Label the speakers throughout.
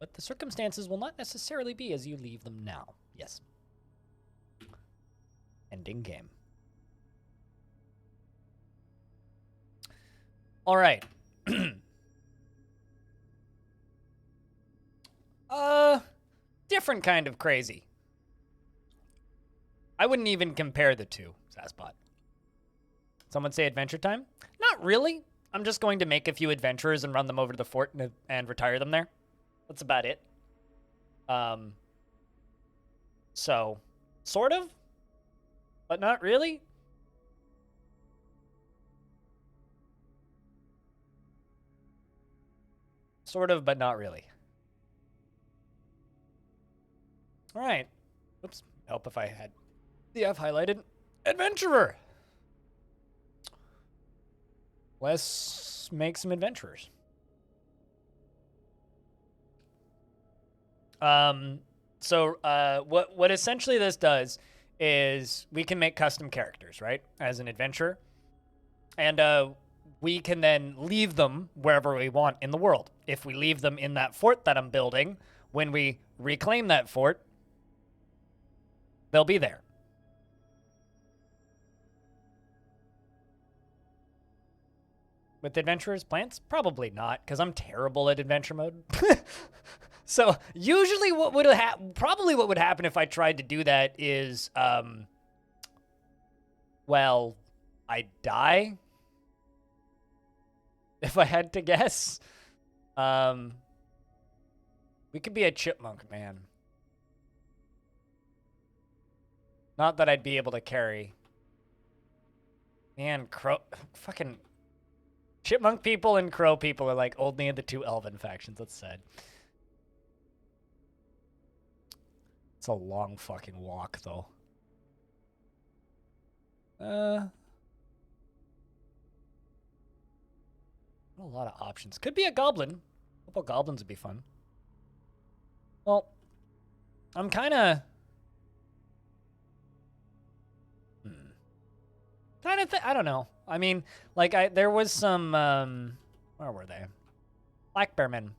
Speaker 1: but the circumstances will not necessarily be as you leave them now. Yes. Ending game. All right. Different kind of crazy. I wouldn't even compare the two, Saspot. Someone say Adventure Time? Not really. I'm just going to make a few adventurers and run them over to the fort and retire them there. That's about it. So, sort of, but not really. Sort of, but not really. All right. Oops. Help if I had the F highlighted. Adventurer. Let's make some adventurers. So what essentially this does is we can make custom characters, right? As an adventurer. And we can then leave them wherever we want in the world. If we leave them in that fort that I'm building, when we reclaim that fort, they'll be there. With adventurers, plants? Probably not, because I'm terrible at adventure mode. So usually what would probably what would happen if I tried to do that is, well, I'd die. If I had to guess. We could be a chipmunk, man. Not that I'd be able to carry. Man, fucking chipmunk people and crow people are like only in the two elven factions. That's sad. It's a long fucking walk, though. A lot of options. Could be a goblin. A couple goblins would be fun. Well, I'm kind of... I don't know. I mean, like, there was some, where were they? Black bear men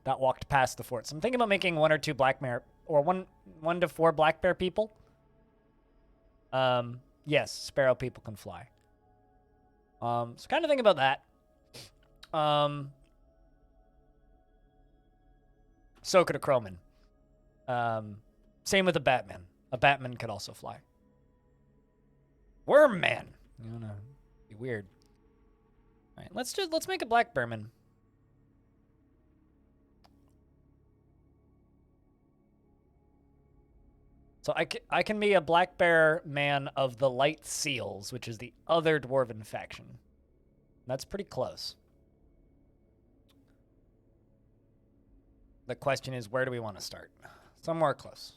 Speaker 1: that walked past the fort. So I'm thinking about making 1 or 2 black bear, or 1 to 4 black bear people. Yes, sparrow people can fly. So kind of think about that. So could a crowman. Same with a batman. A batman could also fly. Worm man. You know, be weird. All right, let's make a black bearman. So I can be a black bear man of the Light Seals, which is the other dwarven faction. That's pretty close. The question is, where do we want to start? Somewhere close.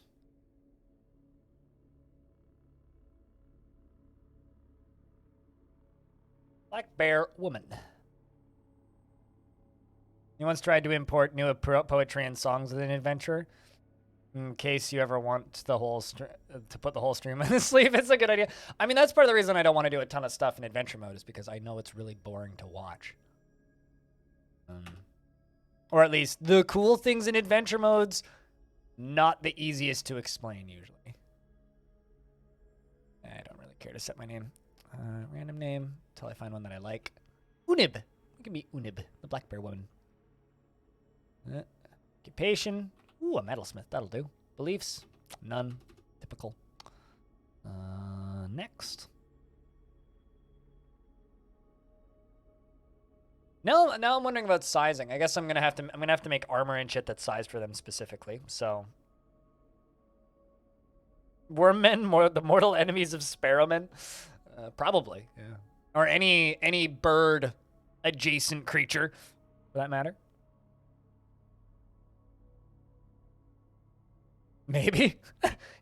Speaker 1: Black bear woman. He once tried to import new poetry and songs with an adventure. In case you ever want the whole to put the whole stream in the sleeve, it's a good idea. I mean, that's part of the reason I don't want to do a ton of stuff in adventure mode is because I know it's really boring to watch. Or at least the cool things in adventure modes, not the easiest to explain usually. I don't really care to set my name. Random name until I find one that I like. Unib. We can be Unib, the black bear woman. Occupation. Ooh, a metalsmith. That'll do. Beliefs. None. Typical. Next. Now I'm wondering about sizing. I guess I'm gonna have to make armor and shit that's sized for them specifically. So. Wormmen, the mortal enemies of sparrowmen. Probably, yeah. Or any bird adjacent creature, for that matter. Maybe.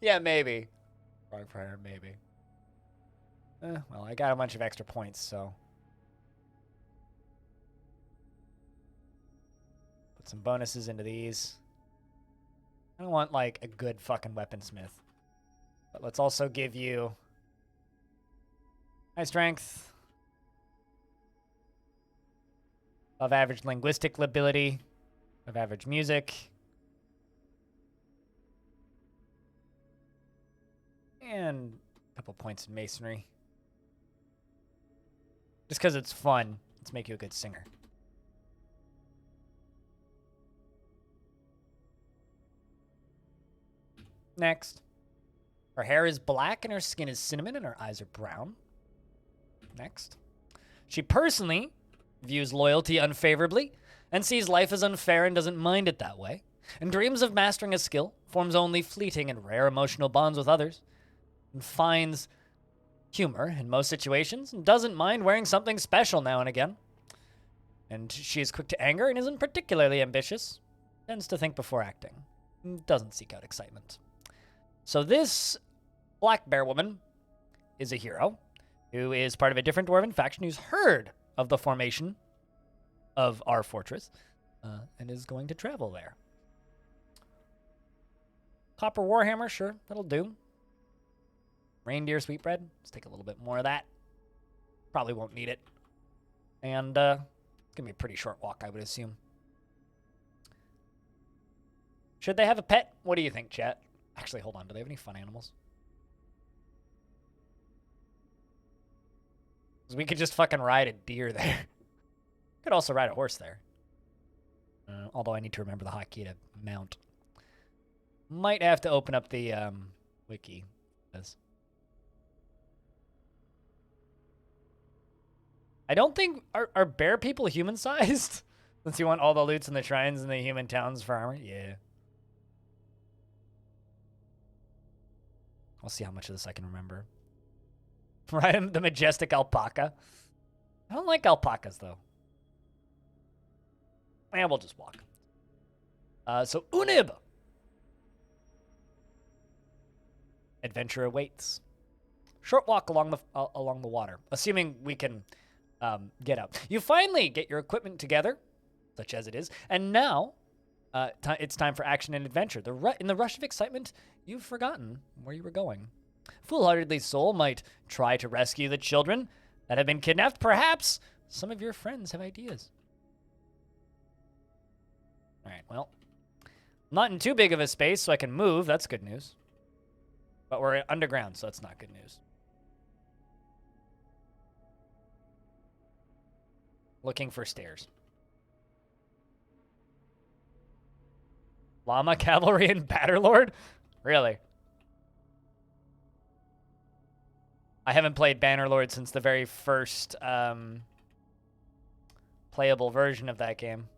Speaker 1: Yeah, maybe. Frog Fryer, maybe. Well, I got a bunch of extra points, so. Put some bonuses into these. I don't want, like, a good fucking weaponsmith. But let's also give you high strength, above average linguistic ability, of average music. And a couple points in masonry. Just because it's fun. Let's make you a good singer. Next. Her hair is black and her skin is cinnamon and her eyes are brown. Next. She personally views loyalty unfavorably and sees life as unfair and doesn't mind it that way, and dreams of mastering a skill, forms only fleeting and rare emotional bonds with others, and finds humor in most situations and doesn't mind wearing something special now and again. And she is quick to anger and isn't particularly ambitious, tends to think before acting, and doesn't seek out excitement. So this Black Bear woman is a hero who is part of a different dwarven faction who's heard of the formation of our fortress and is going to travel there. Copper Warhammer, sure, that'll do. Reindeer sweetbread, let's take a little bit more of that. Probably won't need it. And it's going to be a pretty short walk, I would assume. Should they have a pet? What do you think, chat? Actually, hold on. Do they have any fun animals? Because we could just fucking ride a deer there. Could also ride a horse there. Although I need to remember the hotkey to mount. Might have to open up the wiki. I don't think... Are bear people human-sized? Since you want all the loots and the shrines and the human towns for armor? Yeah. I'll see how much of this I can remember. Right, the majestic alpaca. I don't like alpacas, though. And we'll just walk. So, Unib! Adventure awaits. Short walk along the water, assuming we can get out. You finally get your equipment together, such as it is, and now it's time for action and adventure. In the rush of excitement, you've forgotten where you were going. Foolhardily, Soul might try to rescue the children that have been kidnapped. Perhaps some of your friends have ideas. All right, well, I'm not in too big of a space, so I can move. That's good news. But we're underground, so that's not good news. Looking for stairs. Llama, Cavalry, and Batterlord? Really? I haven't played Bannerlord since the very first playable version of that game.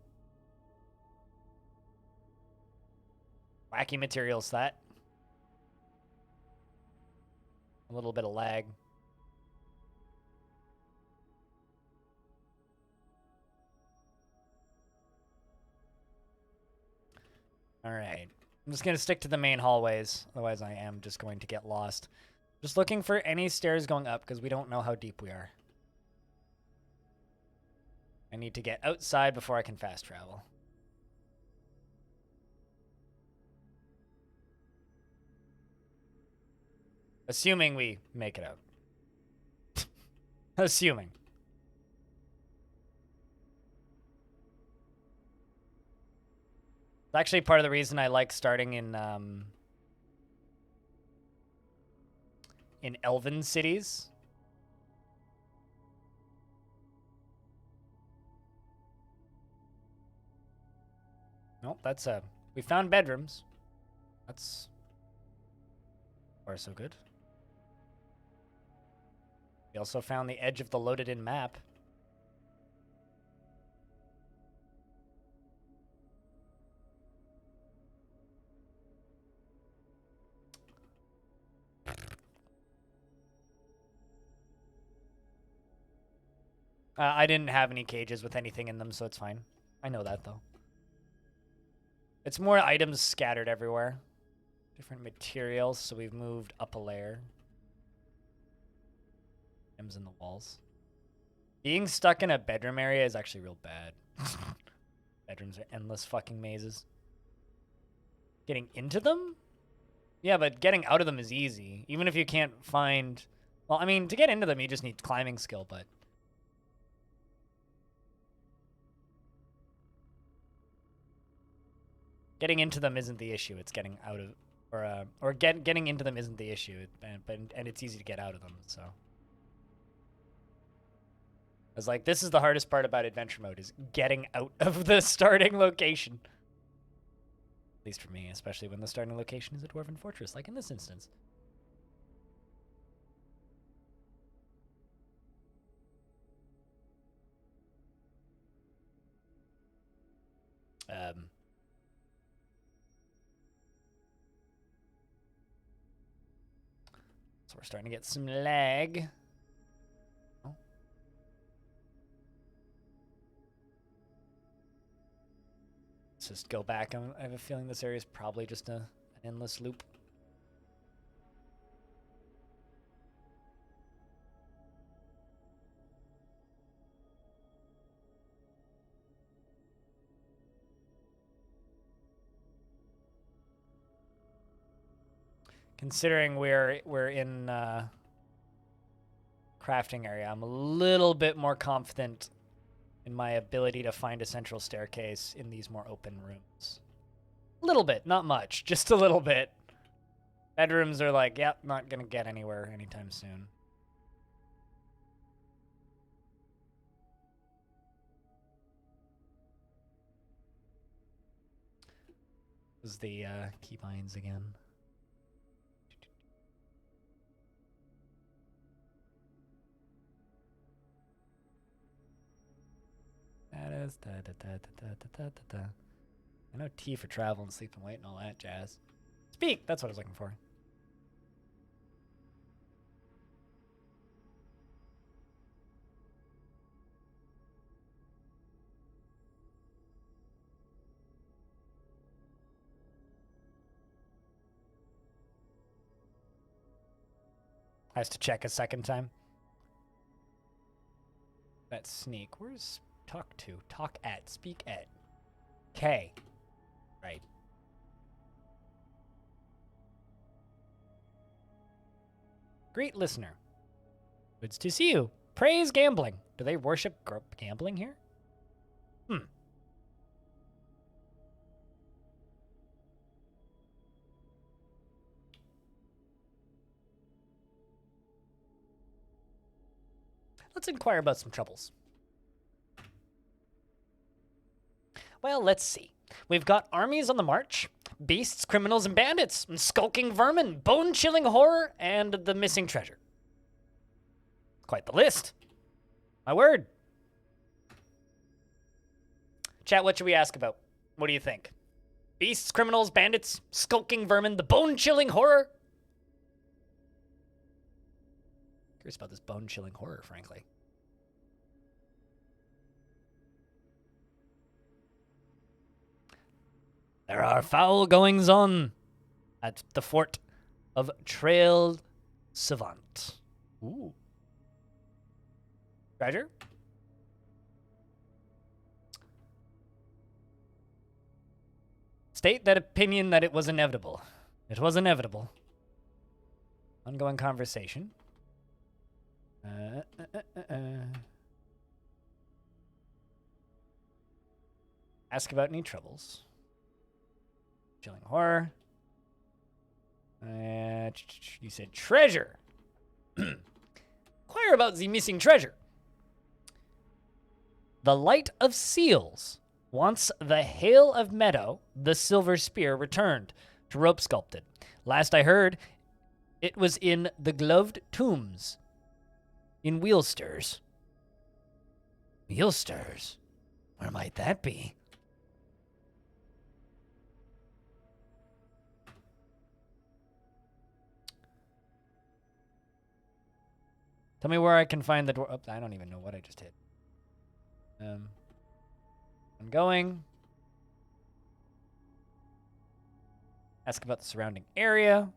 Speaker 1: Wacky materials, that. A little bit of lag. All right. I'm just going to stick to the main hallways. Otherwise, I am just going to get lost. Just looking for any stairs going up because we don't know how deep we are. I need to get outside before I can fast travel. Assuming we make it out. Assuming. It's actually part of the reason I like starting in elven cities. Nope, that's we found bedrooms. That's far so good. We also found the edge of the loaded-in map. I didn't have any cages with anything in them, so it's fine. I know that, though. It's more items scattered everywhere. Different materials, so we've moved up a layer. Items in the walls. Being stuck in a bedroom area is actually real bad. Bedrooms are endless fucking mazes. Getting into them? Yeah, but getting out of them is easy. Even if you can't find... Well, I mean, to get into them, you just need climbing skill, but... Getting into them isn't the issue. It's getting out of, or getting into them isn't the issue. And it's easy to get out of them. So. I was like, this is the hardest part about adventure mode, is getting out of the starting location. At least for me, especially when the starting location is a dwarven fortress, like in this instance. So we're starting to get some lag. Let's just go back. I have a feeling this area is probably just an endless loop. Considering we're in crafting area, I'm a little bit more confident in my ability to find a central staircase in these more open rooms. A little bit, not much, just a little bit. Bedrooms are like, yep, not gonna get anywhere anytime soon. This is the keybinds again. I know T for travel and sleep and wait and all that jazz. Speak! That's what I was looking for. Has to check a second time. That sneak. Where's talk to? Talk at. Speak at. K. Right. Great listener. Good to see you. Praise gambling. Do they worship gambling here? Let's inquire about some troubles. Well, let's see. We've got armies on the march, beasts, criminals, and bandits, and skulking vermin, bone-chilling horror, and the missing treasure. Quite the list. My word. Chat, what should we ask about? What do you think? Beasts, criminals, bandits, skulking vermin, the bone-chilling horror? Curious about this bone-chilling horror, frankly. There are foul goings-on at the fort of Trail Savant. Ooh. Treasure? State that opinion that it was inevitable. It was inevitable. Ongoing conversation. Ask about any troubles. Chilling horror. You said treasure. Inquire about the missing treasure. The Light of Seals wants the Hail of Meadow, the silver spear, returned to rope sculpted. Last I heard, it was in the Gloved Tombs in Wheelsters. Wheelsters? Where might that be? Tell me where I can find the dwarf. Oh, I don't even know what I just hit. I'm going. Ask about the surrounding area.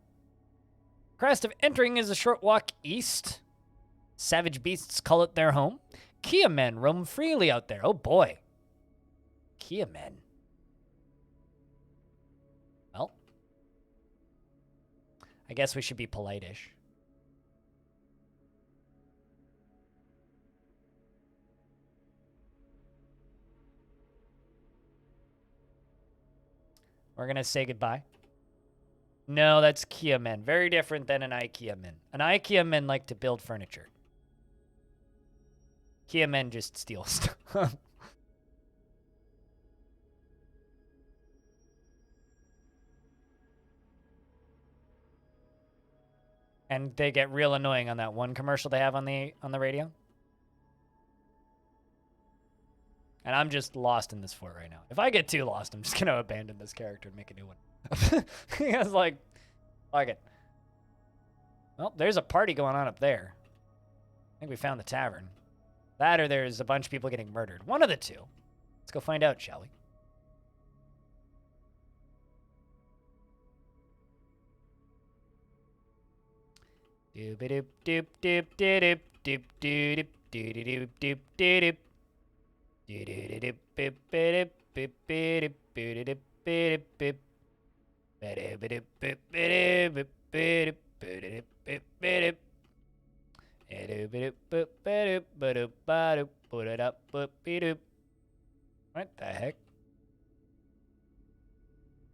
Speaker 1: Crest of entering is a short walk east. Savage beasts call it their home. Kia men roam freely out there. Oh boy. Kia men. Well, I guess we should be polite-ish. We're going to say goodbye. No, that's Kia men. Very different than an IKEA men. An IKEA men like to build furniture. Kia men just steal stuff. And they get real annoying on that one commercial they have on the radio. And I'm just lost in this fort right now. If I get too lost, I'm just going to abandon this character and make a new one. He was like, fuck it. Well, there's a party going on up there. I think we found the tavern. That or there's a bunch of people getting murdered. One of the two. Let's go find out, shall we? Doop doop doop doop doop doop doop doop doop doop. What the heck?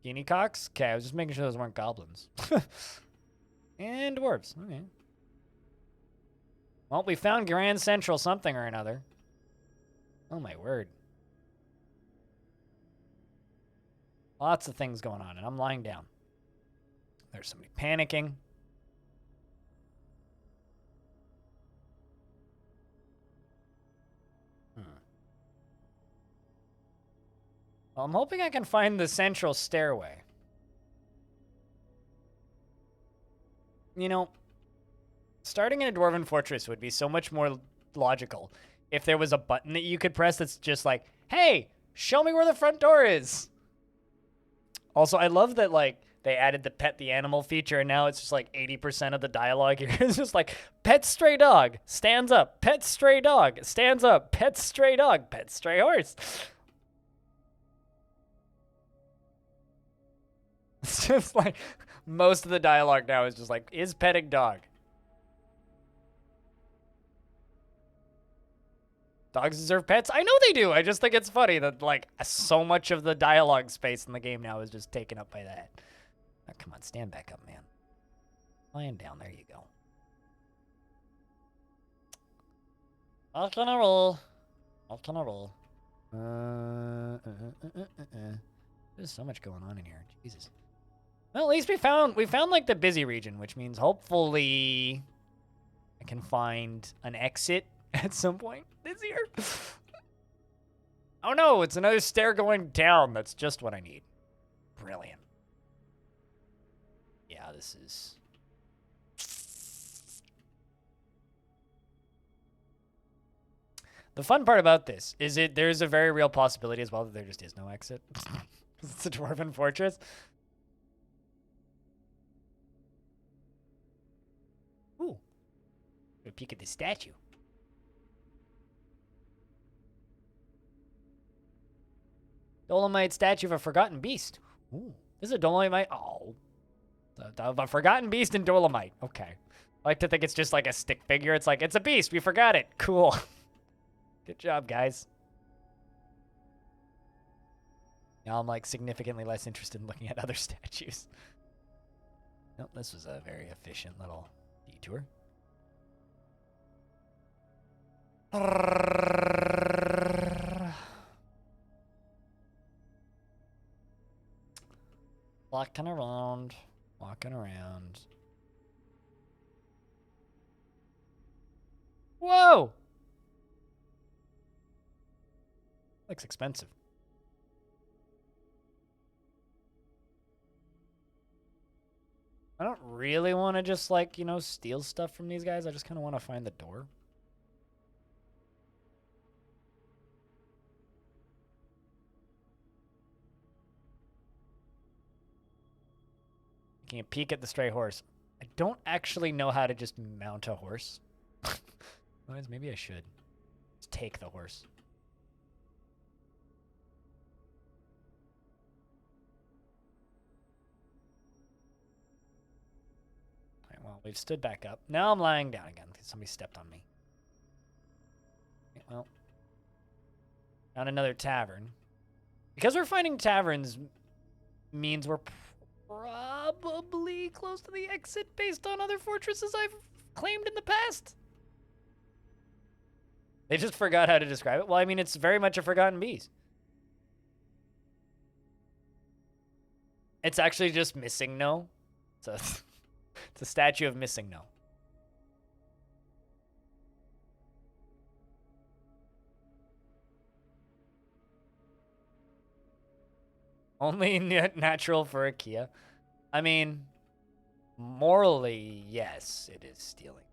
Speaker 1: Guinea cocks? Okay, I was just making sure those weren't goblins. And dwarves. Okay. Well, we found Grand Central something or another. Oh my word. Lots of things going on, and I'm lying down. There's somebody panicking. Well, I'm hoping I can find the central stairway. You know, starting in a dwarven fortress would be so much more logical if there was a button that you could press that's just like, hey, show me where the front door is. Also, I love that, like, they added the pet the animal feature, and now it's just like 80% of the dialogue here is just like, pet stray dog, stands up, pet stray dog, stands up, pet stray dog, pet stray horse. It's just like, most of the dialogue now is just like, is petting dog. Dogs deserve pets? I know they do. I just think it's funny that, like, so much of the dialogue space in the game now is just taken up by that. Oh, come on, stand back up, man. Lying down, there you go. Off on a roll. Off on a roll. There's so much going on in here. Jesus. Well, at least we found like the busy region, which means hopefully I can find an exit at some point this year. Oh no, it's another stair going down. That's just what I need. Brilliant. Yeah, this is... The fun part about this is there's a very real possibility as well that there just is no exit. It's a dwarven fortress. Ooh. A peek at the statue. Dolomite statue of a forgotten beast. Ooh. This is a Dolomite. Oh. A forgotten beast in Dolomite. Okay. I like to think it's just like a stick figure. It's like, it's a beast. We forgot it. Cool. Good job, guys. Now I'm like significantly less interested in looking at other statues. Nope, this was a very efficient little detour. Walking around. Walking around. Whoa! Looks expensive. I don't really want to just, like, you know, steal stuff from these guys. I just kind of want to find the door. Taking a peek at the stray horse. I don't actually know how to just mount a horse. Otherwise, maybe I should. Just take the horse. Well, we've stood back up. Now I'm lying down again because somebody stepped on me. Okay, well, found another tavern. Because we're finding taverns means we're probably close to the exit based on other fortresses I've claimed in the past. They just forgot how to describe it. Well, I mean, it's very much a Forgotten Beast. It's actually just Missing No. So it's a statue of Missing No. Only natural for a Kia. I mean, morally, yes, it is stealing.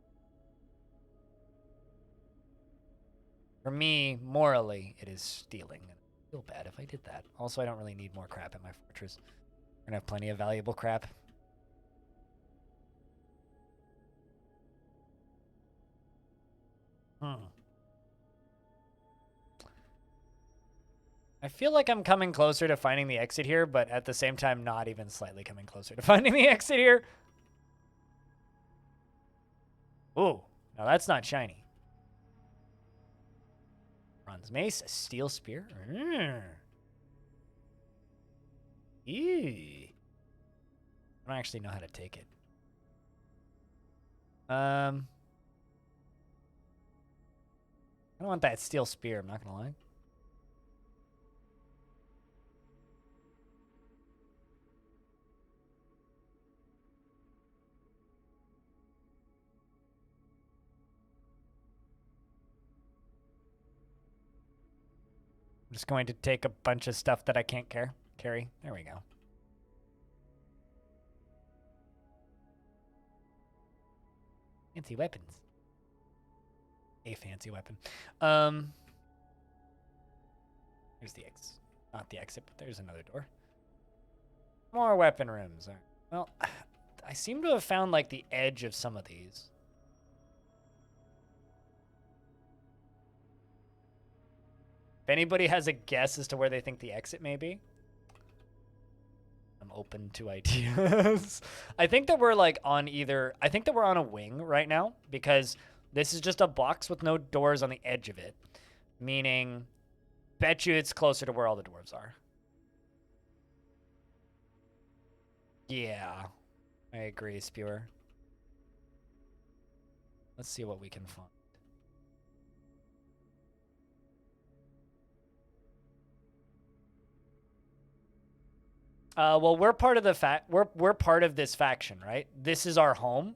Speaker 1: For me, morally, it is stealing. I feel bad if I did that. Also, I don't really need more crap in my fortress. We're gonna have plenty of valuable crap. I feel like I'm coming closer to finding the exit here, but at the same time, not even slightly coming closer to finding the exit here. Ooh, now that's not shiny. Bronze mace, a steel spear. Ew. I don't actually know how to take it. I don't want that steel spear, I'm not gonna lie. I'm just going to take a bunch of stuff that I can't carry. There we go. Fancy weapons. A fancy weapon. Here's the exit. Not the exit, but there's another door. More weapon rooms. Well, I seem to have found like the edge of some of these. If anybody has a guess as to where they think the exit may be, I'm open to ideas. I think that we're like on either... I think that we're on a wing right now because this is just a box with no doors on the edge of it. Meaning, bet you it's closer to where all the dwarves are. Yeah, I agree, Spewer. Let's see what we can find. Well, we're part of the we're part of this faction, right? This is our home,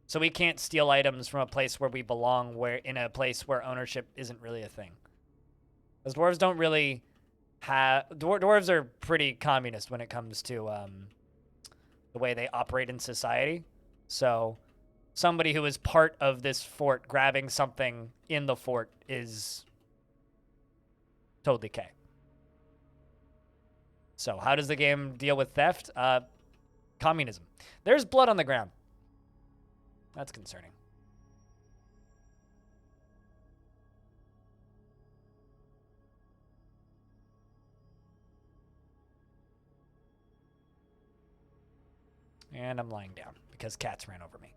Speaker 1: so we can't steal items from a place where we belong, where in a place where ownership isn't really a thing. Because dwarves don't really have dwarves are pretty communist when it comes to the way they operate in society. So, somebody who is part of this fort grabbing something in the fort is totally okay. So how does the game deal with theft? Communism. There's blood on the ground. That's concerning. And I'm lying down because cats ran over me.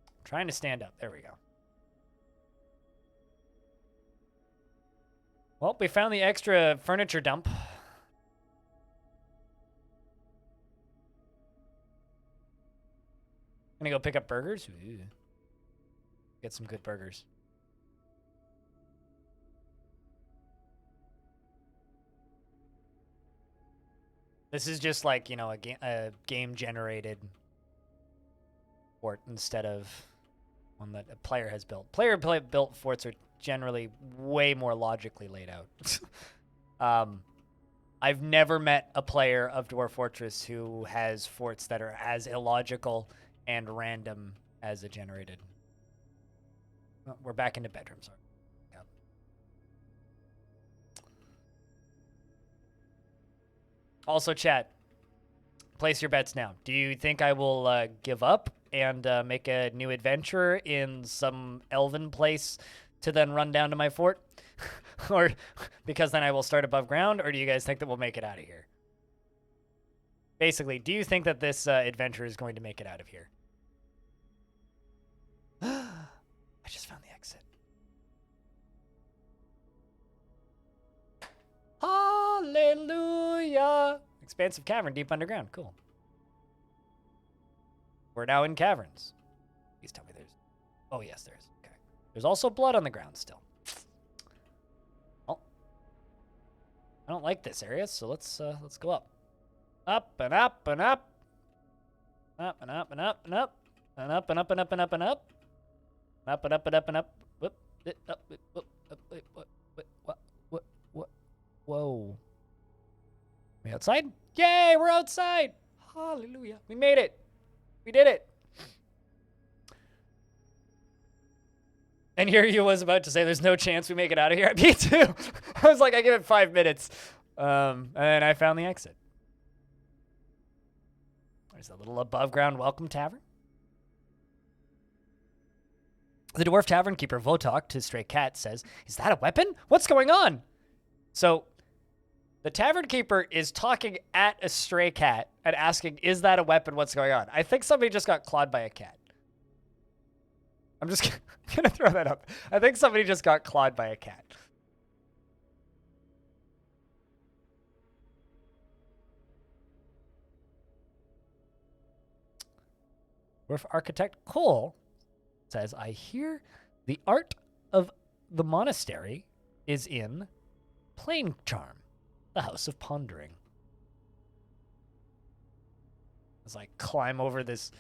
Speaker 1: I'm trying to stand up. There we go. Well, we found the extra furniture dump. Gonna go pick up burgers. Ooh. Get some good burgers. This is just like, you know, a game-generated fort instead of one that a player has built. Player-built forts are generally way more logically laid out. I've never met a player of Dwarf Fortress who has forts that are as illogical and random as a generated. Well, we're back into bedrooms. Yep. Also, chat, place your bets now. Do you think I will give up and make a new adventure in some elven place to then run down to my fort? Or because then I will start above ground? Or do you guys think that we'll make it out of here? Basically, do you think that this adventure is going to make it out of here? I just found the exit. Hallelujah. Expansive cavern deep underground. Cool. We're now in caverns. Please tell me there's... Oh, yes, there is. Okay. There's also blood on the ground still. Oh. I don't like this area, so let's go up. Up and up and up. Up and up and up and up. And up and up and up and up and up. Up and up and up and up. Whoop. Up. Whoop. What? Whoa. We outside? Yay, we're outside. Hallelujah. We made it. We did it. And here you was about to say there's no chance we make it out of here. Me too. I was like, I give it 5 minutes. And then I found the exit. There's a little above ground welcome tavern. The dwarf tavern keeper Votok to Stray Cat says, "Is that a weapon? What's going on?" So the tavern keeper is talking at a stray cat and asking, "Is that a weapon? What's going on?" I think somebody just got clawed by a cat. I'm just going to throw that up. I think somebody just got clawed by a cat. Dwarf architect Cole says, "I hear the art of the monastery is in Plain Charm, the House of Pondering." As I climb over this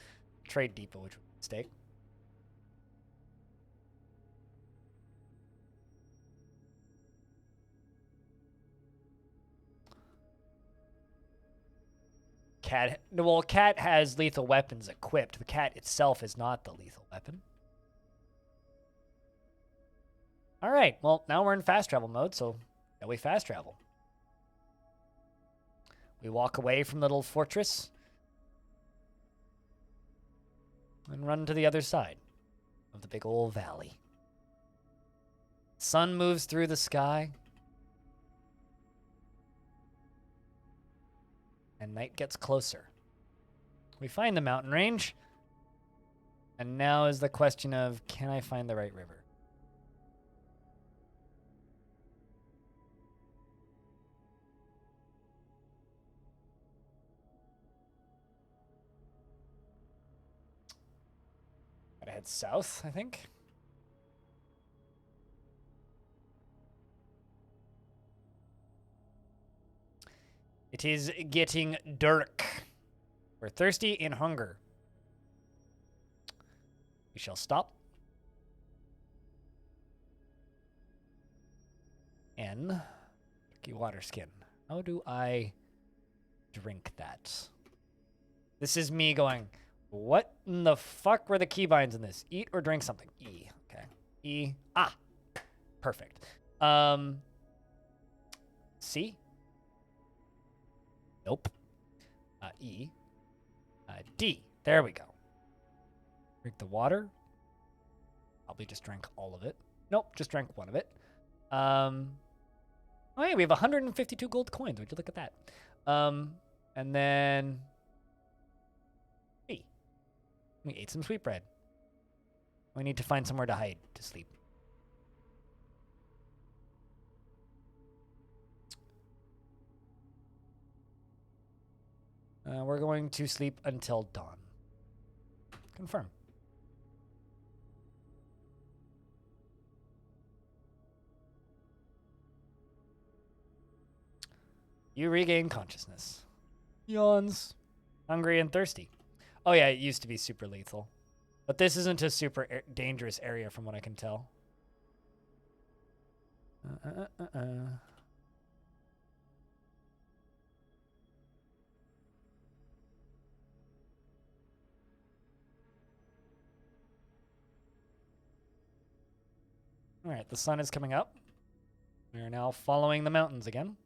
Speaker 1: trade depot, which was a mistake. Cat has lethal weapons equipped. The cat itself is not the lethal weapon. All right, well, now we're in fast travel mode, so now we fast travel. We walk away from the little fortress and run to the other side of the big old valley. Sun moves through the sky. And night gets closer. We find the mountain range. And now is the question of, can I find the right river? Gotta head south, I think. It is getting dark. We're thirsty and hunger. We shall stop. N. Water skin. How do I drink that? This is me going, what in the fuck were the keybinds in this? Eat or drink something? E. Okay. E. Ah. Perfect. C. Nope. E. D. There we go. Drink the water. Probably just drank all of it. Nope, just drank one of it. Oh, hey, we have 152 gold coins. Would you look at that? And then B. We ate some sweetbread. We need to find somewhere to hide to sleep. We're going to sleep until dawn. Confirm. You regain consciousness. Yawns. Hungry and thirsty. Oh yeah, it used to be super lethal. But this isn't a super dangerous area from what I can tell. All right, the sun is coming up. We are now following the mountains again.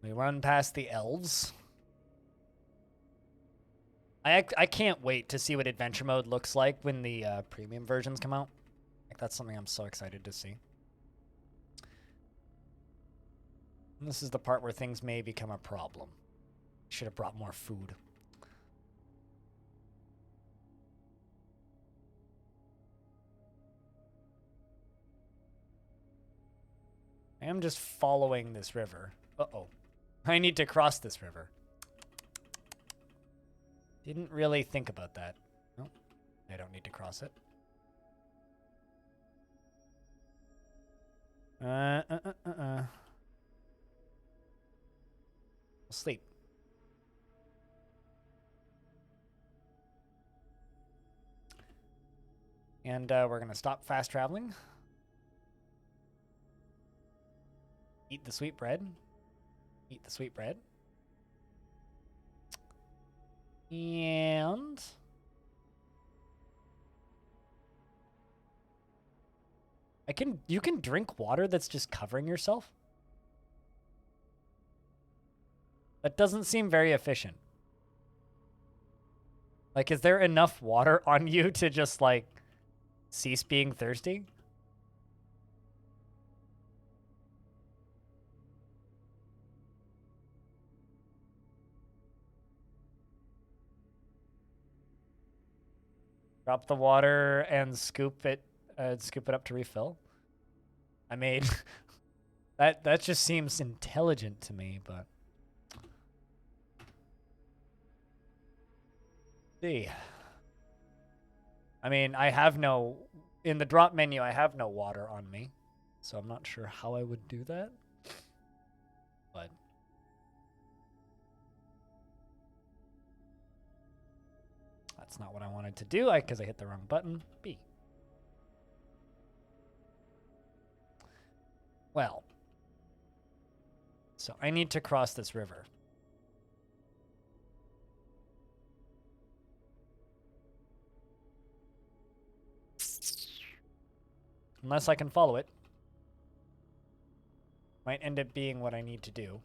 Speaker 1: We run past the elves. I can't wait to see what adventure mode looks like when the premium versions come out. Like, that's something I'm so excited to see. And this is the part where things may become a problem. Should have brought more food. I am just following this river. Uh-oh. I need to cross this river. Didn't really think about that. No, I don't need to cross it. I'll sleep. And we're going to stop fast traveling. Eat the sweet bread. Eat the sweet bread. And you can drink water that's just covering yourself? That doesn't seem very efficient. Like, is there enough water on you to just, like, cease being thirsty? Drop the water and scoop it up to refill. I mean, that just seems intelligent to me, but see. I mean, in the drop menu, I have no water on me, so I'm not sure how I would do that. But that's not what I wanted to do, because I hit the wrong button. B. Well, so I need to cross this river. Unless I can follow it. Might end up being what I need to do.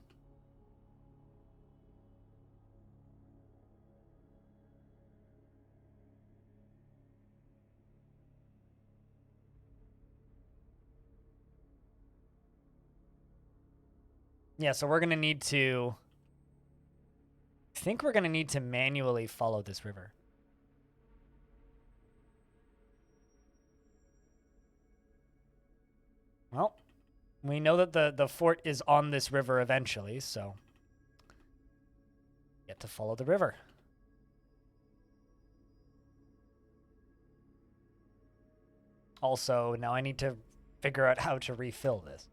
Speaker 1: Yeah, so we're going to need to... I think we're going to need to manually follow this river. Well, we know that the fort is on this river eventually, so... Get to follow the river. Also, now I need to figure out how to refill this.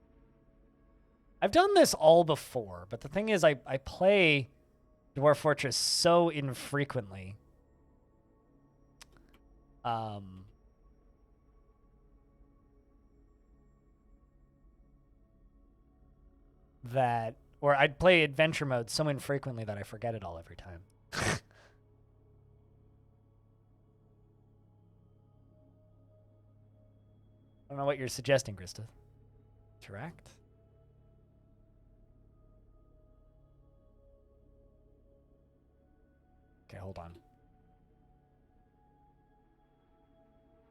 Speaker 1: I've done this all before, but the thing is I play Dwarf Fortress so infrequently. Or I'd play adventure mode so infrequently that I forget it all every time. I don't know what you're suggesting, Krista. Interact? Okay, hold on.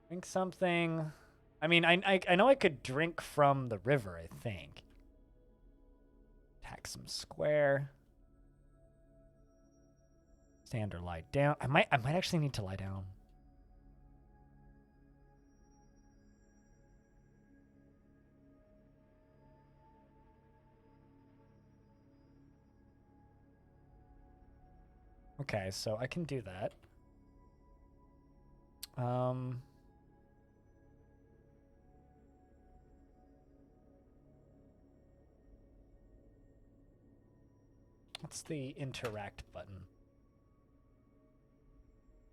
Speaker 1: Drink something. I mean, I know I could drink from the river, I think. Attack some square. Stand or lie down. I might actually need to lie down. Okay, so I can do that. What's the interact button?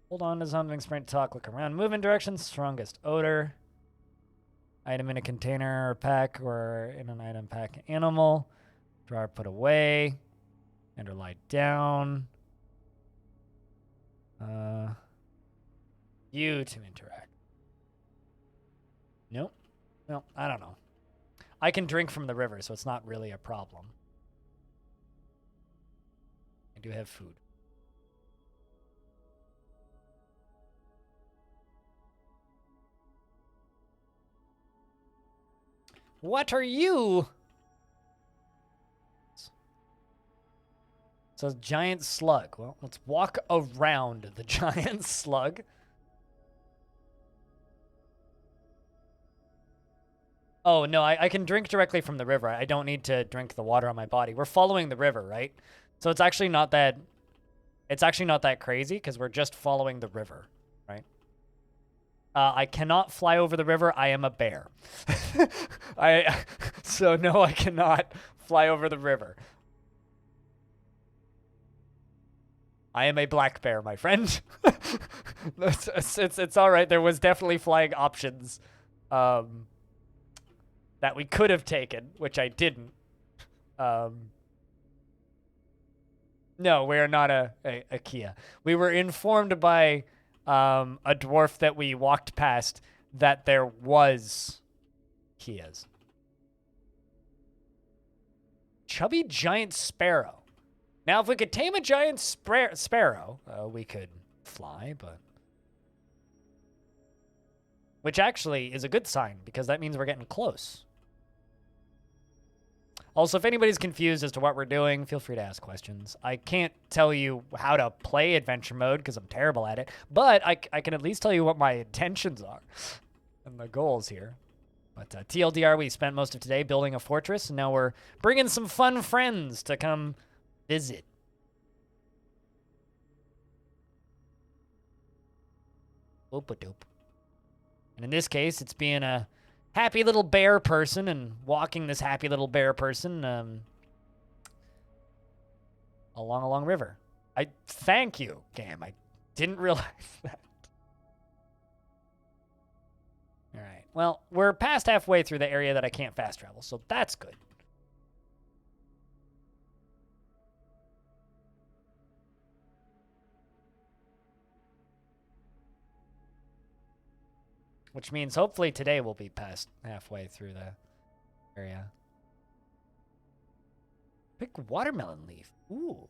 Speaker 1: Hold on to something, sprint, talk, look around, move in directions, strongest odor. Item in a container or pack or in an item pack animal. Draw or put away. And or lie down. You to interact. Nope. No, I don't know. I can drink from the river, so it's not really a problem. I do have food. What are you? So giant slug. Well, let's walk around the giant slug. Oh, no, I can drink directly from the river. I don't need to drink the water on my body. We're following the river, right? So it's actually not that crazy because we're just following the river, right? I cannot fly over the river. I am a bear. So no, I cannot fly over the river. I am a black bear, my friend. It's all right. There was definitely flying options that we could have taken, which I didn't. No, we are not a Kia. We were informed by a dwarf that we walked past that there was Kias. Chubby giant sparrow. Now, if we could tame a giant sparrow, we could fly, but... Which actually is a good sign, because that means we're getting close. Also, if anybody's confused as to what we're doing, feel free to ask questions. I can't tell you how to play adventure mode, because I'm terrible at it, but I can at least tell you what my intentions are and the goals here. But TLDR, we spent most of today building a fortress, and now we're bringing some fun friends to come visit. Oop-a-doop. And in this case, it's being a happy little bear person and walking this happy little bear person along a long river. I thank you, game. I didn't realize that. All right. Well, we're past halfway through the area that I can't fast travel, so that's good. Which means hopefully today we'll be past halfway through the area. Big watermelon leaf. Ooh.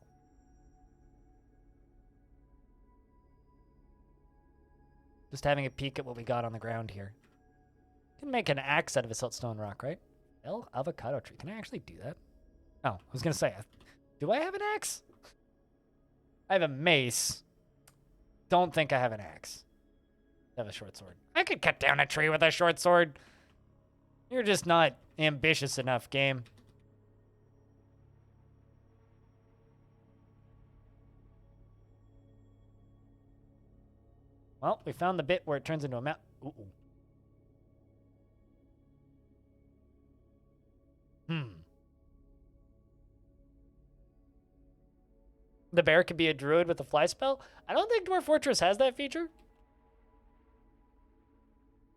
Speaker 1: Just having a peek at what we got on the ground here. Can make an axe out of a siltstone rock, right? Avocado tree. Can I actually do that? Oh, I was going to say, do I have an axe? I have a mace. Don't think I have an axe. I have a short sword. I could cut down a tree with a short sword. You're just not ambitious enough, game. Well, we found the bit where it turns into a map. Ooh. The bear could be a druid with a fly spell? I don't think Dwarf Fortress has that feature.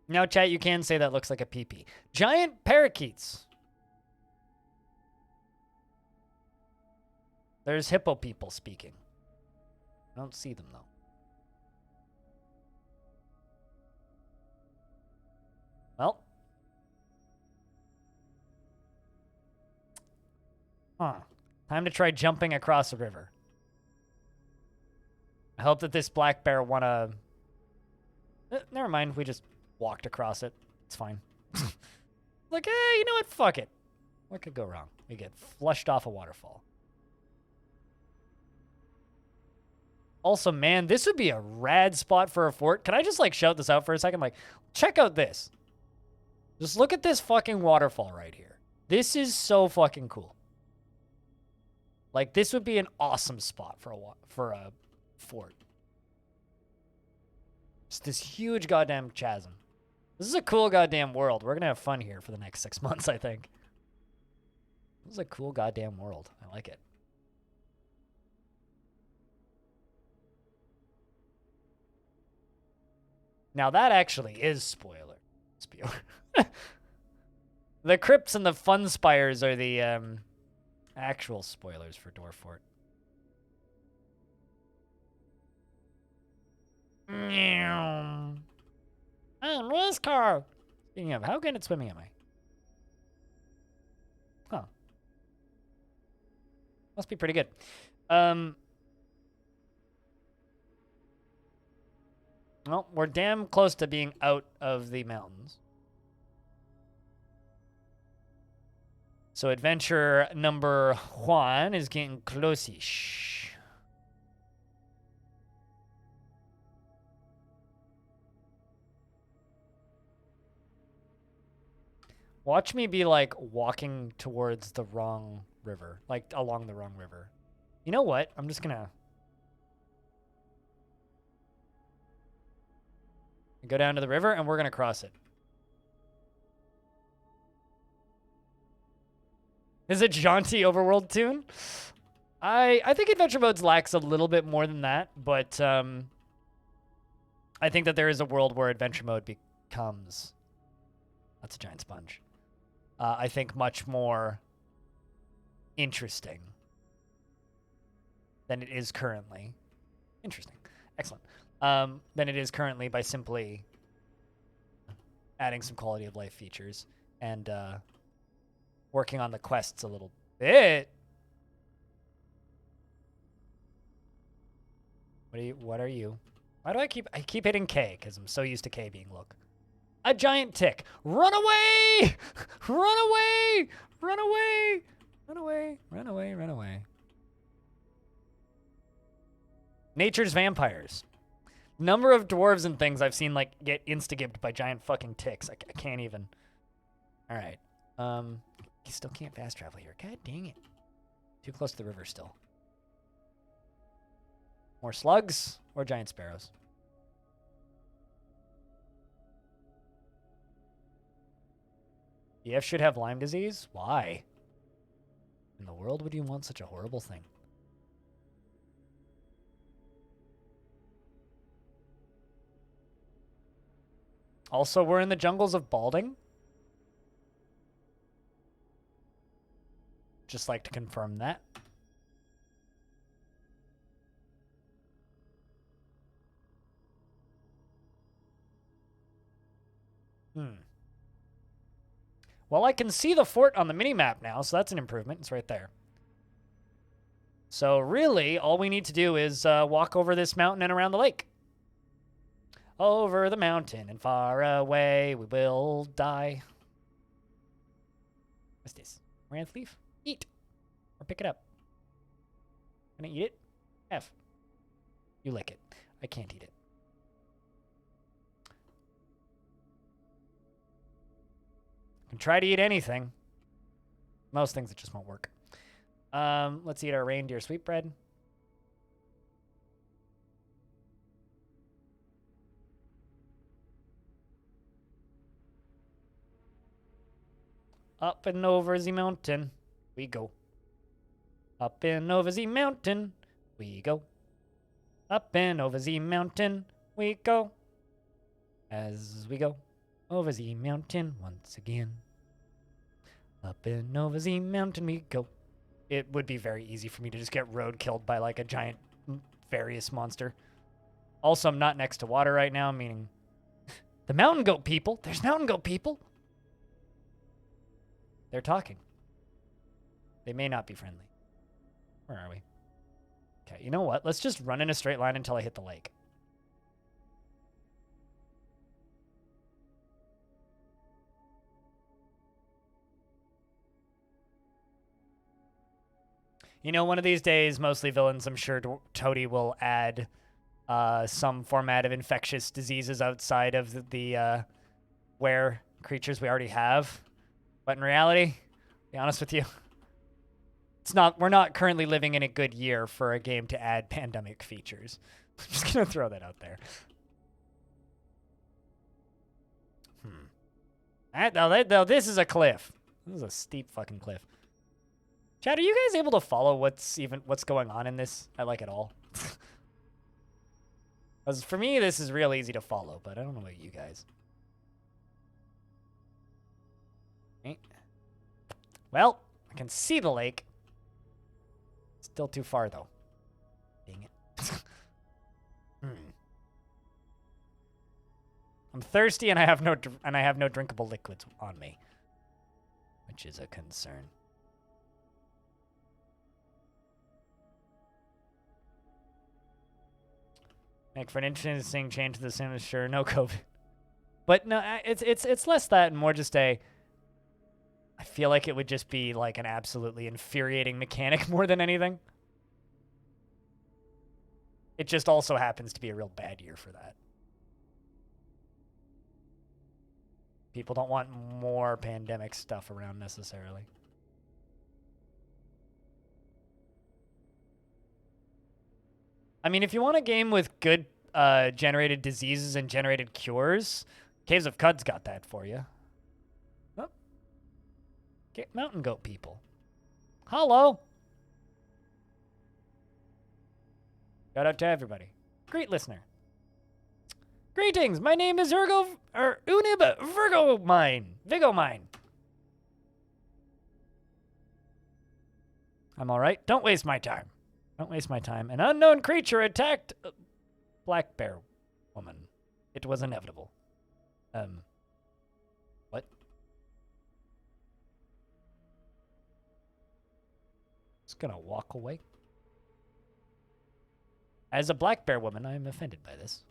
Speaker 1: Now, chat, you can say that looks like a peepee. Giant parakeets. There's hippo people speaking. I don't see them, though. Well. Huh. Time to try jumping across the river. I hope that this black bear wanna... never mind, we just walked across it. It's fine. Like, you know what? Fuck it. What could go wrong? We get flushed off a waterfall. Also, man, this would be a rad spot for a fort. Can I just, like, shout this out for a second? Like, check out this. Just look at this fucking waterfall right here. This is so fucking cool. Like, this would be an awesome spot for a fort. Just this huge goddamn chasm. This is a cool goddamn world. We're gonna have fun here for the next 6 months, I think. This is a cool goddamn world. I like it. Now that actually is spoiler. The crypts and the fun spires are the actual spoilers for Dwarf Fort. I'm race car. Speaking of, how good at swimming am I? Huh. Must be pretty good. Well, we're damn close to being out of the mountains. So adventure number 1 is getting close-ish. Watch me be like walking towards the wrong river, like along the wrong river. You know what? I'm just gonna go down to the river and we're gonna cross it. Is it jaunty overworld tune? I think Adventure Modes lacks a little bit more than that, but I think that there is a world where Adventure Mode becomes... That's a giant sponge. I think much more interesting than it is currently. Interesting. Excellent. Than it is currently by simply adding some quality of life features and working on the quests a little bit. What are you? Why do I keep hitting K? Because I'm so used to K being look. A giant tick. Run away! Run away! Run away! Run away! Run away! Run away! Nature's vampires. Number of dwarves and things I've seen like get insta-gibbed by giant fucking ticks. I can't even. All right. You still can't fast travel here. God dang it. Too close to the river still. More slugs or giant sparrows? EF should have Lyme disease? Why? In the world would you want such a horrible thing? Also, we're in the jungles of Balding. Just like to confirm that. Well, I can see the fort on the mini-map now, so that's an improvement. It's right there. So really, all we need to do is walk over this mountain and around the lake. Over the mountain and far away, we will die. What's this? Ranth leaf? Eat. Or pick it up. Can I eat it? F. You lick it. I can't eat it. Can try to eat anything. Most things, it just won't work. Let's eat our reindeer sweetbread. Up and over the mountain we go. Up and over the mountain we go. Up and over the mountain we go. As we go over the mountain once again. Up and over the mountain we go. It would be very easy for me to just get road killed by like a giant various monster. Also, I'm not next to water right now, meaning the mountain goat people. There's mountain goat people. They're talking. They may not be friendly. Where are we? Okay, you know what? Let's just run in a straight line until I hit the lake. You know, one of these days, mostly villains, I'm sure Toady will add some format of infectious diseases outside of the where creatures we already have. But in reality, to be honest with you, we're not currently living in a good year for a game to add pandemic features. I'm just going to throw that out there. Now, this is a cliff. This is a steep fucking cliff. Chad, are you guys able to follow what's going on in this? I like it all. Because for me, this is real easy to follow, but I don't know about you guys. Okay. Well, I can see the lake. Still too far, though. Dang it. I'm thirsty, and I have no drinkable liquids on me, which is a concern. Make for an interesting change to the sim, sure, no COVID. But no, it's less that and more just I feel like it would just be like an absolutely infuriating mechanic more than anything. It just also happens to be a real bad year for that. People don't want more pandemic stuff around necessarily. I mean, if you want a game with good generated diseases and generated cures, Caves of Cud's got that for you. Oh. Get mountain goat people. Hello. Shout out to everybody. Great listener. Greetings. My name is Unib Vigomine. I'm all right. Don't waste my time. Don't waste my time. An unknown creature attacked a black bear woman. It was inevitable. What? Just gonna walk away. As a black bear woman, I am offended by this.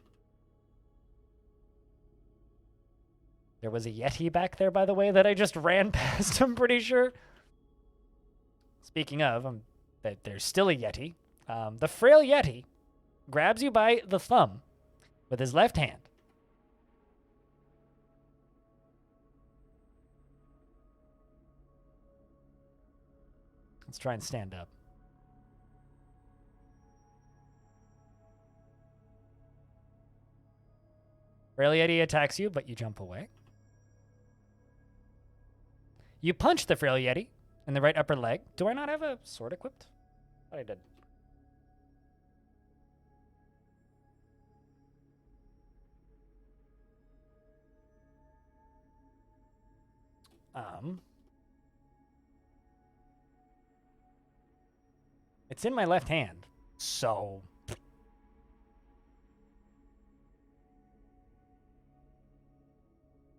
Speaker 1: There was a Yeti back there, by the way, that I just ran past, I'm pretty sure. Speaking of, that there's still a Yeti. The frail Yeti grabs you by the thumb with his left hand. Let's try and stand up. Frail Yeti attacks you, but you jump away. You punch the Frail Yeti in the right upper leg. Do I not have a sword equipped? I thought I did. It's in my left hand, so...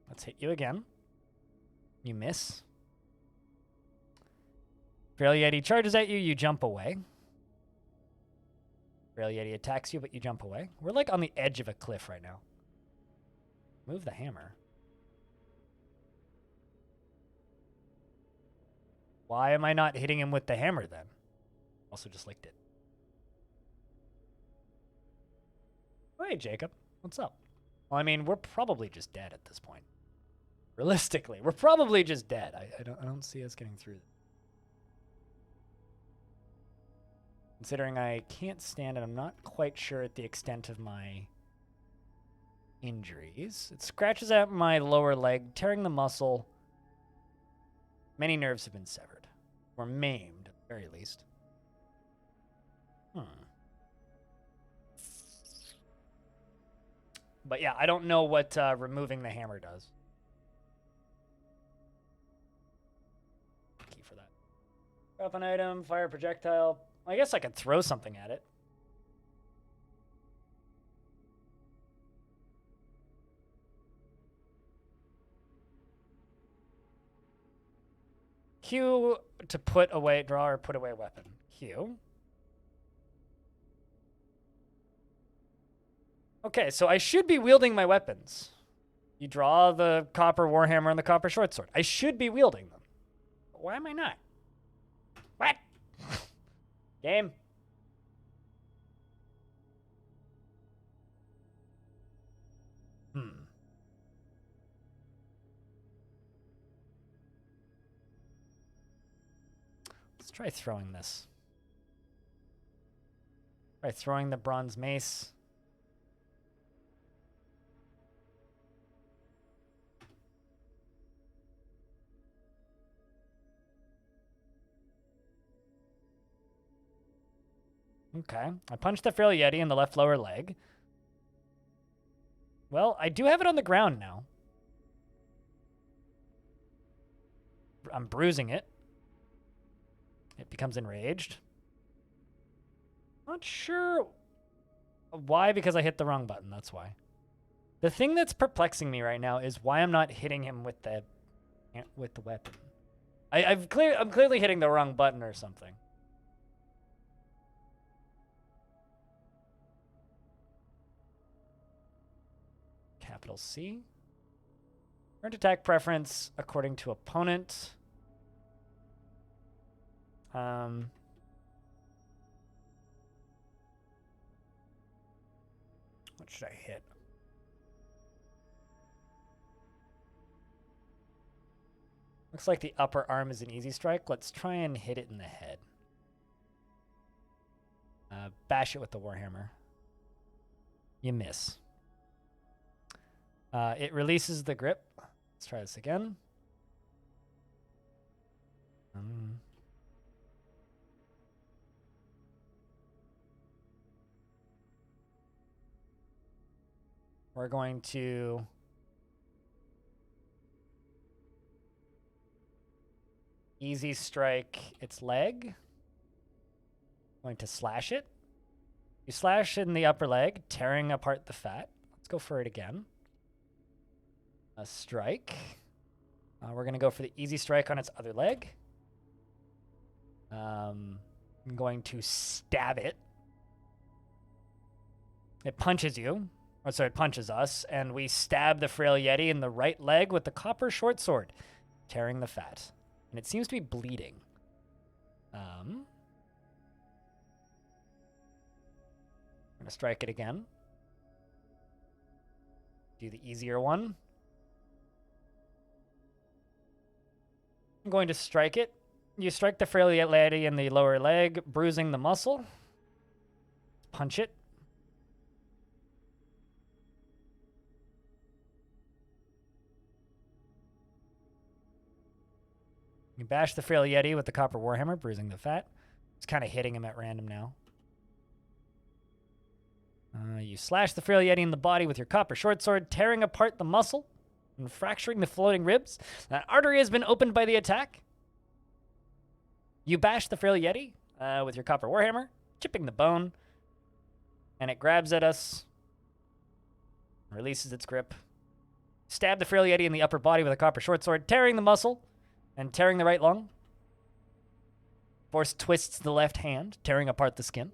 Speaker 1: Let's hit you again. You miss. Frail Yeti charges at you, you jump away. Frail Yeti attacks you, but you jump away. We're like on the edge of a cliff right now. Move the hammer. Why am I not hitting him with the hammer then? Also just licked it. Oh, hey, Jacob. What's up? Well, I mean, we're probably just dead at this point. Realistically, we're probably just dead. I don't see us getting through. Considering I can't stand and I'm not quite sure at the extent of my injuries. It scratches at my lower leg, tearing the muscle. Many nerves have been severed. Or maimed, at the very least. But yeah, I don't know what removing the hammer does. Key for that. Drop an item, fire a projectile. I guess I could throw something at it. Q to put away, draw or put away weapon. Q. Okay, so I should be wielding my weapons. You draw the copper warhammer and the copper short sword. I should be wielding them. Why am I not? What? Game. Let's try throwing this. Try throwing the bronze mace. Okay. I punched the frail Yeti in the left lower leg. Well, I do have it on the ground now. I'm bruising it. It becomes enraged. Not sure why, because I hit the wrong button. That's why. The thing that's perplexing me right now is why I'm not hitting him with the weapon. I'm clearly hitting the wrong button or something. Capital C. Current attack preference according to opponent. What should I hit? Looks like the upper arm is an easy strike. Let's try and hit it in the head. Bash it with the Warhammer. You miss. It releases the grip. Let's try this again. We're going to easy strike its leg. Going to slash it. You slash in the upper leg, tearing apart the fat. Let's go for it again. A strike. We're going to go for the easy strike on its other leg. I'm going to stab it. It punches you. Or sorry, it punches us. And we stab the frail Yeti in the right leg with the copper short sword, tearing the fat. And it seems to be bleeding. I'm going to strike it again. Do the easier one. I'm going to strike it. You strike the frail Yeti in the lower leg, bruising the muscle. Punch it. You bash the frail Yeti with the copper warhammer, bruising the fat. It's kind of hitting him at random now. You slash the frail Yeti in the body with your copper short sword, tearing apart the muscle and fracturing the floating ribs. That artery has been opened by the attack. You bash the frail Yeti with your copper warhammer, chipping the bone, and it grabs at us, releases its grip. Stab the frail Yeti in the upper body with a copper short sword, tearing the muscle and tearing the right lung. Force twists the left hand, tearing apart the skin.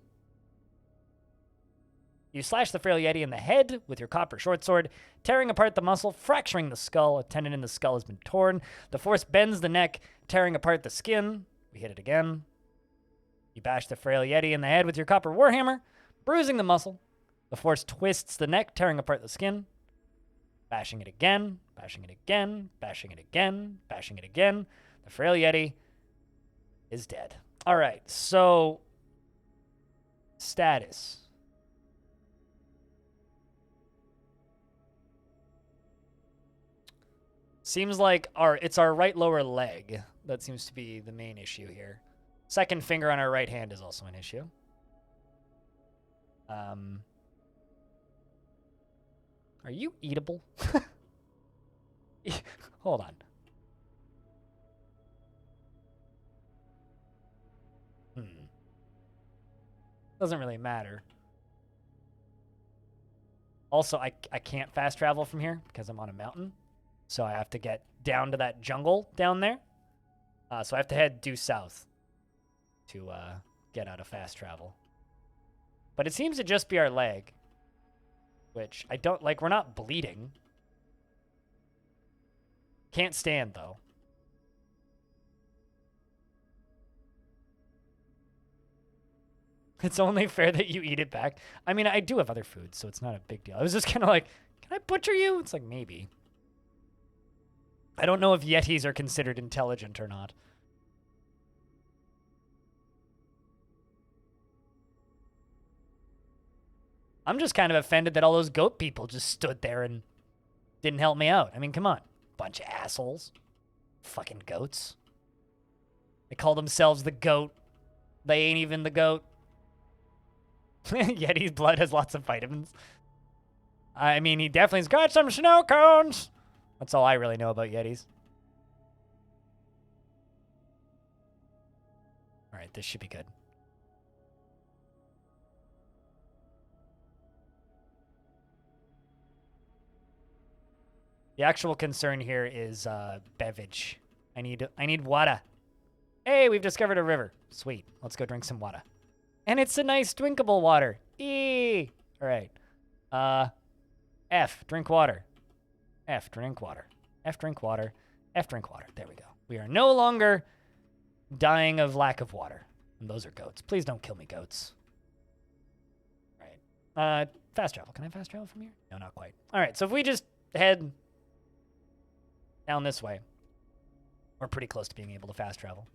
Speaker 1: You slash the frail Yeti in the head with your copper short sword, tearing apart the muscle, fracturing the skull. A tendon in the skull has been torn. The force bends the neck, tearing apart the skin. We hit it again. You bash the frail Yeti in the head with your copper warhammer, bruising the muscle. The force twists the neck, tearing apart the skin. Bashing it again, bashing it again, bashing it again, bashing it again. The frail Yeti is dead. All right, so status. Seems like it's our right lower leg. That seems to be the main issue here. Second finger on our right hand is also an issue. Are you eatable? Hold on. Doesn't really matter. Also, I can't fast travel from here because I'm on a mountain. So I have to get down to that jungle down there. So I have to head due south to get out of fast travel. But it seems to just be our leg. Which I don't like. We're not bleeding. Can't stand, though. It's only fair that you eat it back. I mean, I do have other foods, so it's not a big deal. I was just kind of like, can I butcher you? It's like, maybe. I don't know if Yetis are considered intelligent or not. I'm just kind of offended that all those goat people just stood there and didn't help me out. I mean, come on. Bunch of assholes. Fucking goats. They call themselves the goat. They ain't even the goat. Yeti's blood has lots of vitamins. I mean, he definitely's got some snow cones. That's all I really know about Yetis. All right, this should be good. The actual concern here is beverage. I need water. Hey, we've discovered a river. Sweet. Let's go drink some water. And it's a nice drinkable water. Eee. All right. F, drink water. F, drink water. F, drink water. F, drink water. There we go. We are no longer dying of lack of water. And those are goats. Please don't kill me, goats. All right. Fast travel. Can I fast travel from here? No, not quite. All right. So if we just head down this way. We're pretty close to being able to fast travel.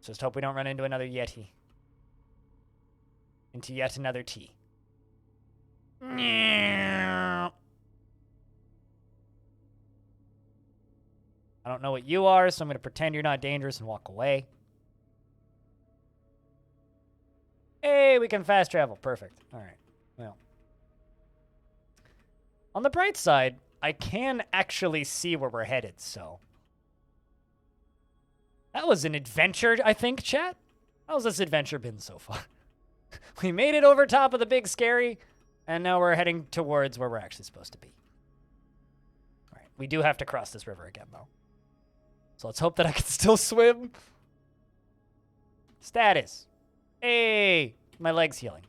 Speaker 1: Just hope we don't run into another Yeti. Into yet another T. I don't know what you are, so I'm going to pretend you're not dangerous and walk away. Hey, we can fast travel. Perfect. All right. Well. On the bright side, I can actually see where we're headed, so. That was an adventure, I think, chat. How's this adventure been so far? We made it over top of the big scary, and now we're heading towards where we're actually supposed to be. All right. We do have to cross this river again, though. So let's hope that I can still swim. Status. Hey, my leg's healing.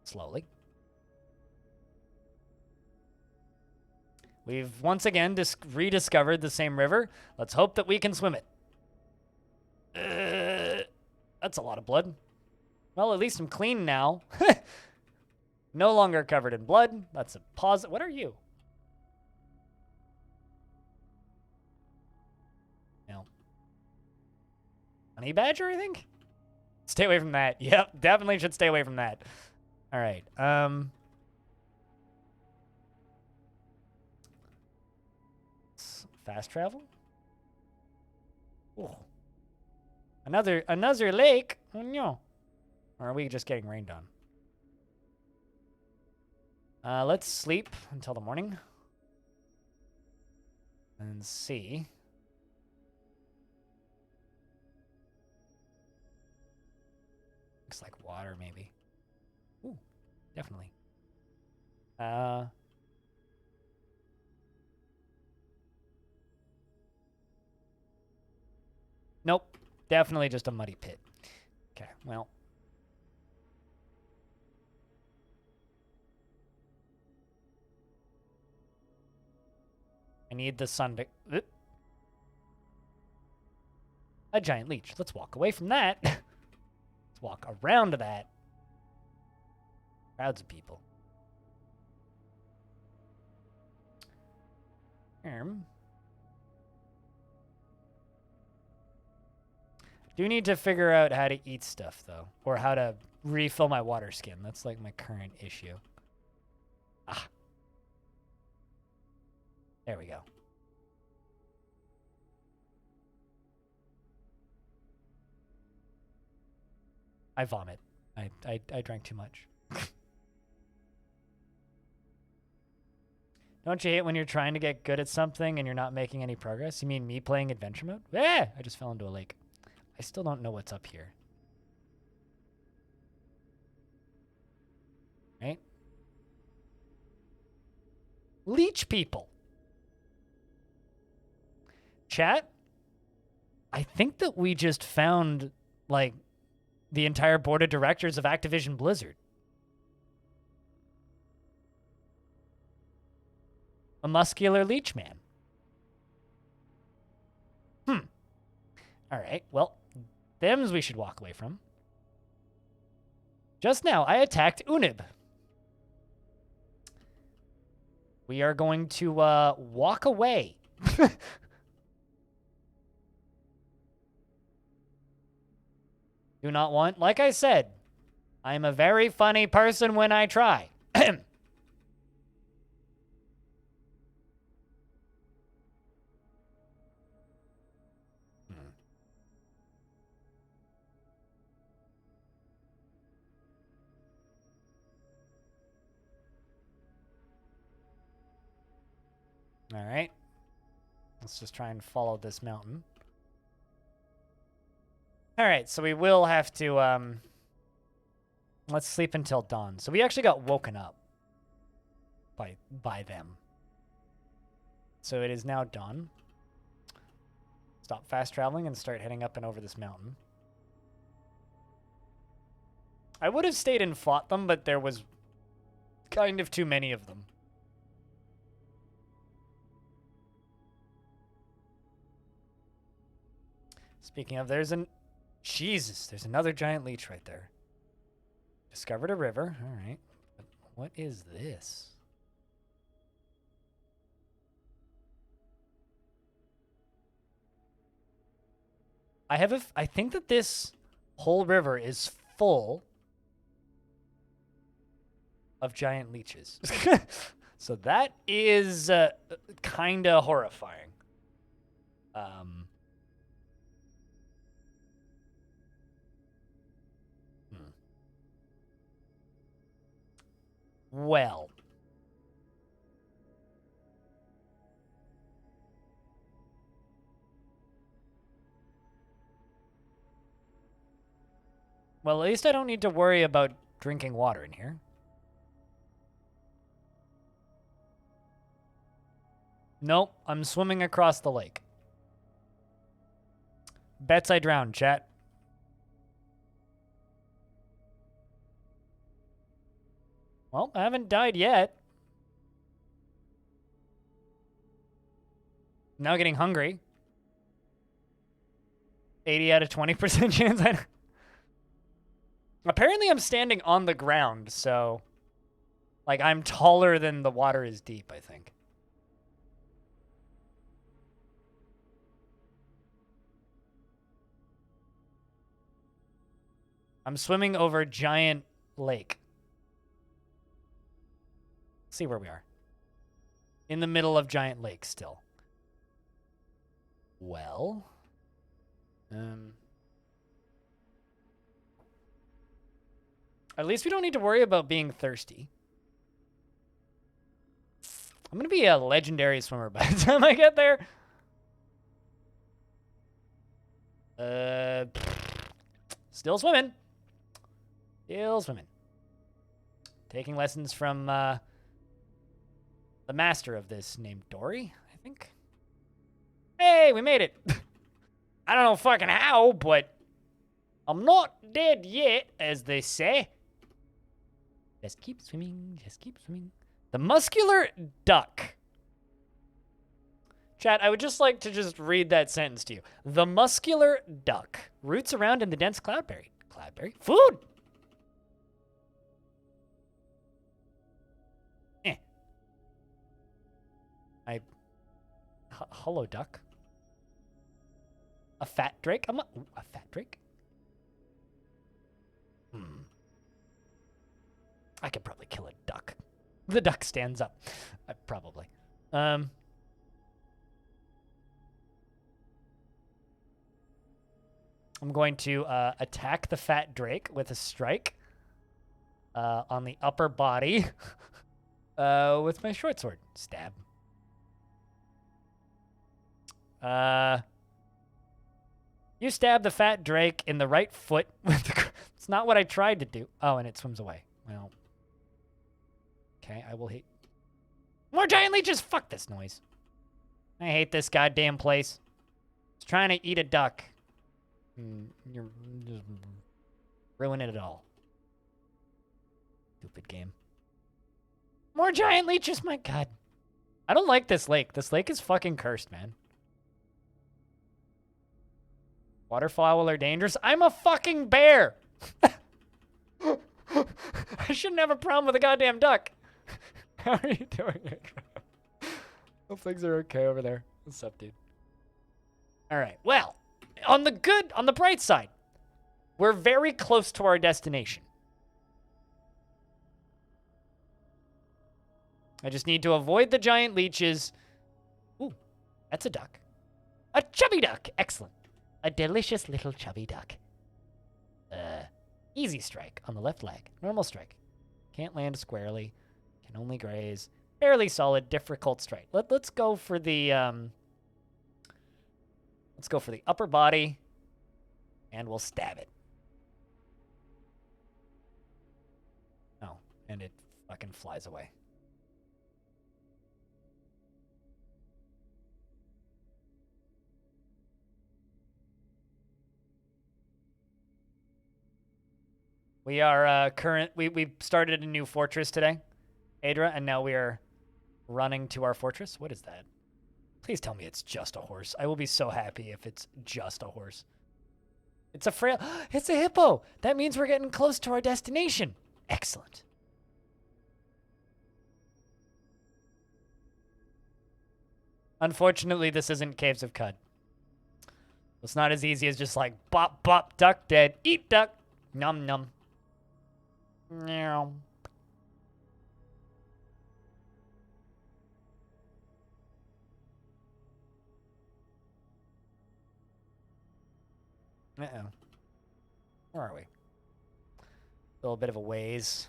Speaker 1: Slowly. We've once again rediscovered the same river. Let's hope that we can swim it. That's a lot of blood. Well, at least I'm clean now. No longer covered in blood. That's a pause. What are you? No. Honey badger, I think? Stay away from that. Yep, definitely should stay away from that. All right. Fast travel? Ooh. Another lake? Oh no. Or are we just getting rained on? Let's sleep until the morning. And see. Looks like water, maybe. Ooh, definitely. Nope. Definitely just a muddy pit. Okay, well. I need the sun to... A giant leech. Let's walk away from that. Let's walk around that. Crowds of people. Do need to figure out how to eat stuff, though. Or how to refill my water skin. That's like my current issue. Ah. There we go. I vomit. I drank too much. Don't you hate when you're trying to get good at something and you're not making any progress? You mean me playing adventure mode? Eh! I just fell into a lake. I still don't know what's up here. Right? Leech people. Chat, I think that we just found, like, the entire board of directors of Activision Blizzard. A muscular leech man. All right, well, thems we should walk away from. Just now, I attacked Unib. We are going to walk away. Do not want, like I said, I'm a very funny person when I try. All right. Let's just try and follow this mountain. All right, so we will have to, let's sleep until dawn. So we actually got woken up by them. So it is now dawn. Stop fast traveling and start heading up and over this mountain. I would have stayed and fought them, but there was kind of too many of them. Speaking of, there's another giant leech right there. Discovered a river. All right. But what is this? I think that this whole river is full of giant leeches. So that is kind of horrifying. Well. Well, at least I don't need to worry about drinking water in here. Nope, I'm swimming across the lake. Bets I drown, chat. Well, I haven't died yet. Now getting hungry. 80 out of 20% chance. Apparently I'm standing on the ground, so... Like, I'm taller than the water is deep, I think. I'm swimming over a giant lake. Let's see where we are. In the middle of giant lake still. Well... At least we don't need to worry about being thirsty. I'm going to be a legendary swimmer by the time I get there. Still swimming. Still swimming. Taking lessons from the master of this named Dory, I think. Hey, we made it. I don't know fucking how, but I'm not dead yet, as they say. Just keep swimming, just keep swimming. The muscular duck. Chat, I would just like to just read that sentence to you. The muscular duck roots around in the dense cloudberry. Cloudberry? Food! Hello, duck. A fat drake? A fat drake? I could probably kill a duck. The duck stands up. Probably. I'm going to attack the fat drake with a strike on the upper body with my short sword. Stab. You stab the fat drake in the right foot with the... It's not what I tried to do. Oh, and it swims away. Well... Okay, I will hit... More giant leeches! Fuck this noise. I hate this goddamn place. It's trying to eat a duck. You're just ruining it all. Stupid game. More giant leeches, my god. I don't like this lake. This lake is fucking cursed, man. Waterfowl are dangerous. I'm a fucking bear! I shouldn't have a problem with a goddamn duck. How are you doing it? Hope things are okay over there. What's up, dude? Alright, well, on the bright side, we're very close to our destination. I just need to avoid the giant leeches. Ooh, that's a duck. A chubby duck! Excellent. A delicious little chubby duck. Easy strike on the left leg. Normal strike. Can't land squarely. Can only graze. Fairly solid, difficult strike. Let's go for the let's go for the upper body, and we'll stab it. Oh, and it fucking flies away. We are we started a new fortress today, Adra, and now we are running to our fortress. What is that? Please tell me it's just a horse. I will be so happy if it's just a horse. It's a frail... It's a hippo! That means we're getting close to our destination. Excellent. Unfortunately, this isn't Caves of Cud. It's not as easy as just like bop, bop, duck, dead, eat duck, num, num. Meow. Uh-oh. Where are we? A little bit of a ways.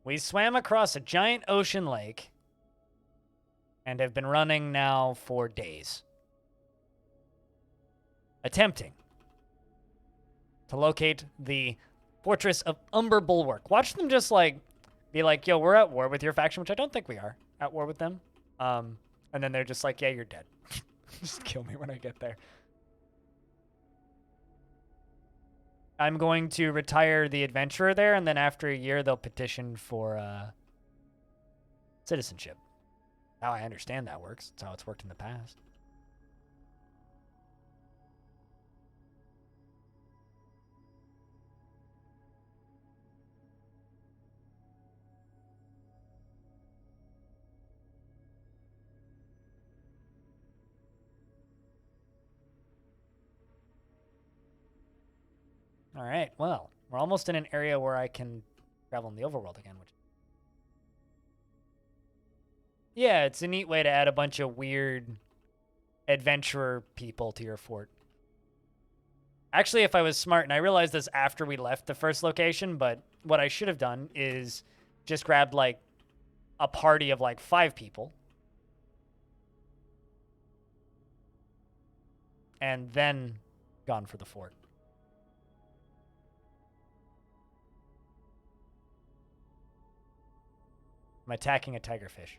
Speaker 1: We swam across a giant ocean lake and have been running now for days. Attempting to locate the fortress of Umber Bulwark. Watch them just like be like, yo, we're at war with your faction, which I don't think we are at war with them. And then they're just like, yeah, you're dead. Just kill me when I get there. I'm going to retire the adventurer there, and then after a year, they'll petition for citizenship. How I understand that works. It's how it's worked in the past. All right, well, we're almost in an area where I can travel in the overworld again, which... Yeah, it's a neat way to add a bunch of weird adventurer people to your fort. Actually, if I was smart, and I realized this after we left the first location, but what I should have done is just grabbed, like, a party of, like, 5 people. And then gone for the fort. I'm attacking a tigerfish.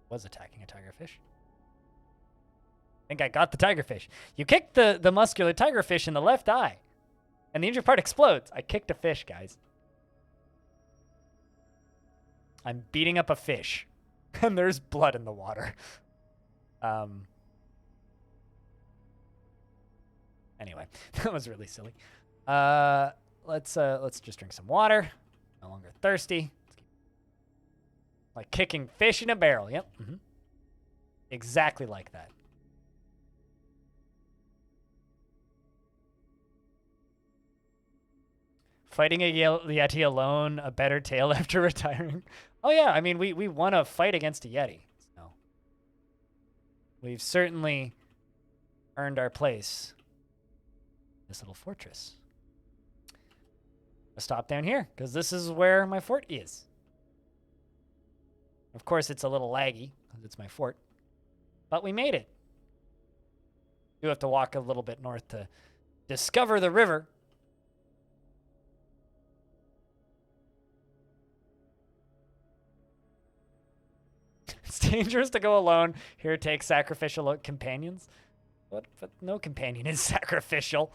Speaker 1: Was attacking a tigerfish. I think I got the tigerfish. You kicked the muscular tigerfish in the left eye. And the injured part explodes. I kicked a fish, guys. I'm beating up a fish. And there's blood in the water. Anyway, that was really silly. Let's just drink some water. No longer thirsty. Like kicking fish in a barrel. Yep. Mm-hmm. Exactly like that. Fighting a Yeti alone, a better tale after retiring. Oh yeah, I mean, we won a fight against a Yeti. So we've certainly earned our place in this little fortress. I'll stop down here, because this is where my fort is. Of course, it's a little laggy, because it's my fort. But we made it. You have to walk a little bit north to discover the river. It's dangerous to go alone. Here, take sacrificial companions. What? But no companion is sacrificial.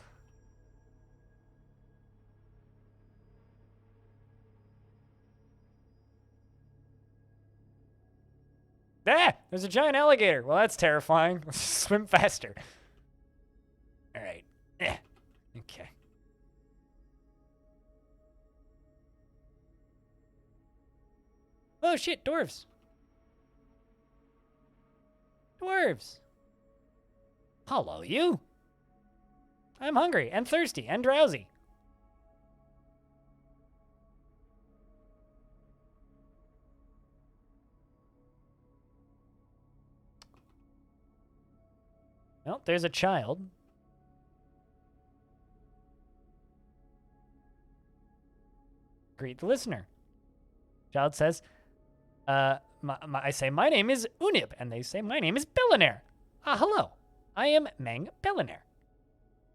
Speaker 1: Ah! There's a giant alligator. Well, that's terrifying. Let's swim faster. All right. Okay. Oh, shit. Dwarves. Dwarves. Hello, you. I'm hungry and thirsty and drowsy. Well, there's a child. Greet the listener. Child says, I say, my name is Unib, and they say, my name is Billionaire. Hello. I am Meng Billionaire.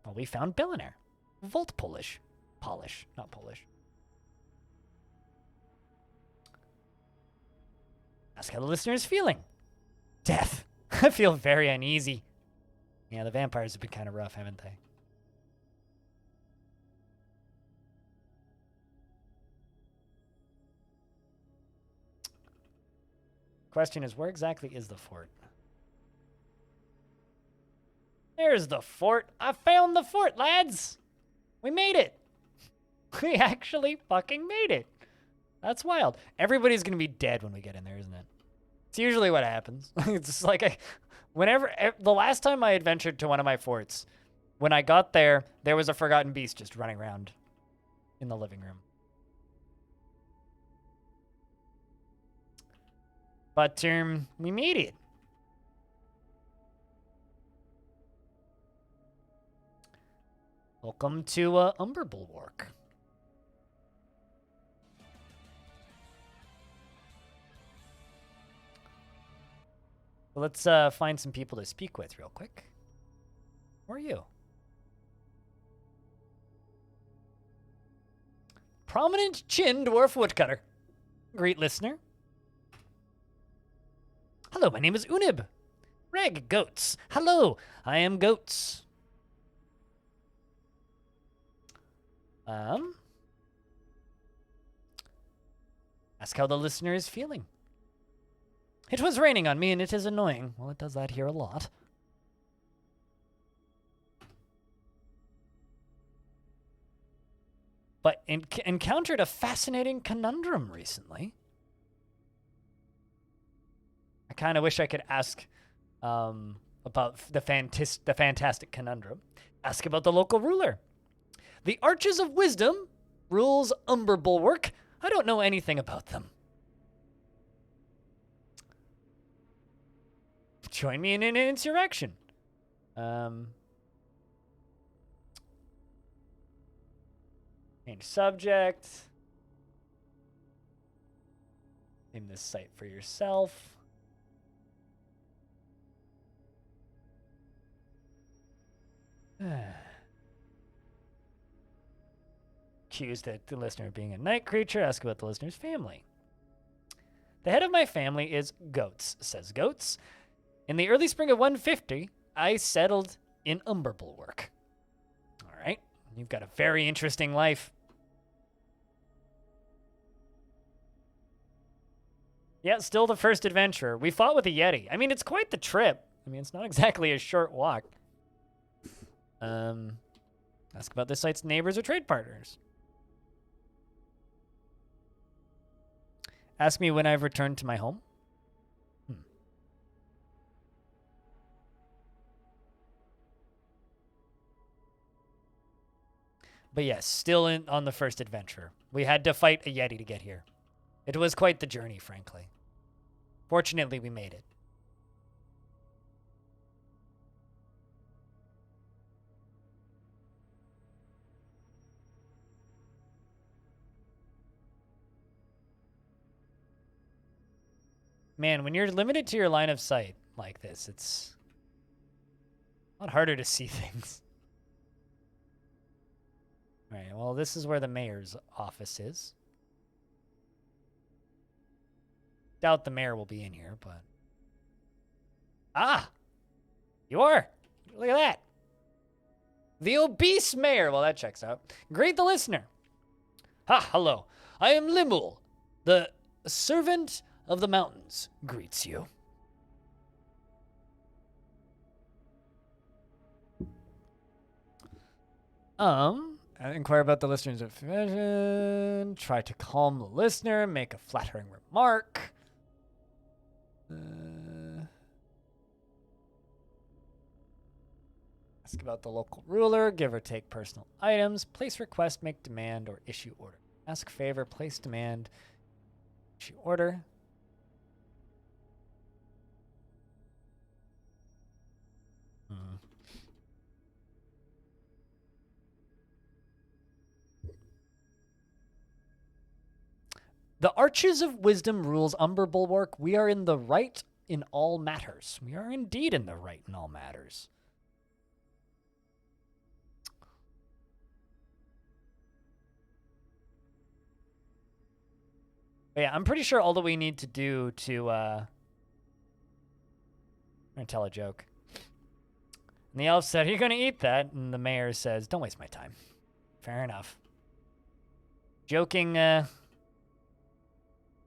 Speaker 1: Well, we found Billionaire. Volt Polish. Polish, not Polish. Ask how the listener is feeling. Death. I feel very uneasy. Yeah, the vampires have been kind of rough, haven't they? Question is, where exactly is the fort? There's the fort. I found the fort, lads. We made it. We actually fucking made it. That's wild. Everybody's gonna be dead when we get in there, isn't it? It's usually what happens. It's just like the last time I adventured to one of my forts, when I got there, there was a forgotten beast just running around in the living room. But we made it. Welcome to Umber Bulwark. Let's find some people to speak with real quick. Who are you? Prominent chin dwarf woodcutter. Great listener. Hello, my name is Unib. Reg, goats. Hello, I am goats. Ask how the listener is feeling. It was raining on me and it is annoying. Well, it does that here a lot. But encountered a fascinating conundrum recently. I kind of wish I could ask about the fantastic conundrum. Ask about the local ruler. The Arches of Wisdom rules Umber Bulwark. I don't know anything about them. Join me in an insurrection. Change subject. Name this site for yourself. Accuse the listener of being a night creature. Ask about the listener's family. The head of my family is Goats, says Goats. In the early spring of 150, I settled in Umber Bulwark. All right. You've got a very interesting life. Yeah, still the first adventure. We fought with a Yeti. I mean, it's quite the trip. I mean, it's not exactly a short walk. Ask about this site's neighbors or trade partners. Ask me when I've returned to my home. But yes, still on the first adventure. We had to fight a Yeti to get here. It was quite the journey, frankly. Fortunately, we made it. Man, when you're limited to your line of sight like this, it's a lot harder to see things. All right, well, this is where the mayor's office is. Doubt the mayor will be in here, but... Ah! You are! Look at that! The obese mayor! Well, that checks out. Greet the listener. Ha, hello. I am Limul, the servant of the mountains, greets you. Inquire about the listener's profession. Try to calm the listener. Make a flattering remark. Ask about the local ruler. Give or take personal items. Place request. Make demand or issue order. Ask favor. Place demand. Issue order. The Arches of Wisdom rules Umber Bulwark. We are in the right in all matters. We are indeed in the right in all matters. But yeah, I'm pretty sure all that we need to do to... I'm going to tell a joke. And the elf said, "Are you going to eat that?" And the mayor says, "Don't waste my time." Fair enough. Joking,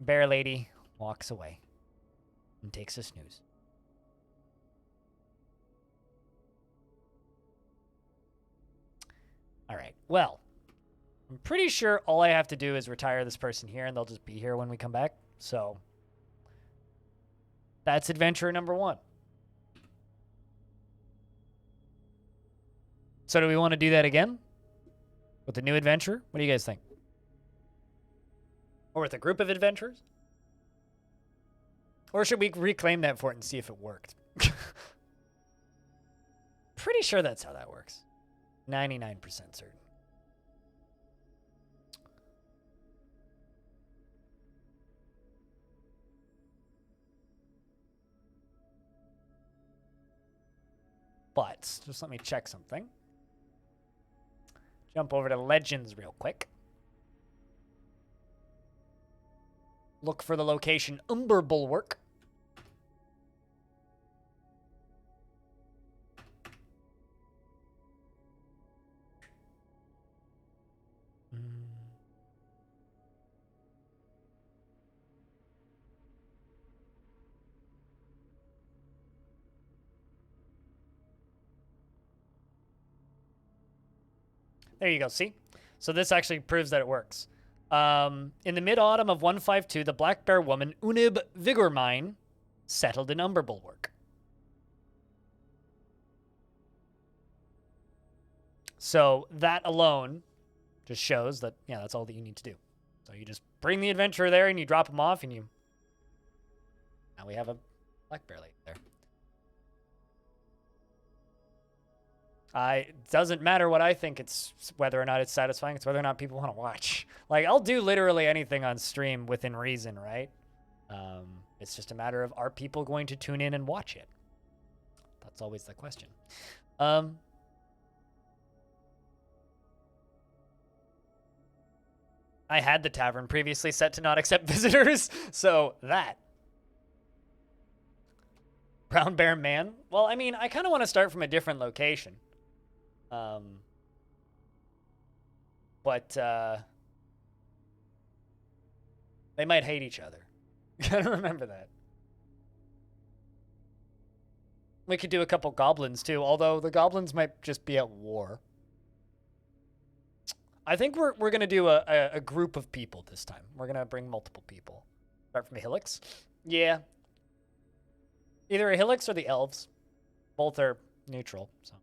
Speaker 1: bear lady walks away and takes a snooze. All right, well, I'm pretty sure all I have to do is retire this person here, and they'll just be here when we come back. So that's adventure number 1. So do we want to do that again with a new adventure? What do you guys think? Or with a group of adventurers? Or should we reclaim that fort and see if it worked? Pretty sure that's how that works. 99% certain. But just let me check something. Jump over to Legends real quick. Look for the location Umber Bulwark. There you go, see? So this actually proves that it works. In the mid-autumn of 152, the Black Bear woman, Unib Vigormine, settled in Umber Bulwark. So that alone just shows that, yeah, that's all that you need to do. So you just bring the adventurer there and you drop him off and you... Now we have a Black Bear lady there. It doesn't matter what I think, it's whether or not it's satisfying, it's whether or not people want to watch. Like, I'll do literally anything on stream within reason, right? It's just a matter of, are people going to tune in and watch it? That's always the question. I had the tavern previously set to not accept visitors, so that. Brown Bear Man? Well, I mean, I kind of want to start from a different location. But they might hate each other. Gotta remember that. We could do a couple goblins too, although the goblins might just be at war. I think we're gonna do a group of people this time. We're gonna bring multiple people. Start from a Helix. Yeah. Either a Helix or the elves. Both are neutral, so.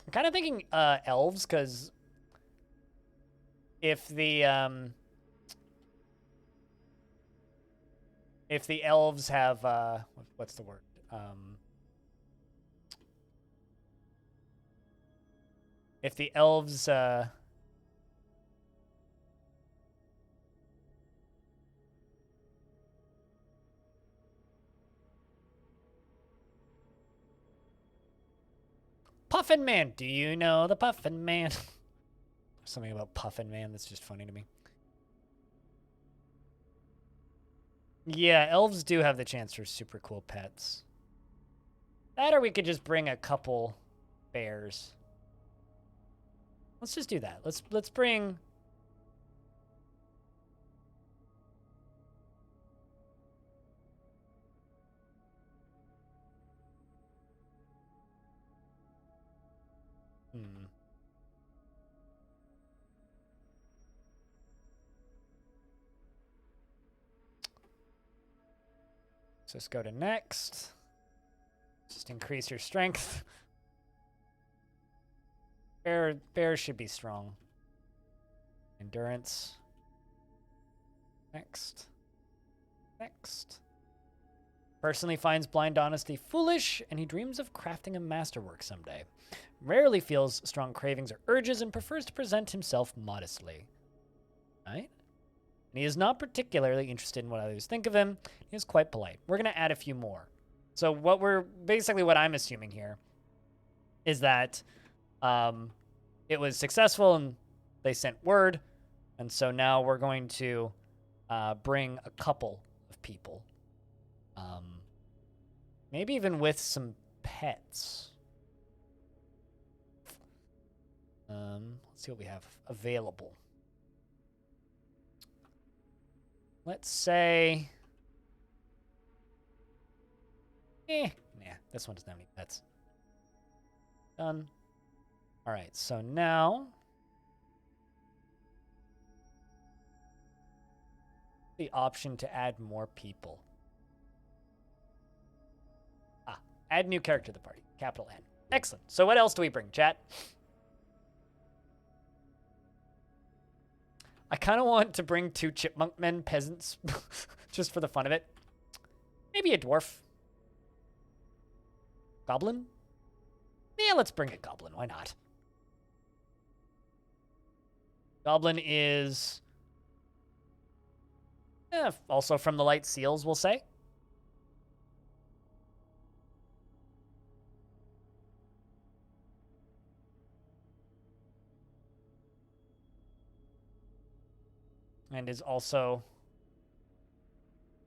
Speaker 1: I'm kind of thinking elves, because if the elves have what's the word? If the elves Puffin Man. Do you know the Puffin Man? Something about Puffin Man that's just funny to me. Yeah, elves do have the chance for super cool pets. That, or we could just bring a couple bears. Let's just do that. Let's bring... So let's go to next. Just increase your strength. Bears should be strong. Endurance. Next. Next. Personally finds blind honesty foolish, and he dreams of crafting a masterwork someday. Rarely feels strong cravings or urges, and prefers to present himself modestly. Right? And he is not particularly interested in what others think of him. He is quite polite. We're going to add a few more. So what I'm assuming here is that it was successful and they sent word. And so now we're going to bring a couple of people. Maybe even with some pets. Let's see what we have available. Let's say... nah, this one doesn't have any pets. Done. All right, so now the option to add more people. Add new character to the party. Capital N. Excellent. So what else do we bring, chat? I kind of want to bring 2 chipmunk men peasants just for the fun of it. Maybe a dwarf. Goblin? Yeah, let's bring a goblin. Why not? Goblin is also from the Light Seals, we'll say. And is also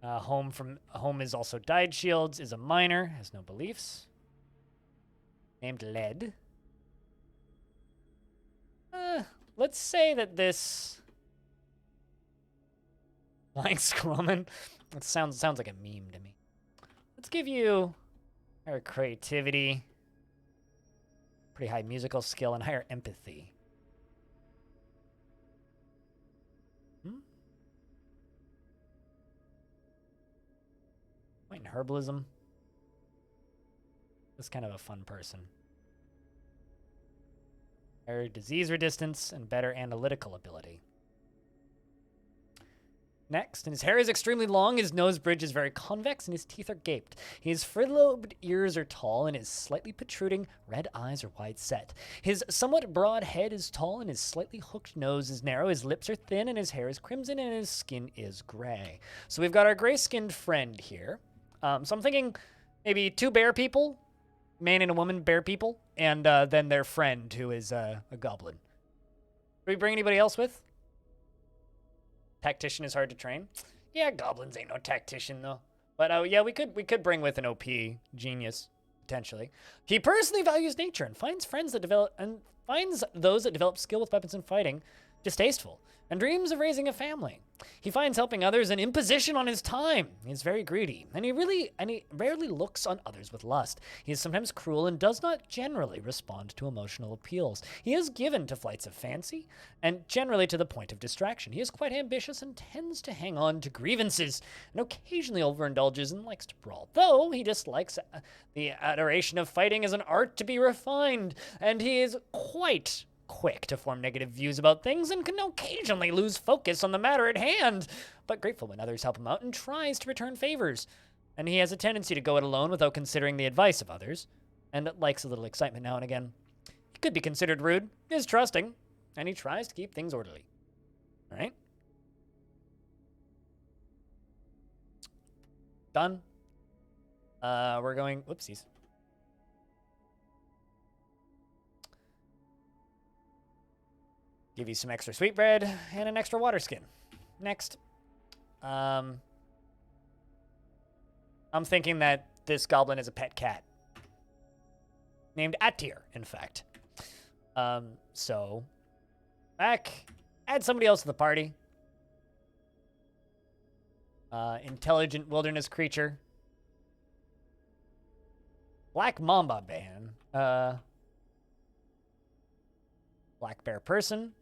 Speaker 1: home is also Dyed Shields, is a miner, has no beliefs. Named Lead. Let's say that this Flying Squirrelman, it sounds like a meme to me. Let's give you higher creativity, pretty high musical skill, and higher empathy. In herbalism. This kind of a fun person. Better disease resistance and better analytical ability. Next, and his hair is extremely long, his nose bridge is very convex, and his teeth are gaped. His furlobed ears are tall, and his slightly protruding red eyes are wide set. His somewhat broad head is tall, and his slightly hooked nose is narrow. His lips are thin, and his hair is crimson, and his skin is gray. So we've got our gray-skinned friend here. So I'm thinking maybe 2 bear people, man and a woman bear people, and then their friend who is a goblin. Do we bring anybody else with? Tactician is hard to train. Yeah, goblins ain't no tactician though. But yeah, we could bring with an OP genius potentially. He personally values nature and finds those that develop skill with weapons and fighting distasteful, and dreams of raising a family. He finds helping others an imposition on his time. He's very greedy, and he rarely looks on others with lust. He is sometimes cruel and does not generally respond to emotional appeals. He is given to flights of fancy, and generally to the point of distraction. He is quite ambitious and tends to hang on to grievances, and occasionally overindulges and likes to brawl, though he dislikes the adoration of fighting as an art to be refined, and he is quite quick to form negative views about things and can occasionally lose focus on the matter at hand, but grateful when others help him out and tries to return favors. And he has a tendency to go it alone without considering the advice of others, and likes a little excitement now and again. He could be considered rude, is trusting, and he tries to keep things orderly. All right? Done. We're going, whoopsies. Give you some extra sweetbread and an extra water skin. Next. I'm thinking that this goblin is a pet cat. Named Atir, in fact. So, add somebody else to the party. Intelligent wilderness creature. Black Mamba Ban. Black bear person.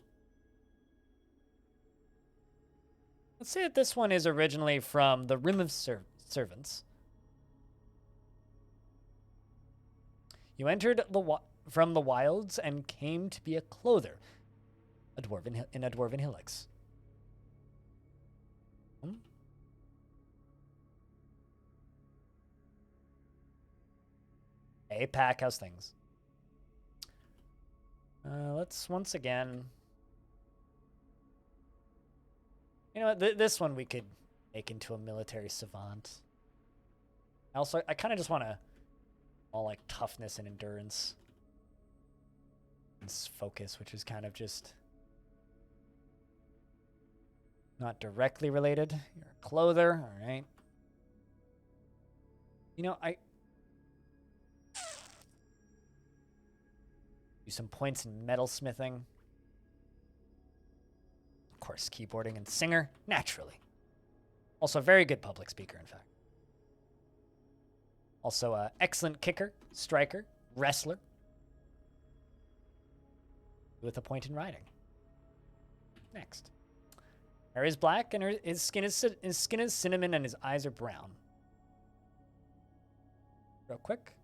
Speaker 1: Let's say that this one is originally from the Rim of Servants. You entered from the wilds and came to be a clother, in a dwarven hillocks. Hey, Pack, how's things? Let's once again... You know what, this one we could make into a military savant. I kind of just want to all like toughness and endurance. And focus, which is kind of just not directly related. You're a clother, all right. You know, do some points in metalsmithing. Of course, keyboarding and singer, naturally. Also a very good public speaker, in fact. Also excellent kicker, striker, wrestler. With a point in riding. Next. Hair is black, and his skin is cinnamon, and his eyes are brown. Real quick.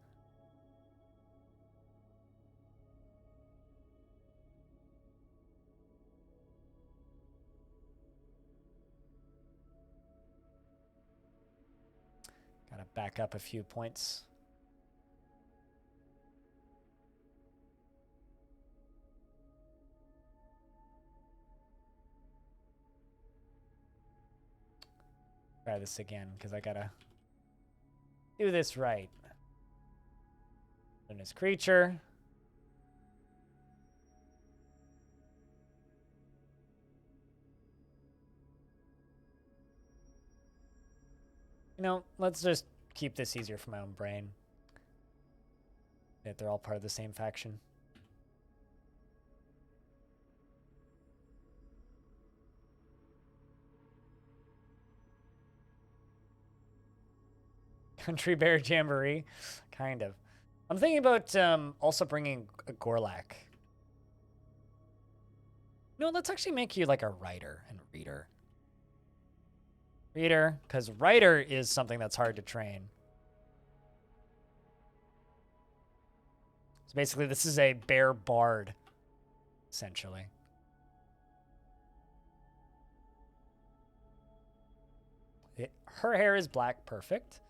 Speaker 1: Gotta back up a few points. Try this again, because I gotta do this right. And his creature. You know, let's just keep this easier for my own brain. That they're all part of the same faction. Country Bear Jamboree, kind of. I'm thinking about also bringing a Gorlak. No, let's actually make you like a writer and reader. Reader, because writer is something that's hard to train. So basically, this is a bear bard, essentially. Her hair is black, perfect.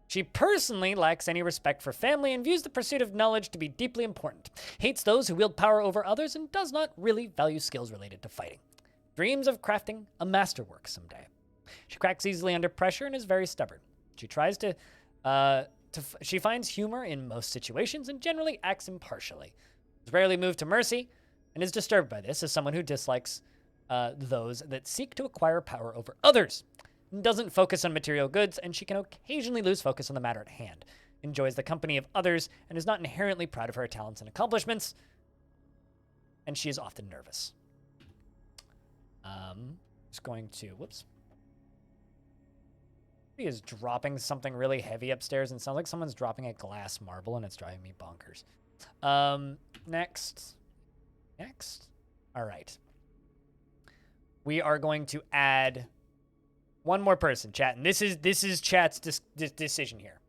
Speaker 1: She personally lacks any respect for family and views the pursuit of knowledge to be deeply important, hates those who wield power over others, and does not really value skills related to fighting. Dreams of crafting a masterwork someday. She cracks easily under pressure and is very stubborn. She tries she finds humor in most situations and generally acts impartially. Is rarely moved to mercy and is disturbed by this as someone who dislikes those that seek to acquire power over others. Doesn't focus on material goods, and she can occasionally lose focus on the matter at hand. Enjoys the company of others and is not inherently proud of her talents and accomplishments. And she is often nervous. Just going to, whoops. He is dropping something really heavy upstairs and sounds like someone's dropping a glass marble and it's driving me bonkers. Next. All right. We are going to add one more person, chat, and this is chat's decision here.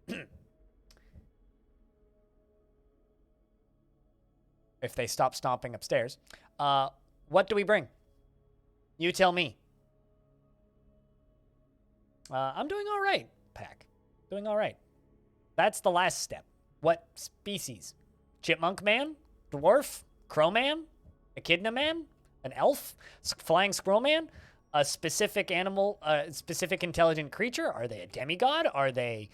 Speaker 1: If they stop stomping upstairs, what do we bring? You tell me. I'm doing all right, Pack. Doing all right. That's the last step. What species? Chipmunk man? Dwarf? Crow man? Echidna man? An elf? Flying squirrel man? A specific animal, a specific intelligent creature? Are they a demigod? Are they,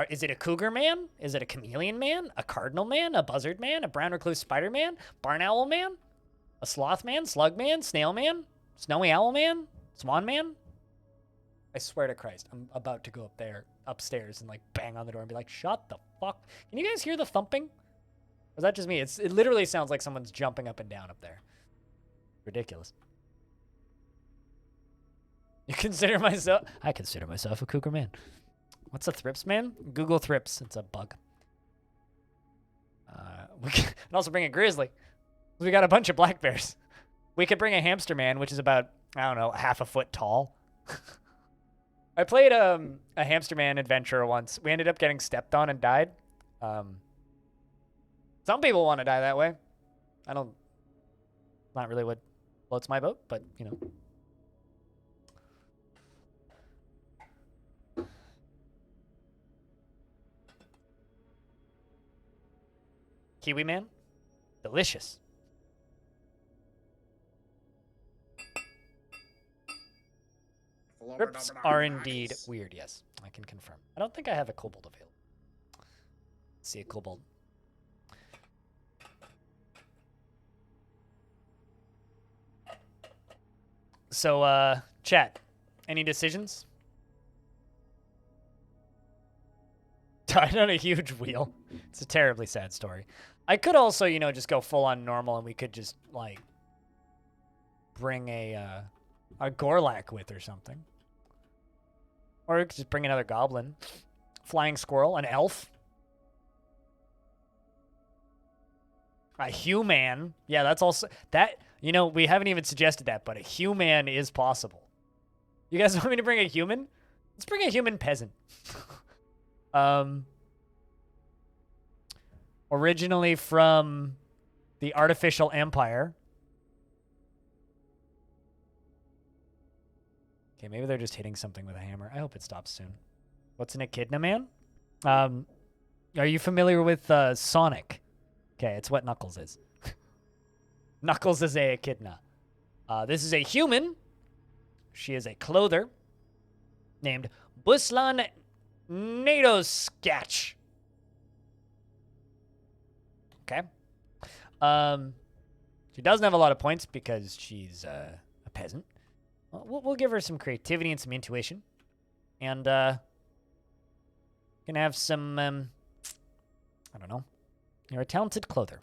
Speaker 1: is it a cougar man? Is it a chameleon man? A cardinal man? A buzzard man? A brown recluse spider man? Barn owl man? A sloth man? Slug man? Snail man? Snowy owl man? Swan man? I swear to Christ, I'm about to go upstairs and like bang on the door and be like, shut the fuck. Can you guys hear the thumping? Or is that just me? It literally sounds like someone's jumping up and down up there. Ridiculous. I consider myself a cougar man. What's a thrips man? Google thrips. It's a bug. We can also bring a grizzly. We got a bunch of black bears. We could bring a hamster man, which is about, I don't know, half a foot tall. I played a hamster man adventure once. We ended up getting stepped on and died. Some people want to die that way. Not really what floats my boat, but, you know. Kiwi man? Delicious. Trips are indeed weird, yes. I can confirm. I don't think I have a kobold available. Let's see a kobold. So, chat, any decisions? Died on a huge wheel. It's a terribly sad story. I could also, you know, just go full on normal and we could just, like, bring a Gorlak with or something. Or we could just bring another goblin. Flying squirrel, an elf. A human. Yeah, that's also, that, you know, we haven't even suggested that, but a human is possible. You guys want me to bring a human? Let's bring a human peasant. Originally from the Artificial Empire. Okay, maybe they're just hitting something with a hammer. I hope it stops soon. What's an echidna man? Are you familiar with Sonic? Okay, it's what Knuckles is. Knuckles is a echidna. This is a human. She is a clother named Buslan Nadoskatch. Okay. She doesn't have a lot of points because she's a peasant. We'll give her some creativity and some intuition. And can have some, I don't know. You're a talented clother.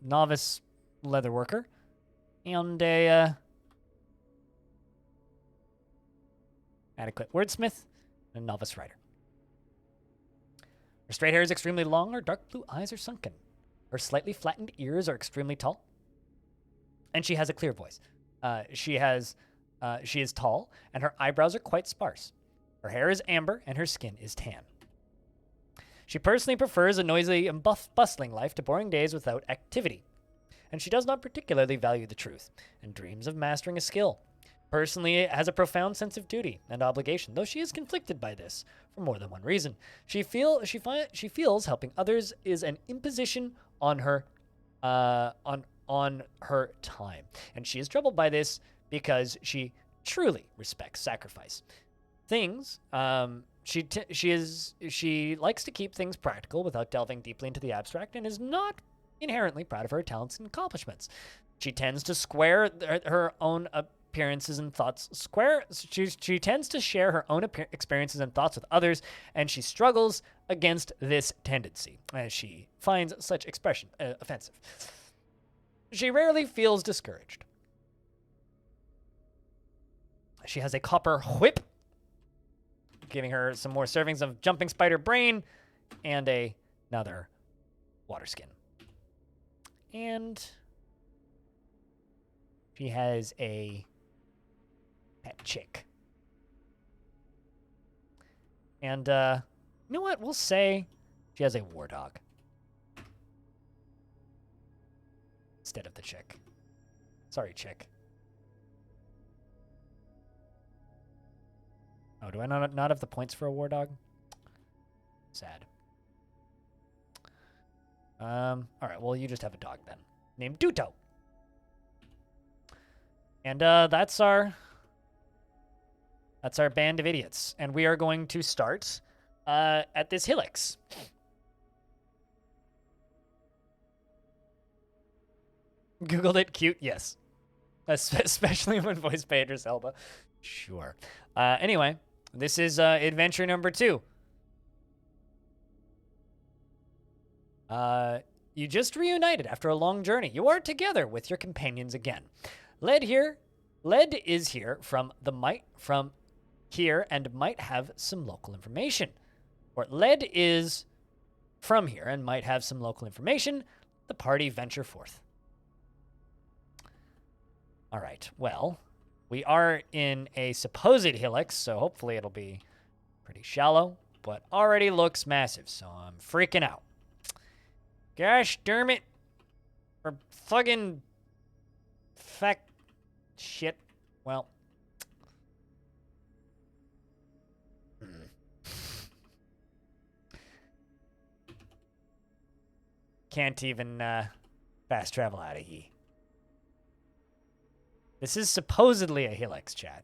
Speaker 1: Novice leather worker. And a adequate wordsmith and a novice writer. Her straight hair is extremely long. Her dark blue eyes are sunken. Her slightly flattened ears are extremely tall. And she has a clear voice. She is tall, and her eyebrows are quite sparse. Her hair is amber, and her skin is tan. She personally prefers a noisy and bustling life to boring days without activity. And she does not particularly value the truth, and dreams of mastering a skill. Personally, has a profound sense of duty and obligation, though she is conflicted by this for more than one reason. She feels helping others is an imposition on her on her time, and she is troubled by this because she truly respects sacrifice. She likes to keep things practical without delving deeply into the abstract, and is not inherently proud of her talents and accomplishments. She tends to square her own appearances and thoughts. She tends to share her own experiences and thoughts with others, and she struggles against this tendency, as she finds such expression offensive. She rarely feels discouraged. She has a copper whip, giving her some more servings of jumping spider brain, and another water skin. And she has a pet chick. And you know what? We'll say she has a war dog instead of the chick. Sorry, chick. Oh, do I not have the points for a war dog? Sad. All right, well, you just have a dog then, named Duto. And that's our band of idiots, and we are going to start at this Hillix. Googled it, cute, yes. Especially when voiced by Idris Elba. Sure. Anyway, this is adventure number 2. You just reunited after a long journey. You are together with your companions again. Led is here from here and might have some local information. Or Led is from here and might have some local information. The party venture forth. All right, well, we are in a supposed Hillix, so hopefully it'll be pretty shallow, but already looks massive, so I'm freaking out. Gosh darn it. Or fucking shit. Well. Can't even fast travel out of here. This is supposedly a Hillix, chat.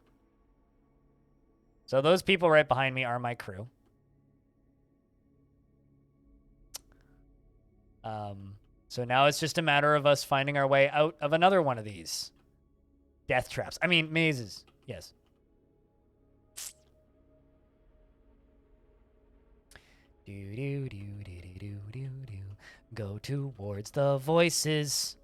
Speaker 1: So those people right behind me are my crew. So now it's just a matter of us finding our way out of another one of these death traps. I mean, mazes. Yes. Do do do do do do do. Go towards the voices.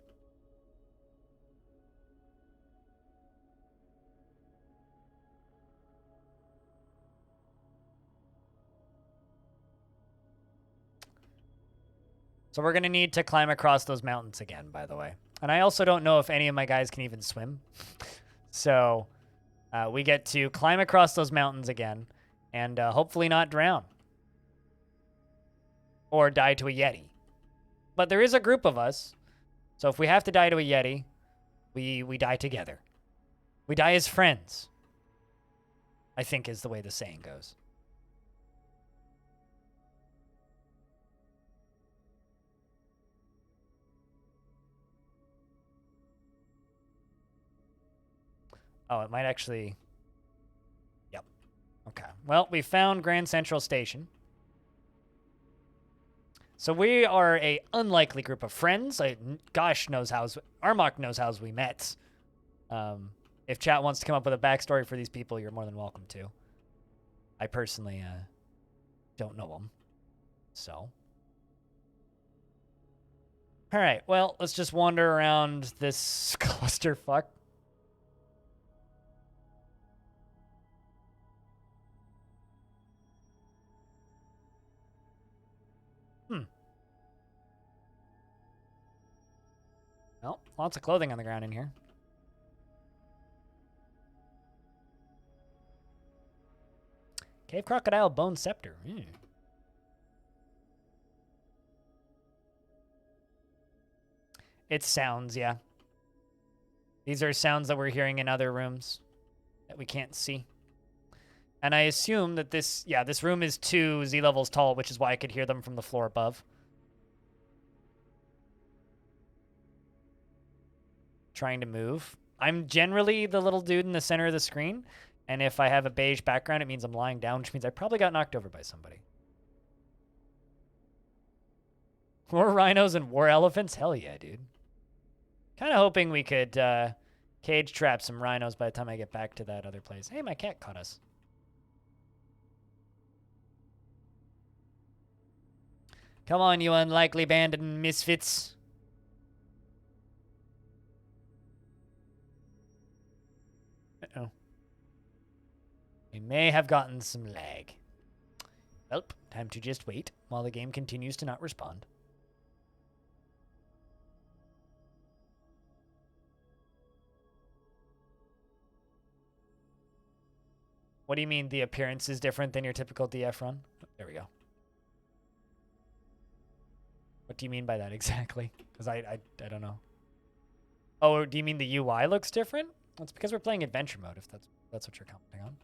Speaker 1: So we're going to need to climb across those mountains again, by the way. And I also don't know if any of my guys can even swim. So we get to climb across those mountains again and hopefully not drown. Or die to a Yeti. But there is a group of us. So if we have to die to a Yeti, we die together. We die as friends, I think is the way the saying goes. Oh, it might actually... Yep. Okay. Well, we found Grand Central Station. So we are a unlikely group of friends. Gosh knows how's... Armok knows how's we met. If chat wants to come up with a backstory for these people, you're more than welcome to. I personally don't know them. So... Alright, well, let's just wander around this clusterfuck. Well, lots of clothing on the ground in here. Cave crocodile bone scepter. It's sounds, yeah. These are sounds that we're hearing in other rooms that we can't see. And I assume that this room is 2 Z levels tall, which is why I could hear them from the floor above. Trying to move. I'm generally the little dude in the center of the screen, and if I have a beige background, it means I'm lying down, which means I probably got knocked over by somebody. More rhinos and war elephants? Hell yeah, dude. Kind of hoping we could cage trap some rhinos by the time I get back to that other place. Hey, my cat caught us. Come on, you unlikely band of misfits. Uh-oh. We may have gotten some lag. Well, time to just wait while the game continues to not respond. What do you mean the appearance is different than your typical DF run? There we go. What do you mean by that exactly? Because I don't know. Oh, do you mean the UI looks different? That's because we're playing adventure mode, if that's what you're commenting on.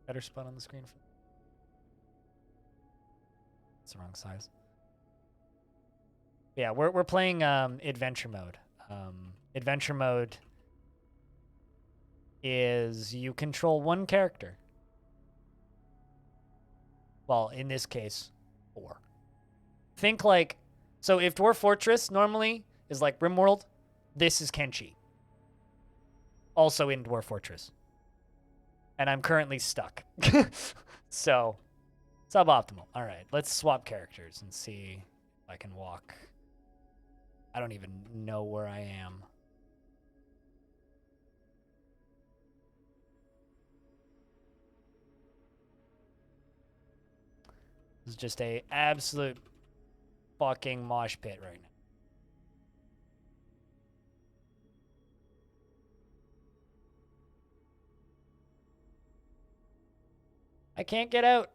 Speaker 1: Better spot on the screen. It's the wrong size. Yeah, we're playing adventure mode. Adventure mode is you control 1 character. Well, in this case, 4. Think like, so if Dwarf Fortress normally is like RimWorld, this is Kenshi. Also in Dwarf Fortress. And I'm currently stuck. So, suboptimal. All right, let's swap characters and see if I can walk. I don't even know where I am. This is just a absolute fucking mosh pit right now. I can't get out.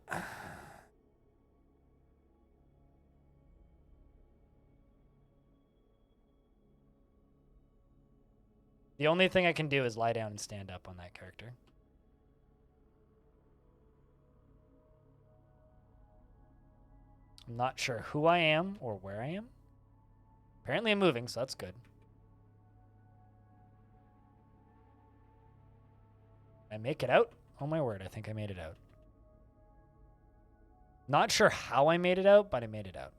Speaker 1: The only thing I can do is lie down and stand up on that character. I'm not sure who I am or where I am. Apparently I'm moving, so that's good. Did I make it out? Oh my word, I think I made it out. Not sure how I made it out, but I made it out.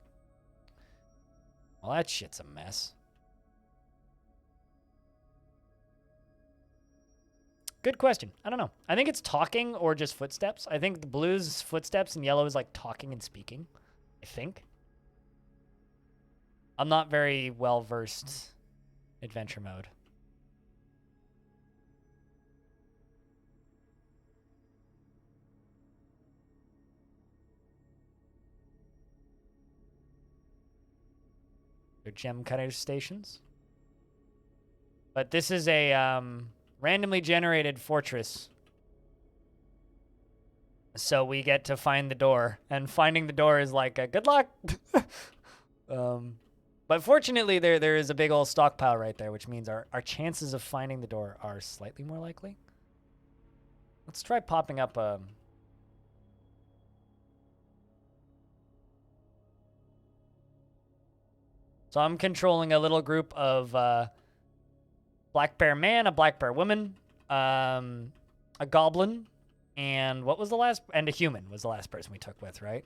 Speaker 1: Well, that shit's a mess. Good question. I don't know. I think it's talking or just footsteps. I think the blue is footsteps and yellow is like talking and speaking. I think. I'm not very well versed adventure mode. They're gem cutter stations. But this is a randomly generated fortress. So we get to find the door. And finding the door is like a good luck. But fortunately, there is a big old stockpile right there, which means our chances of finding the door are slightly more likely. Let's try popping up a... So I'm controlling a little group of black bear man, a black bear woman, a goblin, and what was the last? And a human was the last person we took with, right?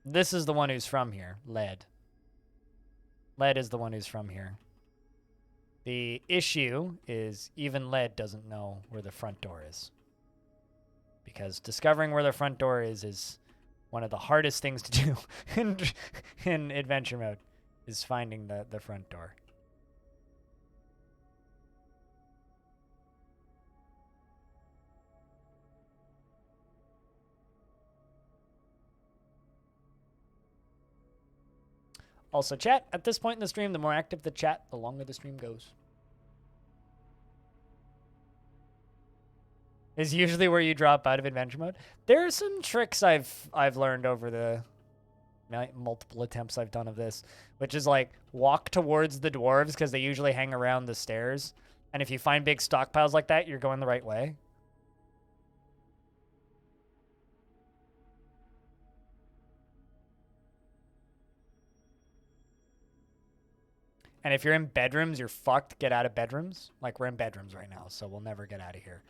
Speaker 1: This is the one who's from here, Lead. Lead is the one who's from here. The issue is even Lead doesn't know where the front door is. Because discovering where the front door is one of the hardest things to do in adventure mode, is finding the front door. Also, chat, at this point in the stream, the more active the chat, the longer the stream goes. Is usually where you drop out of adventure mode. There are some tricks I've learned over the multiple attempts I've done of this, which is like walk towards the dwarves because they usually hang around the stairs. And if you find big stockpiles like that, you're going the right way. And if you're in bedrooms, you're fucked. Get out of bedrooms. Like, we're in bedrooms right now, so we'll never get out of here.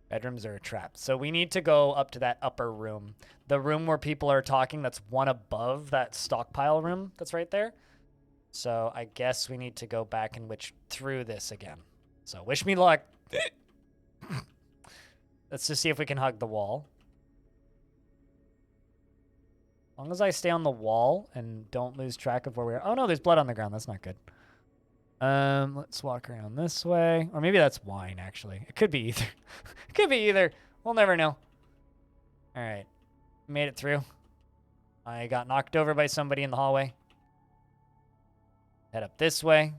Speaker 1: Bedrooms are a trap. So we need to go up to that upper room. The room where people are talking, that's one above that stockpile room that's right there. So I guess we need to go back and witch through this again. So wish me luck. Let's just see if we can hug the wall. As long as I stay on the wall and don't lose track of where we are. Oh no, there's blood on the ground. That's not good. Let's walk around this way. Or maybe that's wine, actually. It could be either. It could be either. We'll never know. All right. Made it through. I got knocked over by somebody in the hallway. Head up this way.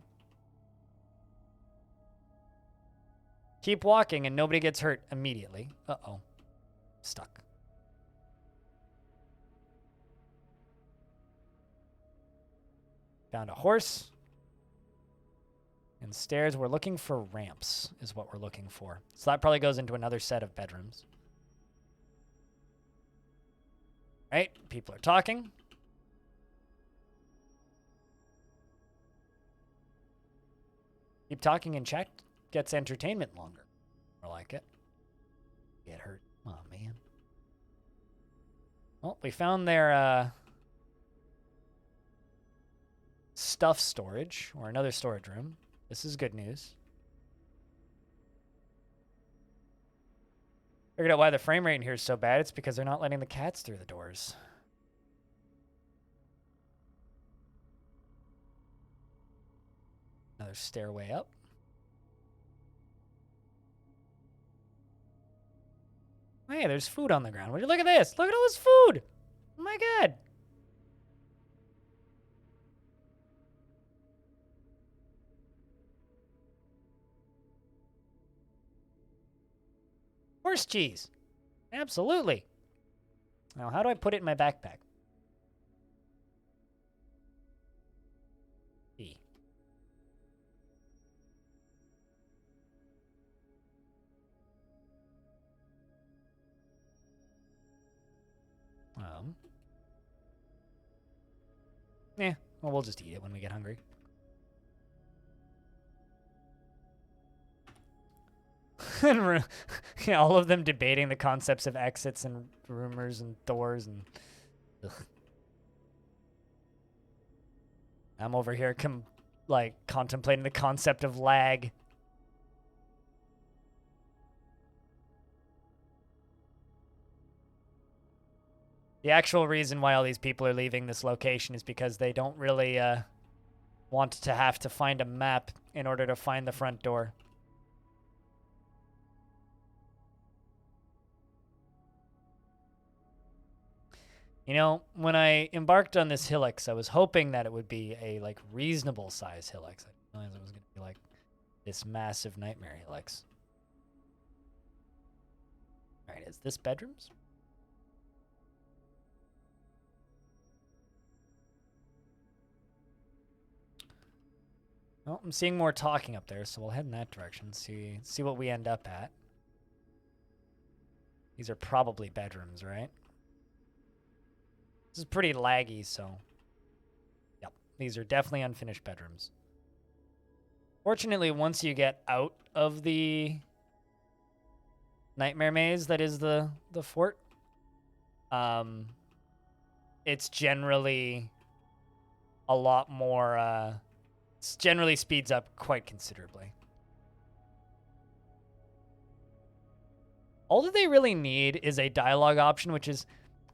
Speaker 1: Keep walking and nobody gets hurt immediately. Uh-oh. Stuck. Found a horse. And stairs. We're looking for ramps is what we're looking for. So that probably goes into another set of bedrooms. Right? People are talking. Keep talking in chat gets entertainment longer. I like it. Get hurt. Oh, man. Well, we found their stuff storage, or another storage room. This is good news. Figured out why the frame rate in here is so bad. It's because they're not letting the cats through the doors. Another stairway up. Hey, there's food on the ground. Would you look at this? Look at all this food. Oh my god. Horse cheese. Absolutely. Now, how do I put it in my backpack? E. Yeah, well, we'll just eat it when we get hungry. Yeah, all of them debating the concepts of exits and rumors and doors and... Ugh. I'm over here contemplating the concept of lag. The actual reason why all these people are leaving this location is because they don't really want to have to find a map in order to find the front door. You know, when I embarked on this Hilux, I was hoping that it would be a like reasonable size Hilux. I didn't realize it was going to be like this massive nightmare Hilux. All right, is this bedrooms? Well, I'm seeing more talking up there, so we'll head in that direction. See what we end up at. These are probably bedrooms, right? This is pretty laggy, so... Yep, these are definitely unfinished bedrooms. Fortunately, once you get out of the nightmare maze that is the fort, it's generally a lot more... it generally speeds up quite considerably. All that they really need is a dialogue option, which is,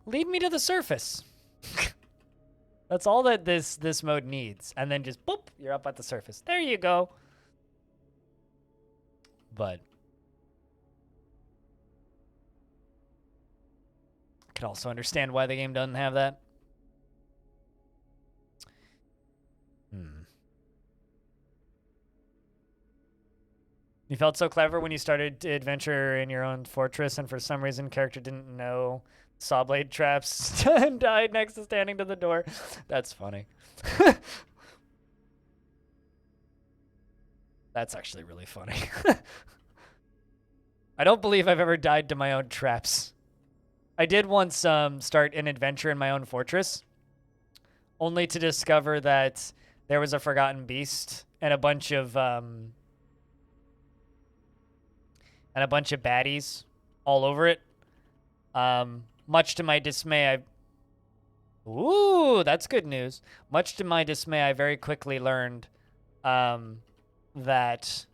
Speaker 1: lead me to the surface. That's all that this mode needs. And then just, boop, you're up at the surface. There you go. But I can also understand why the game doesn't have that. You felt so clever when you started to adventure in your own fortress, and for some reason, character didn't know saw blade traps and died next to standing to the door. That's funny. That's actually really funny. I don't believe I've ever died to my own traps. I did once start an adventure in my own fortress, only to discover that there was a forgotten beast and a bunch of baddies all over it. Much to my dismay, Ooh, that's good news. Much to my dismay, I very quickly learned that...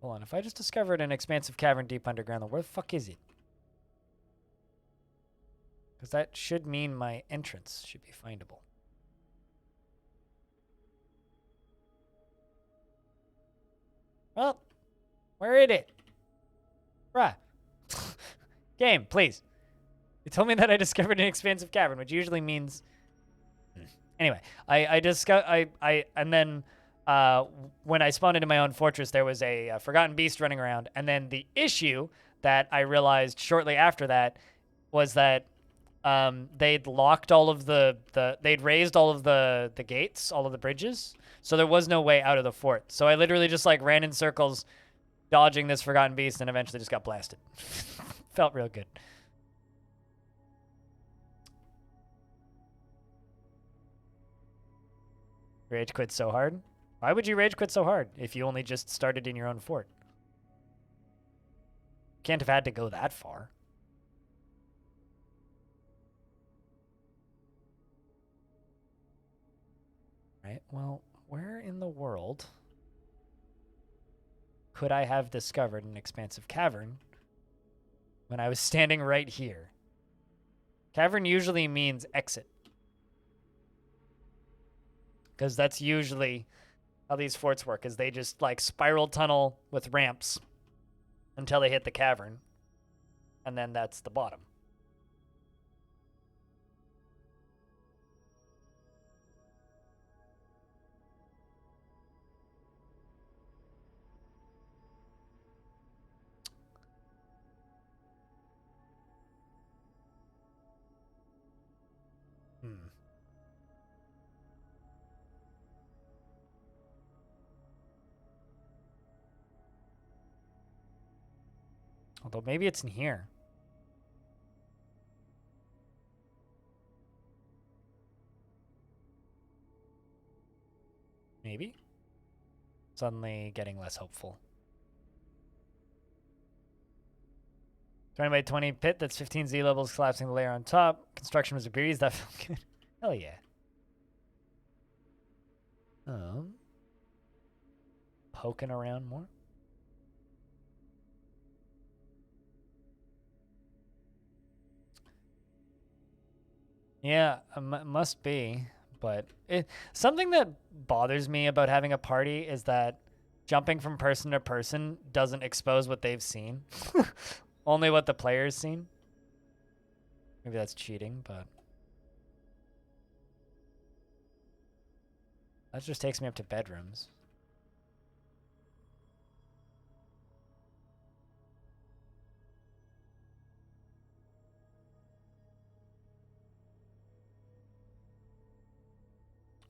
Speaker 1: Hold on, if I just discovered an expansive cavern deep underground, where the fuck is it? Because that should mean my entrance should be findable. Well, where is it? Bruh. Game, please. You told me that I discovered an expansive cavern, which usually means... Anyway, and then when I spawned into my own fortress, there was a forgotten beast running around. And then the issue that I realized shortly after that was that they'd locked all of they'd raised all of the gates, all of the bridges. So there was no way out of the fort. So I literally just like ran in circles, dodging this forgotten beast, and eventually just got blasted. Felt real good. Rage quit so hard? Why would you rage quit so hard if you only just started in your own fort? Can't have had to go that far. Right, well, where in the world could I have discovered an expansive cavern when I was standing right here? Cavern usually means exit, because that's usually how these forts work, is they just like spiral tunnel with ramps until they hit the cavern, and then that's the bottom. Although maybe it's in here. Maybe? Suddenly getting less hopeful. 20 by 20 pit, that's 15 Z levels, collapsing the layer on top. Construction was a breeze, that felt good. Hell yeah. Poking around more. Yeah, must be, but something that bothers me about having a party is that jumping from person to person doesn't expose what they've seen. Only what the player's seen? Maybe that's cheating, but... That just takes me up to bedrooms.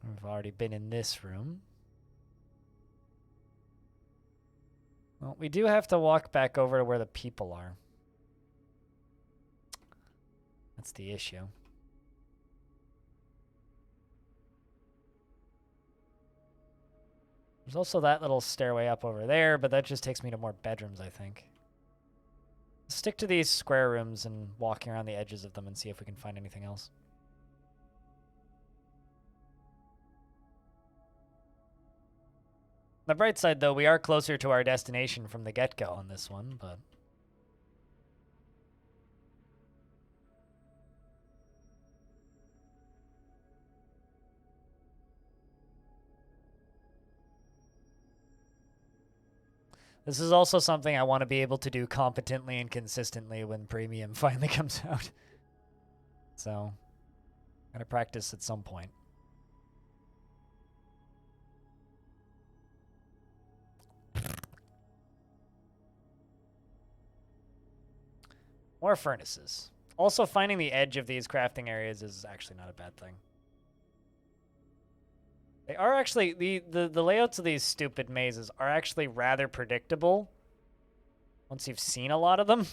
Speaker 1: We've already been in this room. Well, we do have to walk back over to where the people are. That's the issue. There's also that little stairway up over there, but that just takes me to more bedrooms, I think. Stick to these square rooms and walking around the edges of them and see if we can find anything else. On the bright side, though, we are closer to our destination from the get-go on this one, but... This is also something I want to be able to do competently and consistently when Premium finally comes out. So, gotta practice at some point. More furnaces. Also, finding the edge of these crafting areas is actually not a bad thing. They are actually, the layouts of these stupid mazes are actually rather predictable once you've seen a lot of them.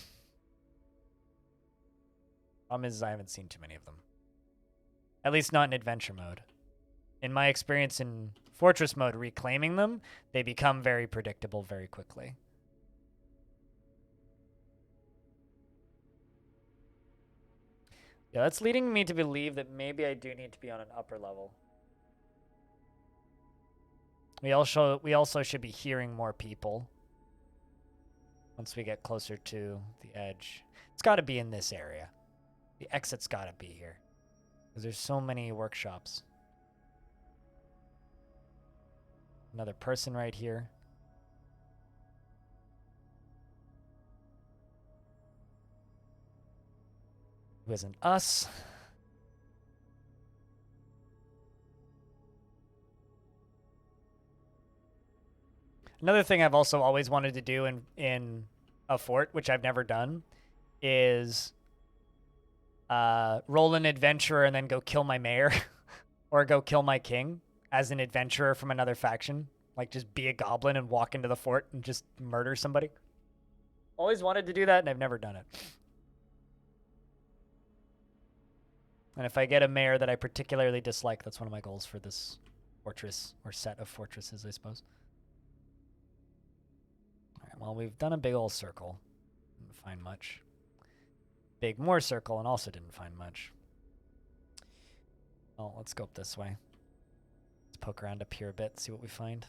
Speaker 1: Problem is I haven't seen too many of them. At least not in adventure mode. In my experience in fortress mode, reclaiming them, they become very predictable very quickly. Yeah, that's leading me to believe that maybe I do need to be on an upper level. We also should be hearing more people once we get closer to the edge. It's got to be in this area. The exit's got to be here because there's so many workshops. Another person right here. Who isn't us? Another thing I've also always wanted to do in a fort, which I've never done, is roll an adventurer and then go kill my mayor or go kill my king as an adventurer from another faction. Like, just be a goblin and walk into the fort and just murder somebody. Always wanted to do that, and I've never done it. And if I get a mayor that I particularly dislike, that's one of my goals for this fortress, or set of fortresses, I suppose. Alright, well, we've done a big old circle. Didn't find much. Big more circle, and also didn't find much. Well, let's go up this way. Let's poke around up here a bit, see what we find.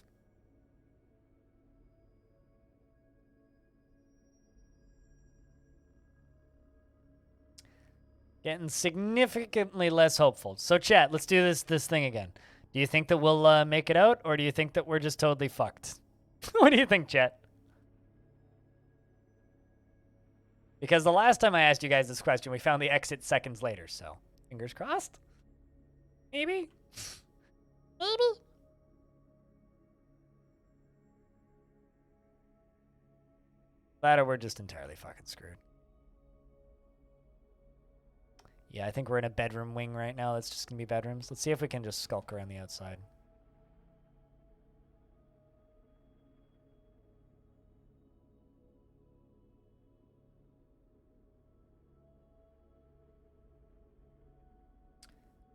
Speaker 1: Getting significantly less hopeful. So, chat, let's do this thing again. Do you think that we'll make it out, or do you think that we're just totally fucked? What do you think, chat? Because the last time I asked you guys this question, we found the exit seconds later, so fingers crossed. Maybe? Maybe? That or we're just entirely fucking screwed. Yeah, I think we're in a bedroom wing right now. That's just going to be bedrooms. Let's see if we can just skulk around the outside.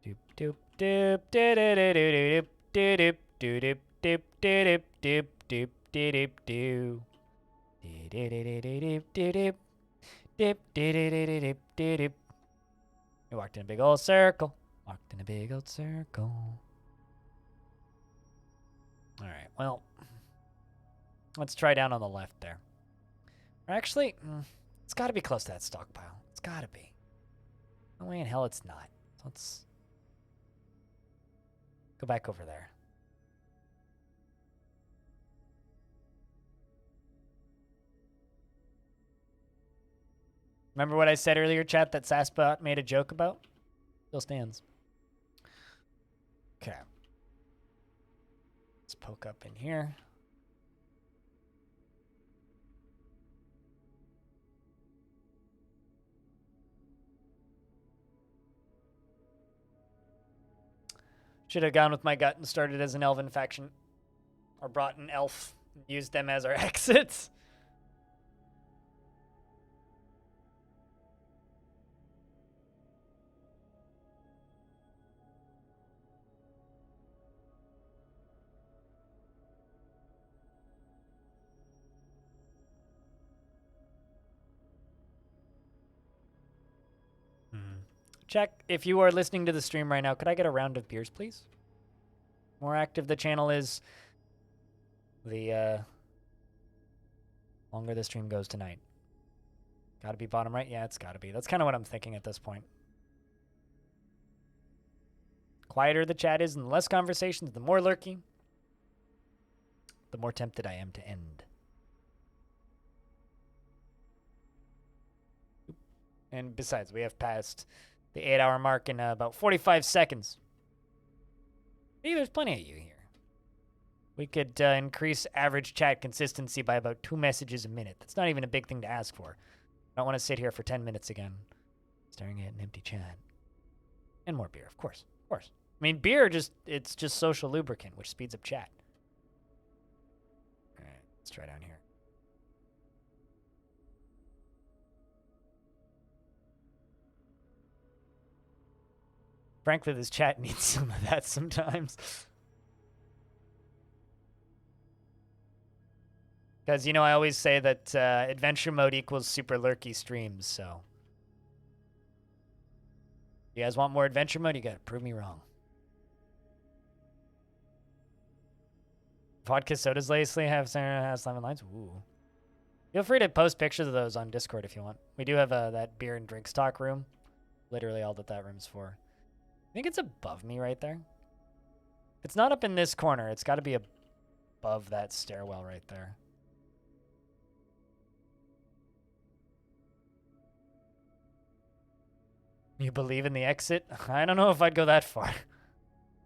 Speaker 1: Doop doop doop doop doop doop doop doop doop doop doop doop doop doop doop doop. We walked in a big old circle. Walked in a big old circle. Alright, well. Let's try down on the left there. Or actually, it's got to be close to that stockpile. It's got to be. No way in hell it's not. So let's go back over there. Remember what I said earlier, chat, that Sassbot made a joke about? Still stands. Okay. Let's poke up in here. Should have gone with my gut and started as an elven faction. Or brought an elf and used them as our exits. Check, if you are listening to the stream right now, could I get a round of beers, please? More active the channel is, the longer the stream goes tonight. Gotta be bottom right? Yeah, it's gotta be. That's kind of what I'm thinking at this point. Quieter the chat is and the less conversations, the more lurking, the more tempted I am to end. And besides, we have passed the 8-hour mark in about 45 seconds. See, there's plenty of you here. We could increase average chat consistency by about 2 messages a minute. That's not even a big thing to ask for. I don't want to sit here for 10 minutes again, staring at an empty chat. And more beer, of course. Of course. I mean, beer it's just social lubricant, which speeds up chat. All right, let's try down here. Frankly, this chat needs some of that sometimes. Because, you know, I always say that adventure mode equals super lurky streams, so. You guys want more adventure mode? You gotta prove me wrong. Vodka sodas lately have lemon lines? Ooh. Feel free to post pictures of those on Discord if you want. We do have that beer and drink stock room. Literally all that room's for. I think it's above me right there. If it's not up in this corner, it's got to be above that stairwell right there. You believe in the exit? I don't know if I'd go that far.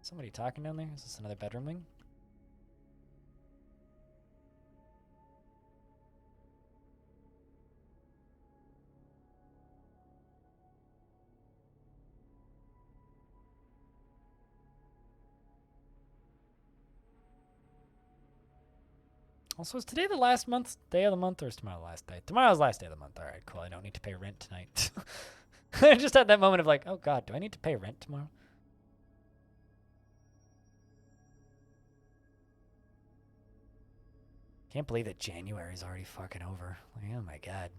Speaker 1: Somebody talking down there? Is this another bedroom wing? Also, is today the last day of the month, or is tomorrow the last day? Tomorrow's the last day of the month. All right, cool. I don't need to pay rent tonight. I just had that moment of like, oh God, do I need to pay rent tomorrow? Can't believe that January's already fucking over. Like, oh my God.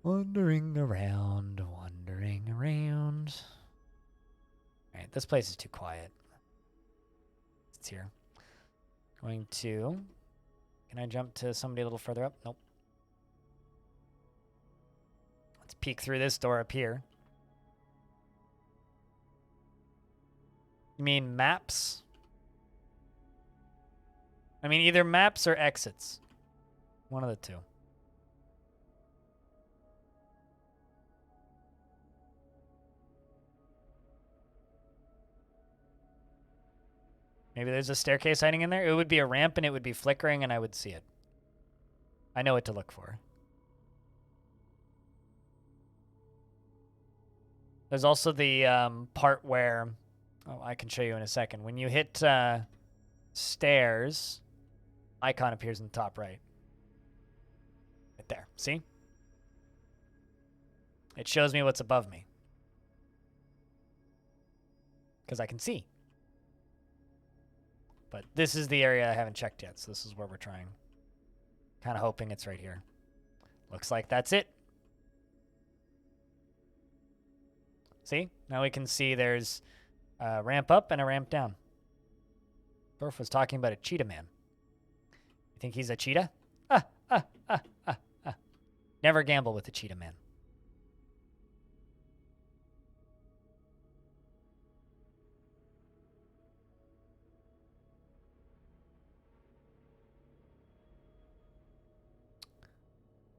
Speaker 1: Wandering around, wandering around. All right, this place is too quiet. It's here. Going to... Can I jump to somebody a little further up? Nope. Let's peek through this door up here. You mean maps? I mean either maps or exits. One of the two. Maybe there's a staircase hiding in there. It would be a ramp and it would be flickering and I would see it. I know what to look for. There's also the part where... Oh, I can show you in a second. When you hit stairs, icon appears in the top right. Right there. See? It shows me what's above me. Because I can see. But this is the area I haven't checked yet, so this is where we're trying. Kind of hoping it's right here. Looks like that's it. See? Now we can see there's a ramp up and a ramp down. Dwarf was talking about a cheetah man. You think he's a cheetah? Never gamble with a cheetah man.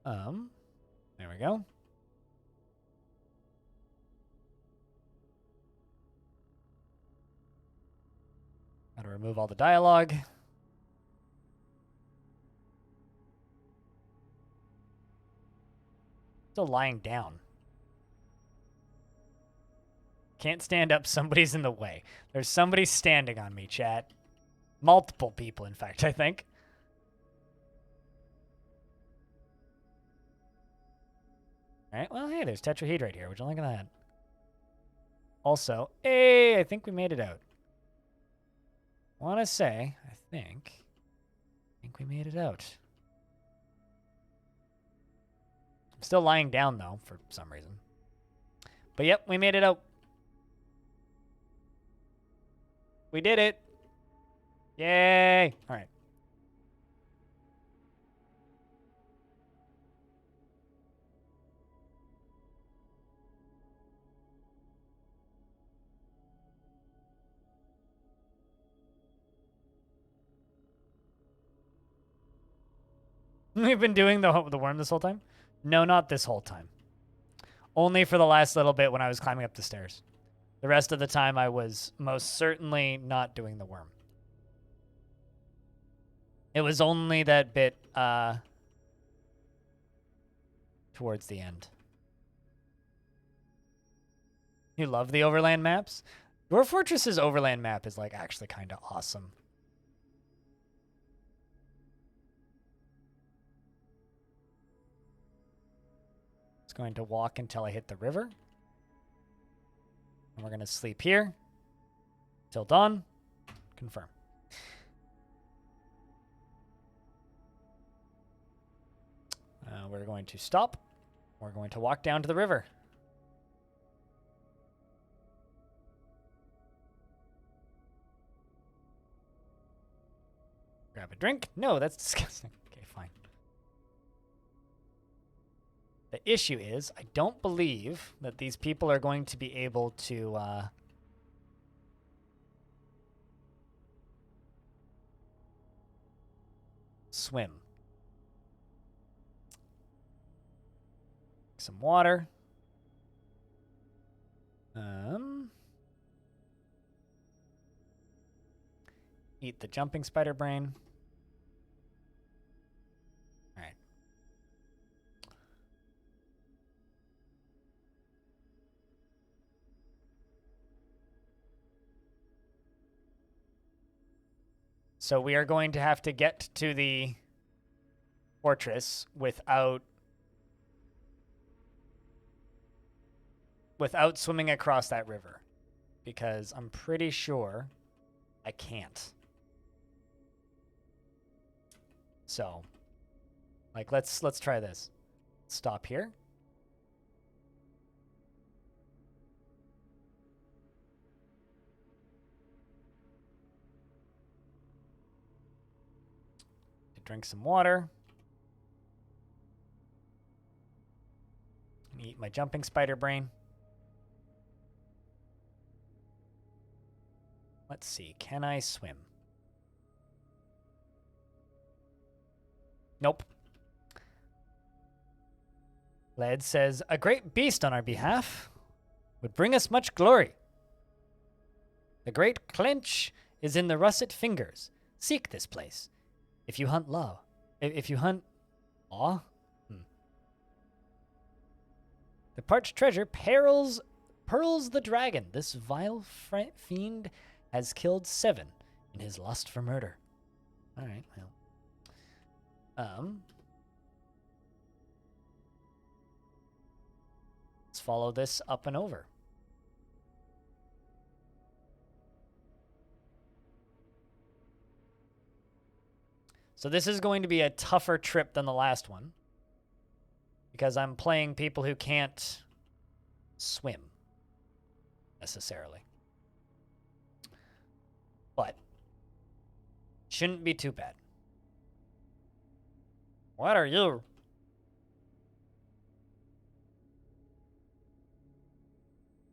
Speaker 1: There we go. Gotta remove all the dialogue. Still lying down. Can't stand up. Somebody's in the way. There's somebody standing on me, chat. Multiple people, in fact, I think. All right, well, hey, there's tetrahedrite here. Would you look at that? Also, hey, I think we made it out. I want to say, I think we made it out. I'm still lying down, though, for some reason. But yep, we made it out. We did it. Yay. All right. We've been doing the worm this whole time? No, not this whole time. Only for the last little bit when I was climbing up the stairs. The rest of the time I was most certainly not doing the worm. It was only that bit towards the end. You love the Overland maps? Dwarf Fortress's Overland map is like actually kind of awesome. It's going to walk until I hit the river. And we're going to sleep here till dawn. Confirm. We're going to stop. We're going to walk down to the river. Grab a drink? No, that's disgusting. Okay, fine. The issue is, I don't believe that these people are going to be able to swim. Some water. Eat the jumping spider brain. All right. So we are going to have to get to the fortress without swimming across that river, because I'm pretty sure I can't. So, like, let's try this. Stop here. Drink some water. And eat my jumping spider brain. Let's see. Can I swim? Nope. Led says, a great beast on our behalf would bring us much glory. The great clench is in the russet fingers. Seek this place. If you hunt law. If you hunt law? The parched treasure pearls the dragon. This vile fiend has killed 7 in his lust for murder. All right, well. Let's follow this up and over. So this is going to be a tougher trip than the last one, because I'm playing people who can't swim necessarily. But shouldn't be too bad. What are you?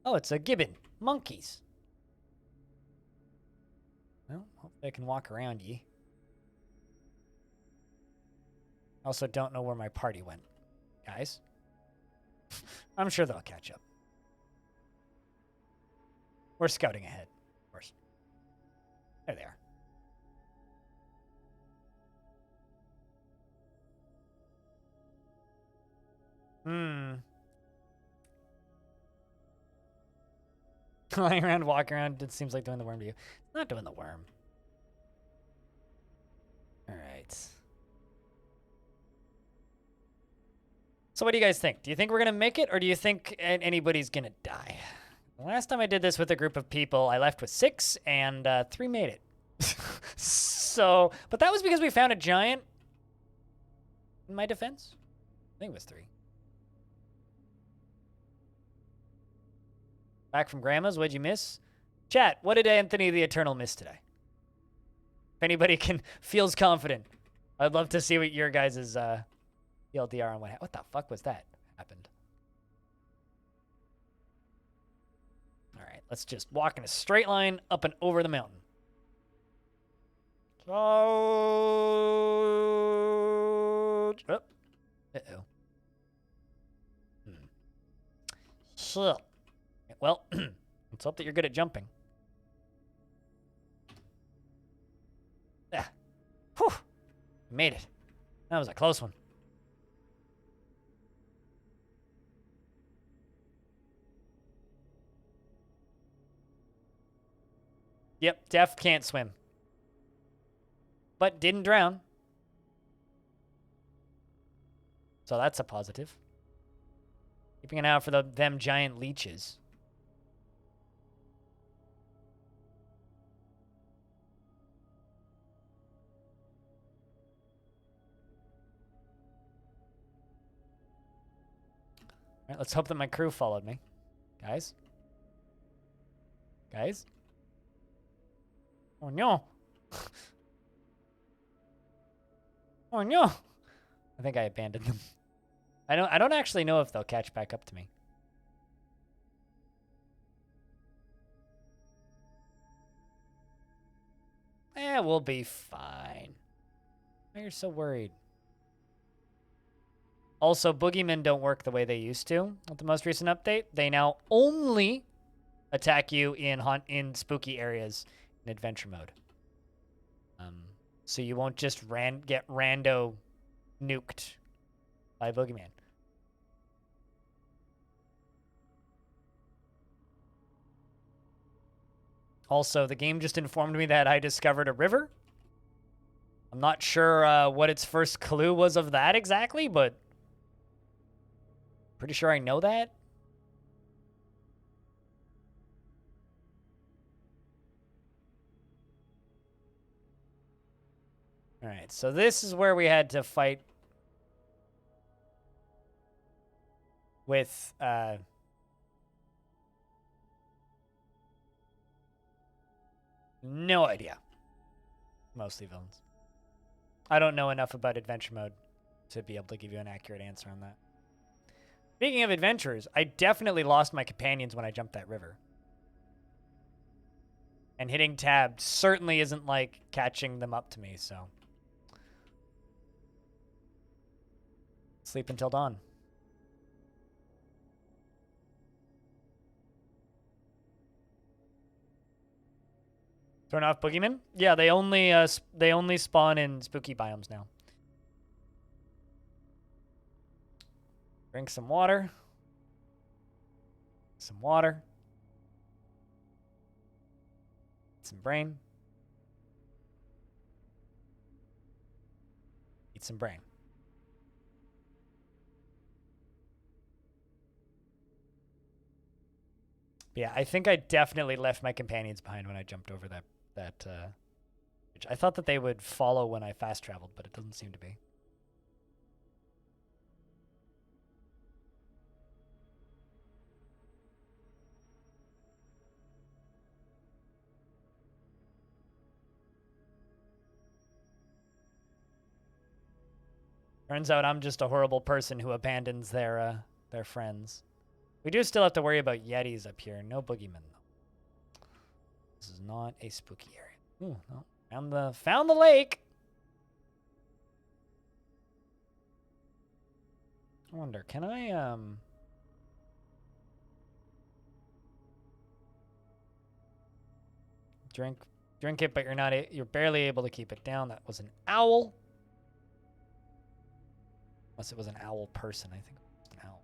Speaker 1: Oh, it's a gibbon. Monkeys. Well, hope they can walk around ye. Also don't know where my party went. guys. I'm sure they'll catch up. We're scouting ahead, of course. There they are. Lying around, walking around, it seems like doing the worm to you. It's not doing the worm. All right. So what do you guys think? Do you think we're going to make it, or do you think anybody's going to die? The last time I did this with a group of people, I left with 6, and 3 made it. So, but that was because we found a giant, in my defense. I think it was 3. Back from Grandma's, what'd you miss? Chat, what did Anthony the Eternal miss today? If anybody feels confident, I'd love to see what your guys' LDR on what the fuck was that happened. All right, let's just walk in a straight line up and over the mountain. Oh, uh-oh. Shit. Well, let's hope that you're good at jumping. Yeah. Whew. Made it. That was a close one. Yep, Def can't swim. But didn't drown. So that's a positive. Keeping an eye out for them giant leeches. All right, let's hope that my crew followed me. Guys? Guys? Oh no. Oh no. I think I abandoned them. I don't actually know if they'll catch back up to me. We'll be fine. Why are you so worried? Also, boogeymen don't work the way they used to with the most recent update. They now only attack you in spooky areas in adventure mode. So you won't just get rando nuked by boogeyman. Also, the game just informed me that I discovered a river. I'm not sure what its first clue was of that exactly, but pretty sure I know that. All right, so this is where we had to fight with no idea. Mostly villains. I don't know enough about adventure mode to be able to give you an accurate answer on that. Speaking of adventurers, I definitely lost my companions when I jumped that river. And hitting tab certainly isn't like catching them up to me, so. Sleep until dawn. Turn off boogeymen? Yeah, they only spawn in spooky biomes now. Drink some water. Some water. Some brain. Eat some brain. But yeah, I think I definitely left my companions behind when I jumped over that bridge. I thought that they would follow when I fast traveled, but it doesn't seem to be. Turns out I'm just a horrible person who abandons their friends. We do still have to worry about Yetis up here. No boogeymen, though. This is not a spooky area. Ooh, no. Found the lake. I wonder, can I, drink it, but you're barely able to keep it down. That was an owl. Unless it was an owl person, I think it was an owl.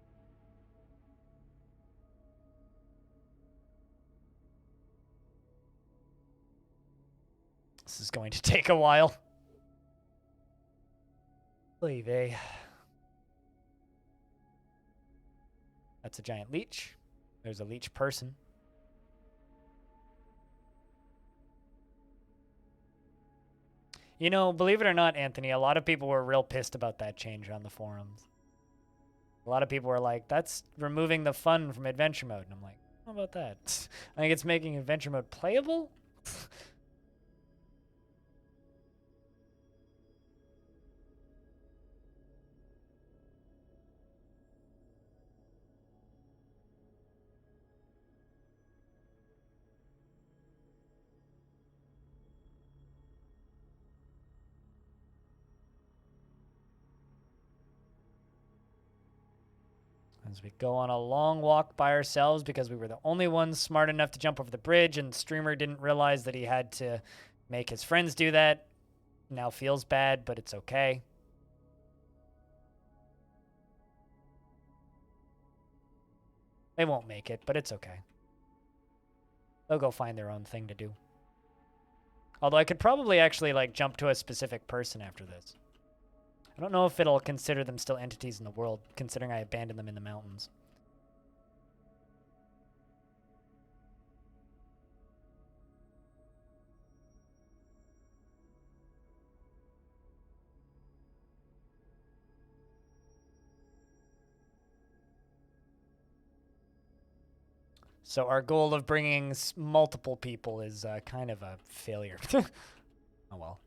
Speaker 1: This is going to take a while. Leave. That's a giant leech. There's a leech person. You know, believe it or not, Anthony, a lot of people were real pissed about that change on the forums. A lot of people were like, that's removing the fun from adventure mode. And I'm like, how about that? I think it's making adventure mode playable. As we go on a long walk by ourselves because we were the only ones smart enough to jump over the bridge, and the streamer didn't realize that he had to make his friends do that. Now feels bad, but it's okay. They won't make it, but it's okay. They'll go find their own thing to do. Although I could probably actually like jump to a specific person after this. I don't know if it'll consider them still entities in the world, considering I abandoned them in the mountains. So our goal of bringing multiple people is kind of a failure. Oh well.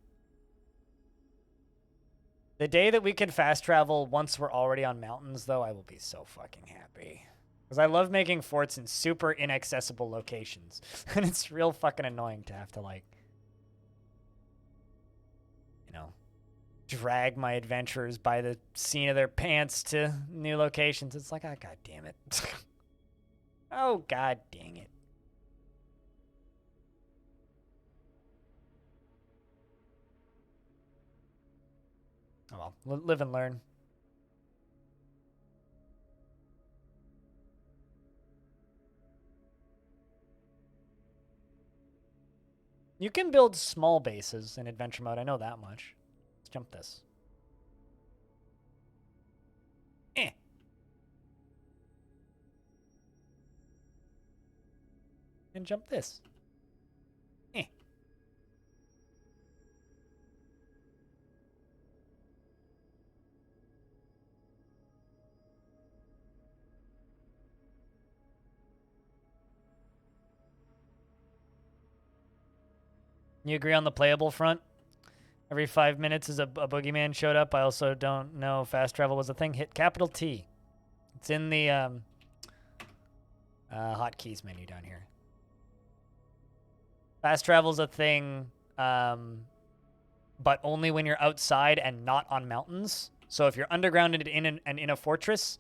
Speaker 1: The day that we can fast travel once we're already on mountains, though, I will be so fucking happy. Because I love making forts in super inaccessible locations. And it's real fucking annoying to have to, like, you know, drag my adventurers by the seat of their pants to new locations. It's like, oh, god damn it. Oh, god dang it. Oh well, live and learn. You can build small bases in adventure mode, I know that much. Let's jump this. And jump this. You agree on the playable front? Every 5 minutes as a boogeyman showed up. I also don't know if fast travel was a thing. Hit capital T. It's in the hotkeys menu down here. Fast travel's a thing, but only when you're outside and not on mountains. So if you're underground and in a fortress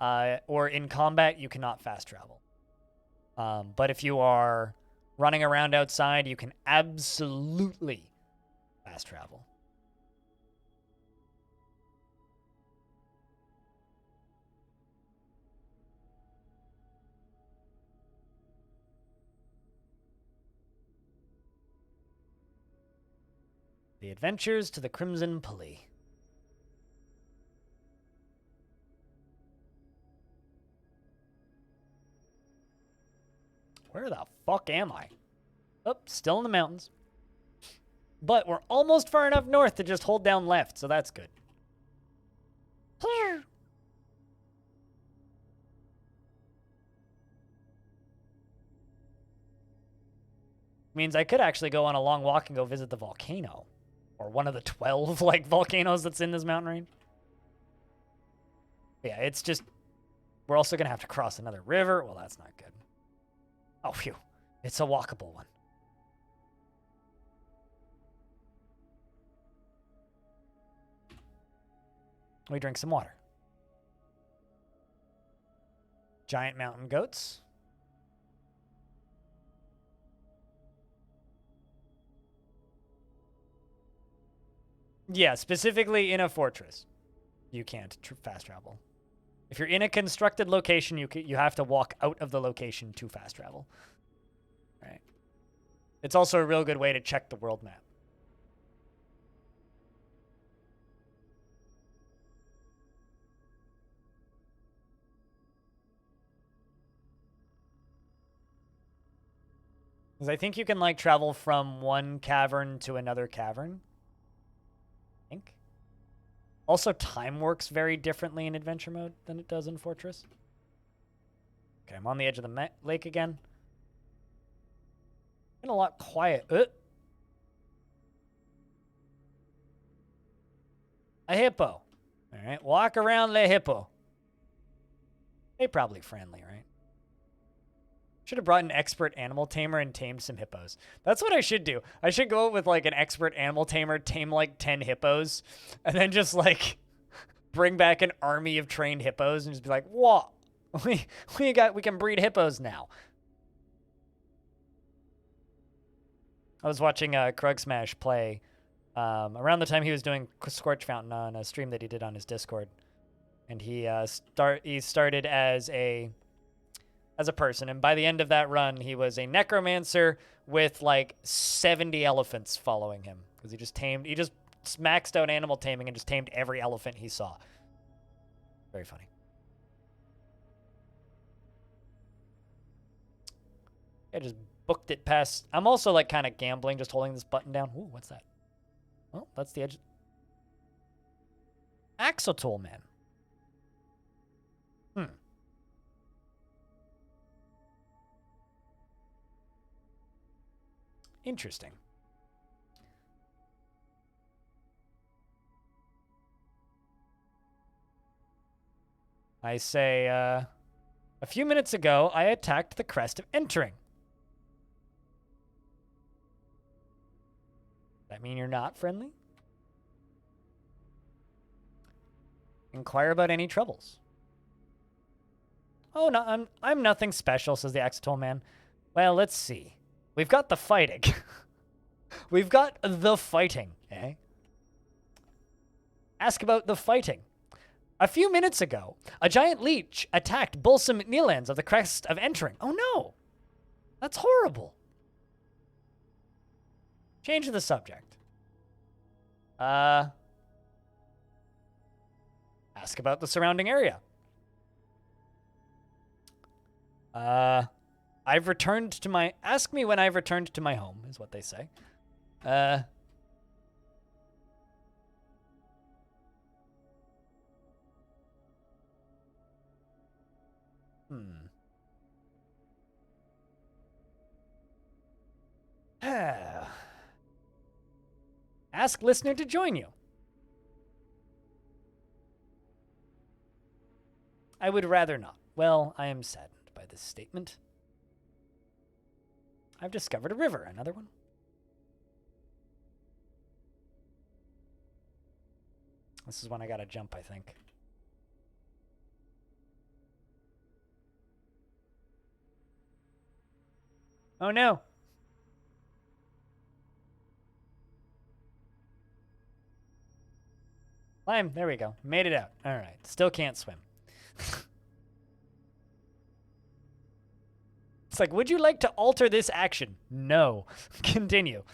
Speaker 1: or in combat, you cannot fast travel. But if you are running around outside, you can absolutely fast travel. The Adventures to the Crimson Pulley. Where the fuck am I? Oh, still in the mountains. But we're almost far enough north to just hold down left, so that's good. Means I could actually go on a long walk and go visit the volcano. Or one of the 12, like, volcanoes that's in this mountain range. Yeah, it's just... We're also going to have to cross another river. Well, that's not good. Oh, phew. It's a walkable one. We drink some water. Giant mountain goats. Yeah, specifically in a fortress, you can't fast travel. If you're in a constructed location, you have to walk out of the location to fast travel. All right. It's also a real good way to check the world map. Because I think you can like travel from one cavern to another cavern. I think. Also, time works very differently in adventure mode than it does in Fortress. Okay, I'm on the edge of the lake again. Been a lot quiet. A hippo. All right, walk around the hippo. They probably friendly, right? Should have brought an expert animal tamer and tamed some hippos. That's what I should do. I should go with like an expert animal tamer, tame like 10 hippos, and then just like bring back an army of trained hippos and just be like, "Whoa, we can breed hippos now." I was watching Krug Smash play around the time he was doing Scorch Fountain on a stream that he did on his Discord, and he started as a person, and by the end of that run, he was a necromancer with like 70 elephants following him because he just maxed out animal taming and just tamed every elephant he saw. Very funny. I just booked it past. I'm also like kind of gambling, just holding this button down. Ooh, what's that? Oh, that's the edge. Axolotl man. Interesting. I say, a few minutes ago, I attacked the crest of entering. That mean you're not friendly? Inquire about any troubles. Oh, no, I'm nothing special, says the Axolotl man. Well, let's see. We've got the fighting. We've got the fighting, eh? Ask about the fighting. A few minutes ago, a giant leech attacked Bulsum McNeillands of the crest of entering. Oh no! That's horrible. Change the subject. Ask about the surrounding area. I've returned to my... Ask me when I've returned to my home, is what they say. Ask listener to join you. I would rather not. Well, I am saddened by this statement. I've discovered a river. Another one. This is when I gotta jump, I think. Oh no. Climb. There we go. Made it out. All right. Still can't swim. It's like, would you like to alter this action? No. Continue.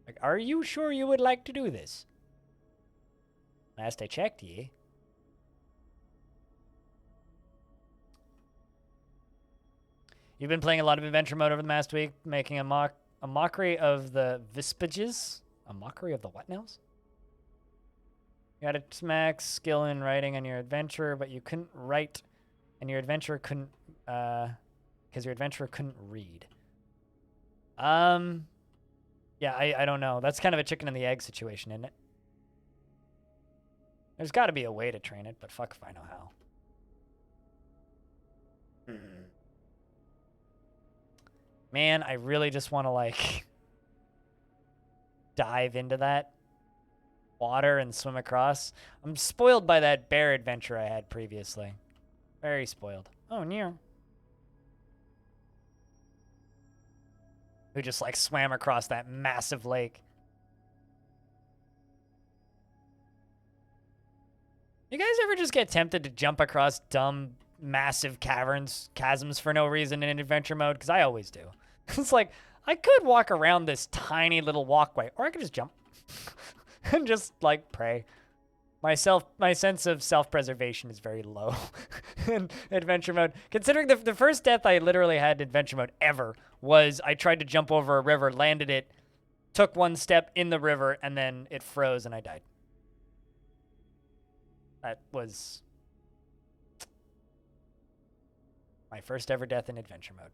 Speaker 1: Like, are you sure you would like to do this? Last I checked, yeah. You've been playing a lot of adventure mode over the past week, making a mockery of the Vispiges? A mockery of the what nows? You had a max skill in writing on your adventure, but you couldn't write, and your adventurer couldn't, because your adventurer couldn't read. Yeah, I don't know. That's kind of a chicken and the egg situation, isn't it? There's got to be a way to train it, but fuck if I know how. Man, I really just want to, like, dive into that water and swim across. I'm spoiled by that bear adventure I had previously. Very spoiled. Oh, near. Who just like swam across that massive lake. You guys ever just get tempted to jump across dumb, massive chasms for no reason in adventure mode? Because I always do. It's like, I could walk around this tiny little walkway, or I could just jump and just like pray. My sense of self-preservation is very low in adventure mode. Considering the first death I literally had in adventure mode ever was I tried to jump over a river, landed it, took one step in the river, and then it froze and I died. That was my first ever death in adventure mode.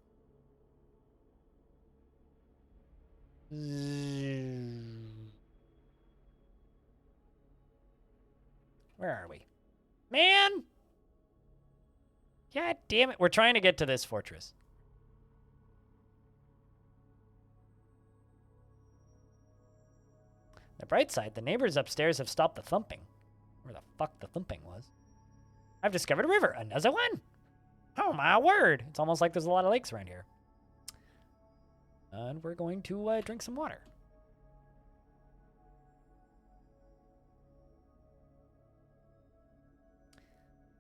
Speaker 1: Where are we? Man! God damn it. We're trying to get to this fortress. The bright side, the neighbors upstairs have stopped the thumping. Where the fuck the thumping was. I've discovered a river. Another one. Oh, my word. It's almost like there's a lot of lakes around here. And we're going to drink some water.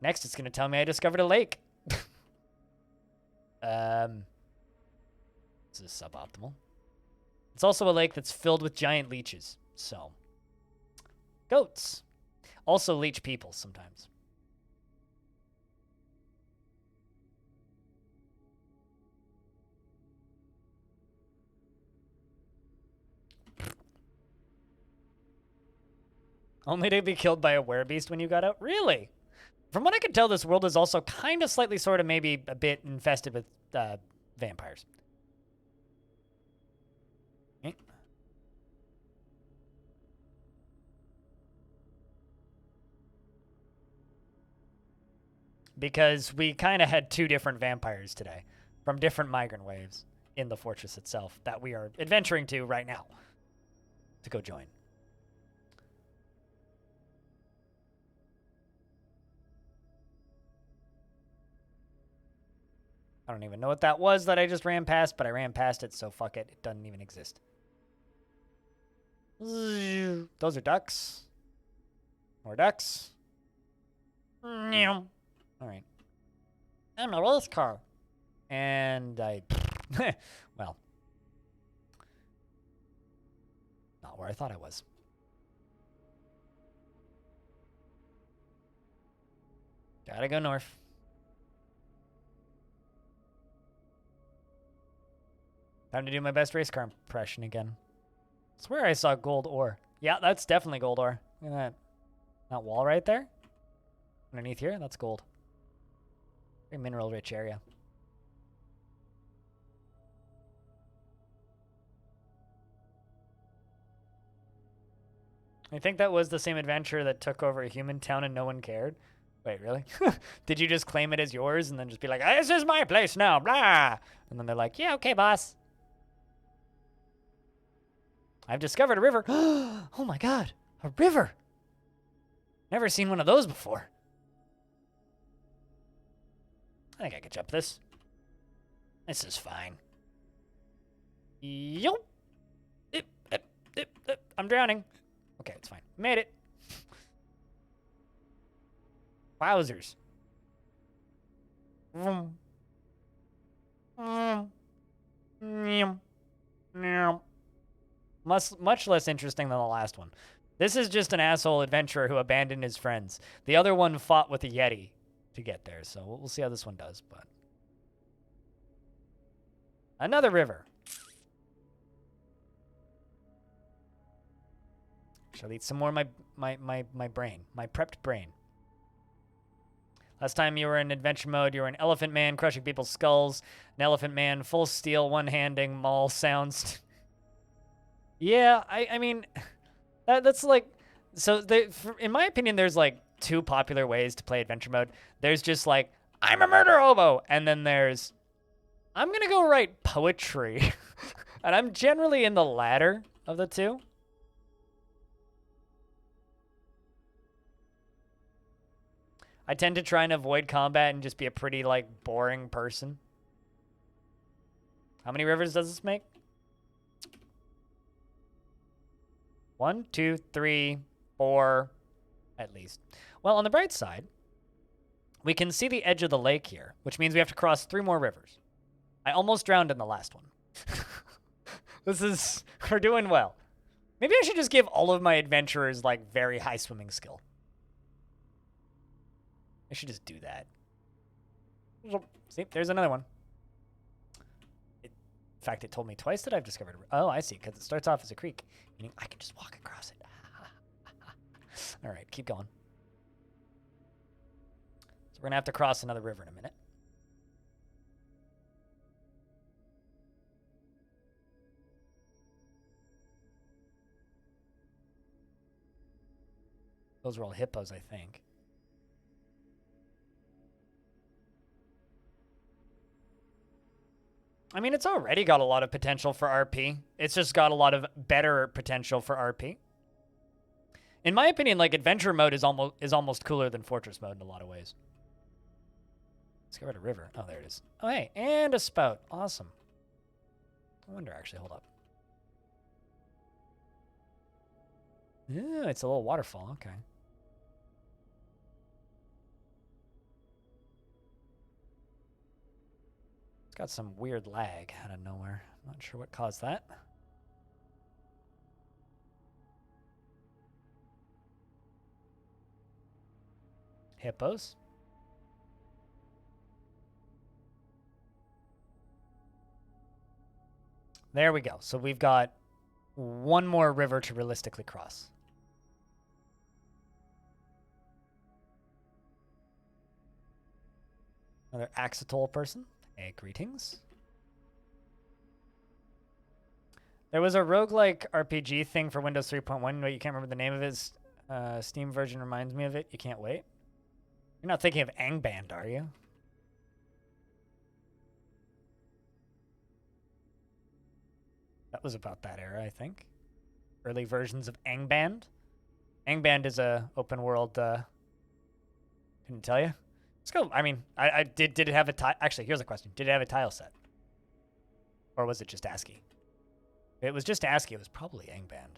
Speaker 1: Next, it's going to tell me I discovered a lake. This is suboptimal. It's also a lake that's filled with giant leeches. So, goats. Also leech people sometimes. Only to be killed by a werebeast when you got out? Really? From what I can tell, this world is also kind of slightly, sort of, maybe a bit infested with vampires. Okay. Because we kind of had 2 different vampires today from different migrant waves in the fortress itself that we are adventuring to right now to go join. I don't even know what that was that I just ran past, but I ran past it, so fuck it. It doesn't even exist. Those are ducks. More ducks. All right. I'm a race car. And I... well. Not where I thought I was. Gotta go north. Time to do my best race car impression again. I swear I saw gold ore. Yeah, that's definitely gold ore. Look at that wall right there. Underneath here, that's gold. Very mineral-rich area. I think that was the same adventure that took over a human town and no one cared. Wait, really? Did you just claim it as yours and then just be like, this is my place now, blah! And then they're like, yeah, okay, boss. I've discovered a river. Oh my god, a river. Never seen one of those before. I think I could jump this. This is fine. Yo. I'm drowning. Okay, it's fine. Made it. Wowzers. Much less interesting than the last one. This is just an asshole adventurer who abandoned his friends. The other one fought with a Yeti to get there, so we'll see how this one does. But another river. Shall eat some more of my brain, my prepped brain. Last time you were in adventure mode, you were an elephant man crushing people's skulls, an elephant man full steel, one-handing maul sounds. Yeah, I mean, that's like, so in my opinion, there's like 2 popular ways to play adventure mode. There's just like, I'm a murder hobo, and then there's, I'm gonna go write poetry. And I'm generally in the latter of the 2. I tend to try and avoid combat and just be a pretty, like, boring person. How many rivers does this make? 1, 2, 3, 4, at least. Well, on the bright side, we can see the edge of the lake here, which means we have to cross 3 more rivers. I almost drowned in the last one. We're doing well. Maybe I should just give all of my adventurers, like, very high swimming skill. I should just do that. See, there's another one. In fact, it told me twice that I've discovered. Oh, I see, because it starts off as a creek, meaning I can just walk across it. All right, keep going. So we're going to have to cross another river in a minute. Those were all hippos, I think. I mean, it's already got a lot of potential for RP. It's just got a lot of better potential for RP. In my opinion, like, adventure mode is almost cooler than fortress mode in a lot of ways. Discovered a river. Oh, there it is. Oh, hey, and a spout. Awesome. I wonder, actually, hold up. Yeah, it's a little waterfall. Okay. It's got some weird lag out of nowhere. I'm not sure what caused that. Hippos. There we go. So we've got one more river to realistically cross. Another Axatol person. Hey, greetings. There was a roguelike RPG thing for Windows 3.1, but you can't remember the name of it. Steam version reminds me of it. You can't wait. You're not thinking of Angband, are you? That was about that era, I think. Early versions of Angband. Angband is a open world. Couldn't tell you. Let's go. I mean, I did it have a tile? Actually, here's a question. Did it have a tile set? Or was it just ASCII? If it was just ASCII, it was probably Angband.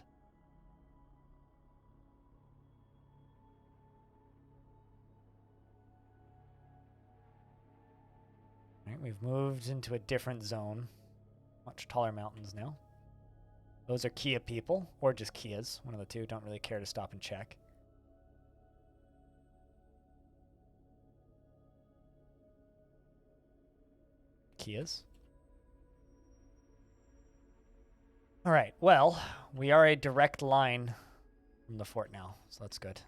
Speaker 1: All right, we've moved into a different zone. Much taller mountains now. Those are Kia people, or just Kias. One of the two. Don't really care to stop and check. Kias. All right, well, we are a direct line from the fort now, so that's good.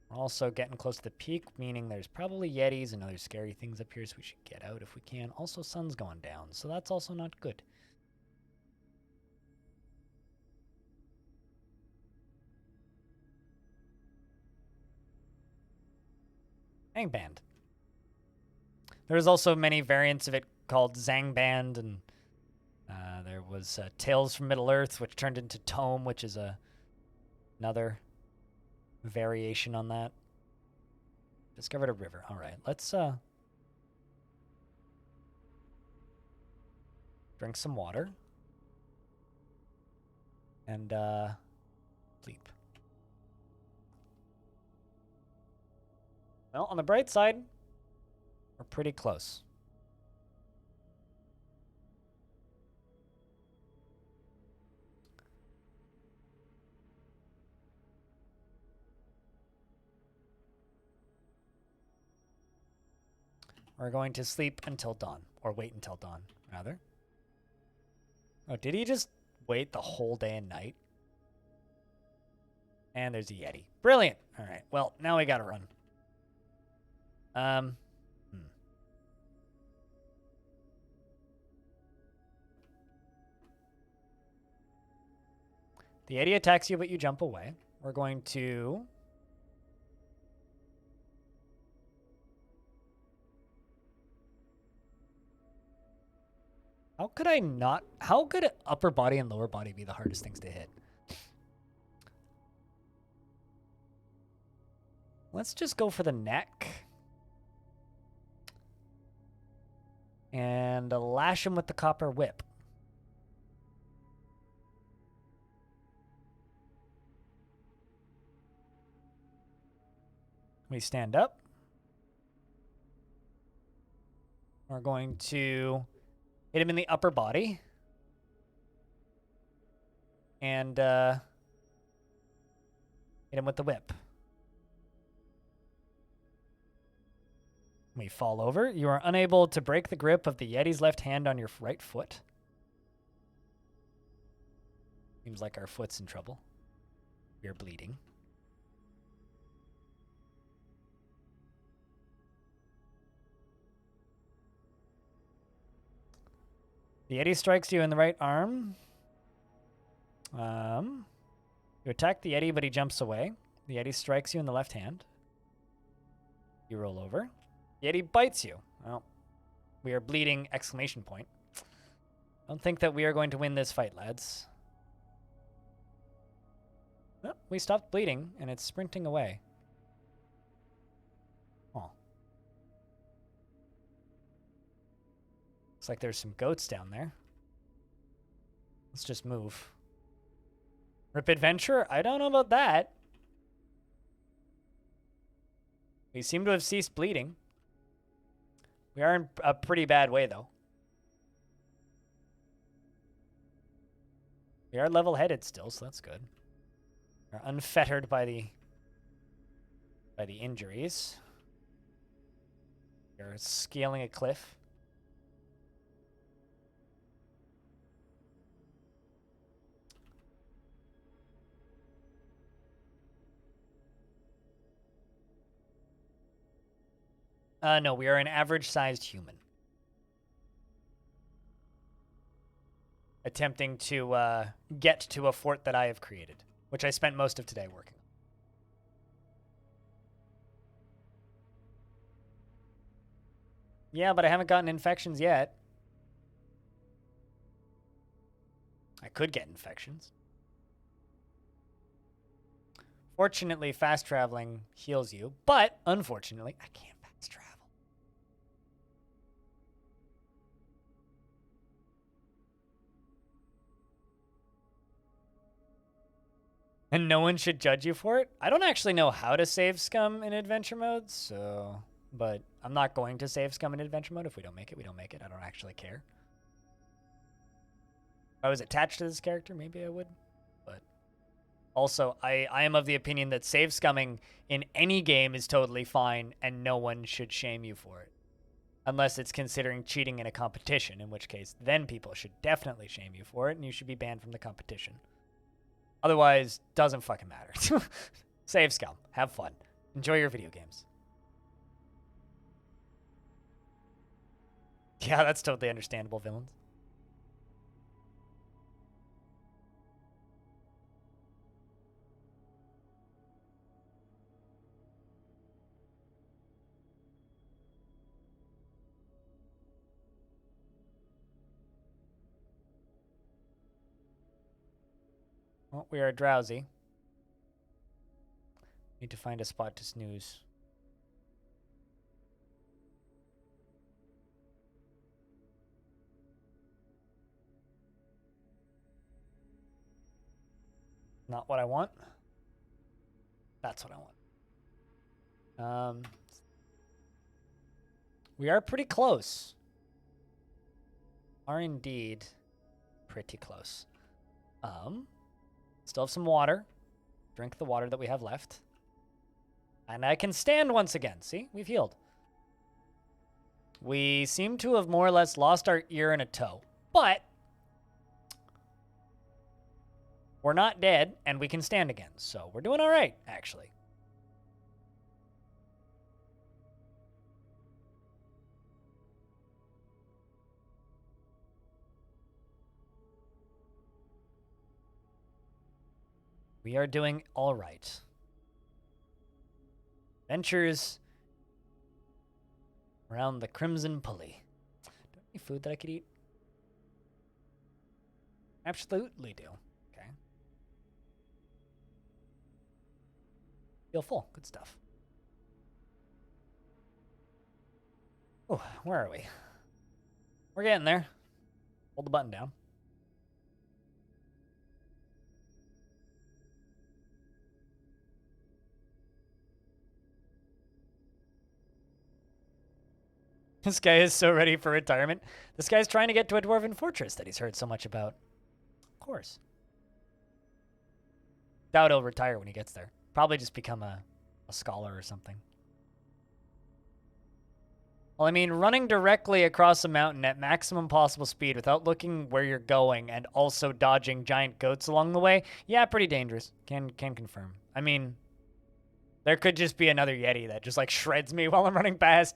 Speaker 1: We're also getting close to the peak, meaning there's probably Yetis and other scary things up here, so we should get out if we can. Also, sun's going down, so that's also not good. Angband. There's also many variants of it called Zangband, and there was Tales from Middle-earth, which turned into Tome, which is another variation on that. Discovered a river. All right, let's drink some water and sleep. Well, on the bright side, we're pretty close. We're going to sleep until dawn, or wait until dawn, rather. Oh, did he just wait the whole day and night? And there's a Yeti. Brilliant. All right, well, now we gotta run. The Yeti attacks you, but you jump away. We're going to... How could I not... How could upper body and lower body be the hardest things to hit? Let's just go for the neck. And lash him with the copper whip. We stand up. We're going to hit him in the upper body. And hit him with the whip. We fall over. You are unable to break the grip of the Yeti's left hand on your right foot. Seems like our foot's in trouble. We are bleeding. The Yeti strikes you in the right arm. You attack the Yeti, but he jumps away. The Yeti strikes you in the left hand. You roll over. The Yeti bites you. Well, we are bleeding, exclamation point. Don't think that we are going to win this fight, lads. Oh, we stopped bleeding, and it's sprinting away. Oh. Looks like there's some goats down there. Let's just move. Rip Adventure? I don't know about that. We seem to have ceased bleeding. We are in a pretty bad way, though. We are level-headed still, so that's good. We're unfettered by the injuries. We're scaling a cliff. No, we are an average-sized human. Attempting to get to a fort that I have created, which I spent most of today working on. Yeah, but I haven't gotten infections yet. I could get infections. Fortunately, fast traveling heals you, but unfortunately, I can't fast travel. And no one should judge you for it? I don't actually know how to save scum in adventure mode, so... But I'm not going to save scum in adventure mode. If we don't make it, we don't make it. I don't actually care. If I was attached to this character, maybe I would. But also, I am of the opinion that save scumming in any game is totally fine, and no one should shame you for it. Unless it's considering cheating in a competition, in which case, then people should definitely shame you for it, and you should be banned from the competition. Otherwise, doesn't fucking matter. Save scum. Have fun. Enjoy your video games. Yeah, that's totally understandable, villains. Well, we are drowsy. Need to find a spot to snooze. Not what I want. That's what I want. We are pretty close. Are indeed pretty close. Still have some water. Drink the water that we have left. And I can stand once again. See? We've healed. We seem to have more or less lost our ear and a toe. But we're not dead, and we can stand again. So we're doing all right, actually. We are doing all right. Adventures around the Crimson Pulley. Do I have any food that I could eat? Absolutely do. Okay. Feel full. Good stuff. Oh, where are we? We're getting there. Hold the button down. This guy is so ready for retirement. This guy's trying to get to a dwarven fortress that he's heard so much about. Of course. Doubt he'll retire when he gets there. Probably just become a scholar or something. Well, I mean, running directly across a mountain at maximum possible speed without looking where you're going and also dodging giant goats along the way, yeah, pretty dangerous. Can confirm. I mean, there could just be another Yeti that just like shreds me while I'm running past.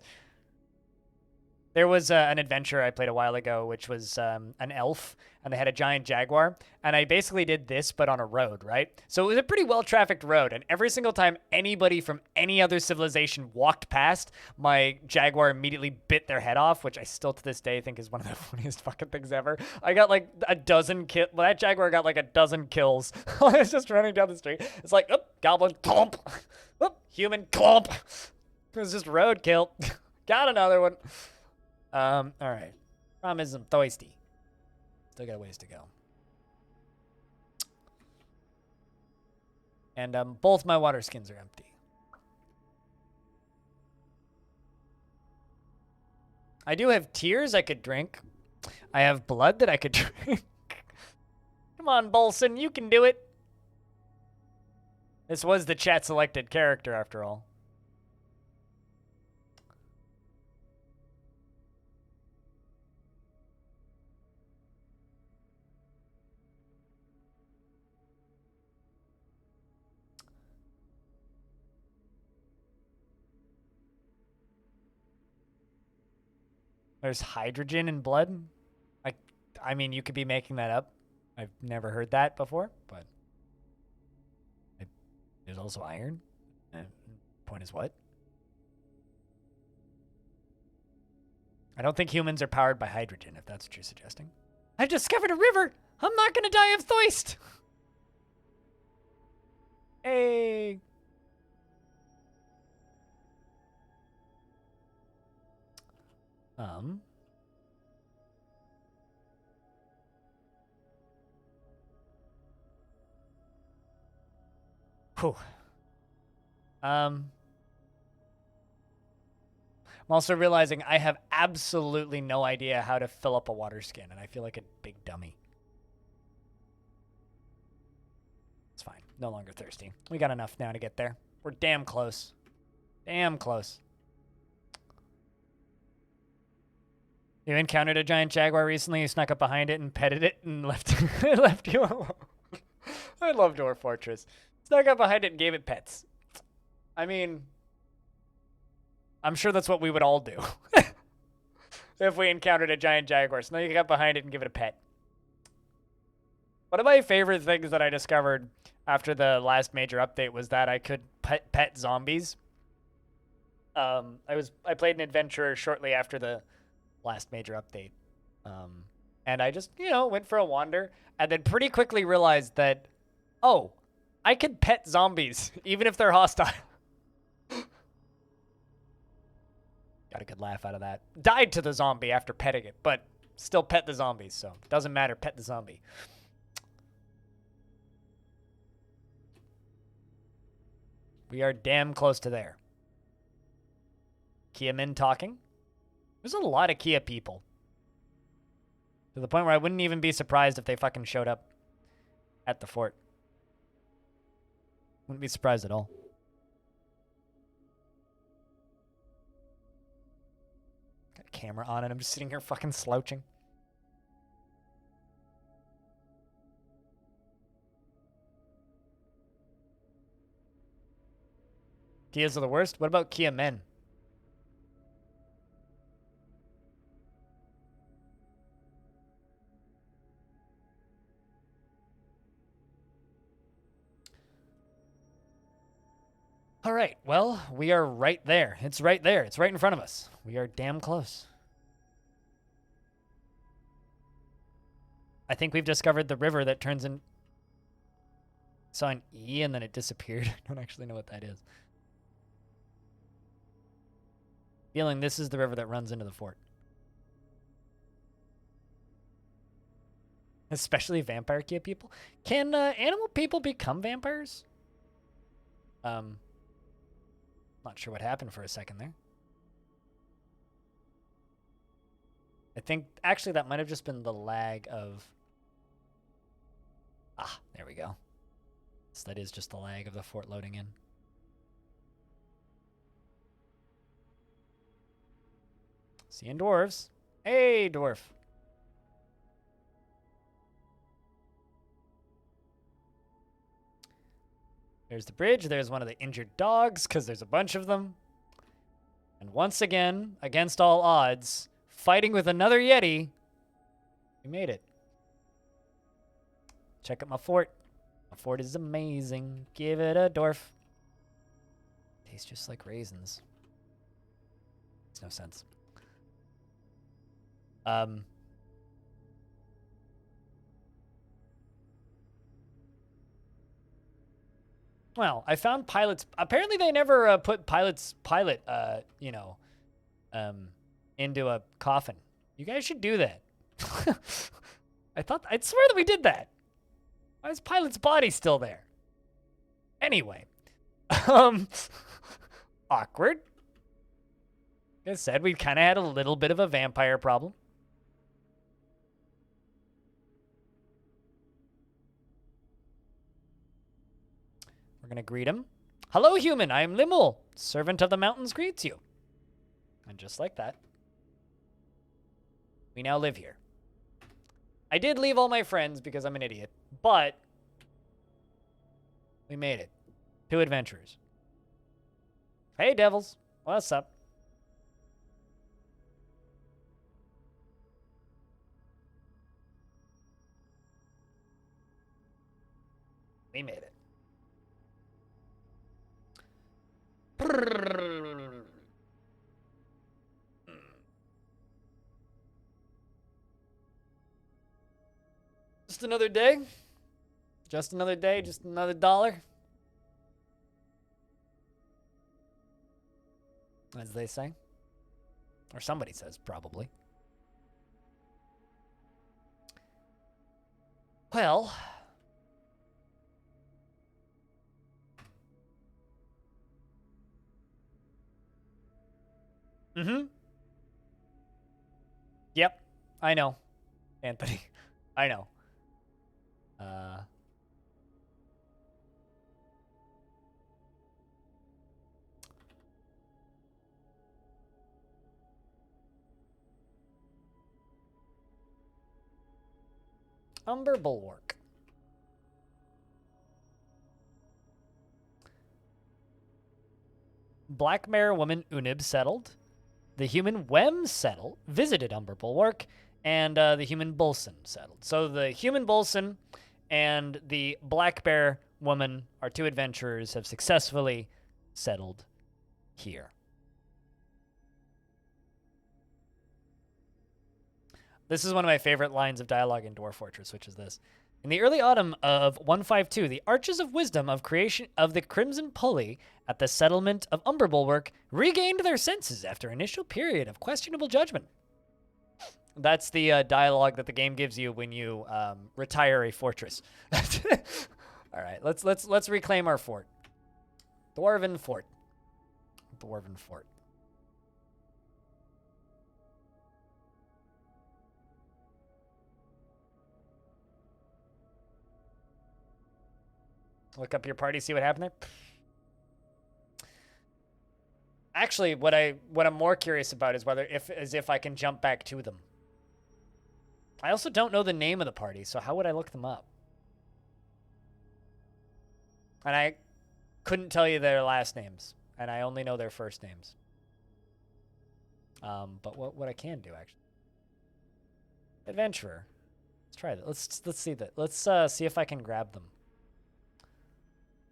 Speaker 1: There was an adventure I played a while ago, which was an elf, and they had a giant jaguar. And I basically did this, but on a road, right? So it was a pretty well-trafficked road. And every single time anybody from any other civilization walked past, my jaguar immediately bit their head off, which I still to this day think is one of the funniest fucking things ever. I got like a dozen kills. Well, that jaguar got like a dozen kills. I was just running down the street. It's like, oh, goblin, clump. Oh, human, clump. It was just roadkill. Got another one. All right. Problem is I'm thirsty. Still got a ways to go. And both my water skins are empty. I do have tears I could drink. I have blood that I could drink. Come on, Bolson, you can do it. This was the chat selected character after all. There's hydrogen in blood? I mean, you could be making that up. I've never heard that before, but there's also iron. Point is what? I don't think humans are powered by hydrogen, if that's what you're suggesting. I discovered a river! I'm not gonna die of thirst! Hey! Whew. I'm also realizing I have absolutely no idea how to fill up a water skin, and I feel like a big dummy. It's fine. No longer thirsty. We got enough now to get there. We're damn close. Damn close. You encountered a giant jaguar recently, you snuck up behind it and petted it and left you alone. I love Dwarf Fortress. Snuck up behind it and gave it pets. I mean, I'm sure that's what we would all do if we encountered a giant jaguar. Snuck up behind it and give it a pet. One of my favorite things that I discovered after the last major update was that I could pet zombies. I played an adventure shortly after the last major update. And I just, went for a wander and then pretty quickly realized that, oh, I could pet zombies even if they're hostile. Got a good laugh out of that. Died to the zombie after petting it, but still pet the zombies, so doesn't matter, pet the zombie. We are damn close to there. Kia Min talking. There's a lot of Kia people. To the point where I wouldn't even be surprised if they fucking showed up at the fort. Wouldn't be surprised at all. Got a camera on and I'm just sitting here fucking slouching. Kias are the worst? What about Kia Men? All right, well, we are right there. It's right there. It's right in front of us. We are damn close. I think we've discovered the river that turns in... Saw an E and then it disappeared. I don't actually know what that is. Feeling this is the river that runs into the fort. Especially vampire kid people. Can animal people become vampires? Not sure what happened for a second there. I think actually that might have just been the lag of. Ah, there we go. So that is just the lag of the fort loading in. Seeing dwarves. Hey, dwarf. There's the bridge. There's one of the injured dogs because there's a bunch of them. And once again, against all odds, fighting with another Yeti, we made it. Check out my fort. My fort is amazing. Give it a dwarf. Tastes just like raisins. Makes no sense. Well, I found pilots. Apparently, they never put pilot, into a coffin. You guys should do that. I'd swear that we did that. Why is pilot's body still there? Anyway, awkward. Like I said, we kind of had a little bit of a vampire problem. We're going to greet him. Hello, human. I am Limul. Servant of the mountains greets you. And just like that, we now live here. I did leave all my friends because I'm an idiot, but we made it. 2 adventurers. Hey, devils. What's up? We made it. Just another day. Just another day. Just another dollar. As they say. Or somebody says, probably. Well. Mm-hmm. Yep. I know. Anthony. I know. Umber Bulwark. Black Mare woman Unib settled. The human Wem settled, visited Umber Bulwark, and the human Bolson settled. So the human Bolson and the Black Bear woman, our 2 adventurers, have successfully settled here. This is one of my favorite lines of dialogue in Dwarf Fortress, which is this. In the early autumn of 152, the Arches of Wisdom of creation of the Crimson Pulley at the settlement of Umber Bulwark regained their senses after an initial period of questionable judgment. That's the dialogue that the game gives you when you retire a fortress. All right, let's reclaim our fort. Dwarven Fort. Dwarven Fort. Look up your party, see what happened there. Actually, what I'm more curious about is whether if I can jump back to them. I also don't know the name of the party, so how would I look them up? And I couldn't tell you their last names, and I only know their first names. But what I can do actually. Adventurer. Let's try that. Let's see that. Let's see if I can grab them.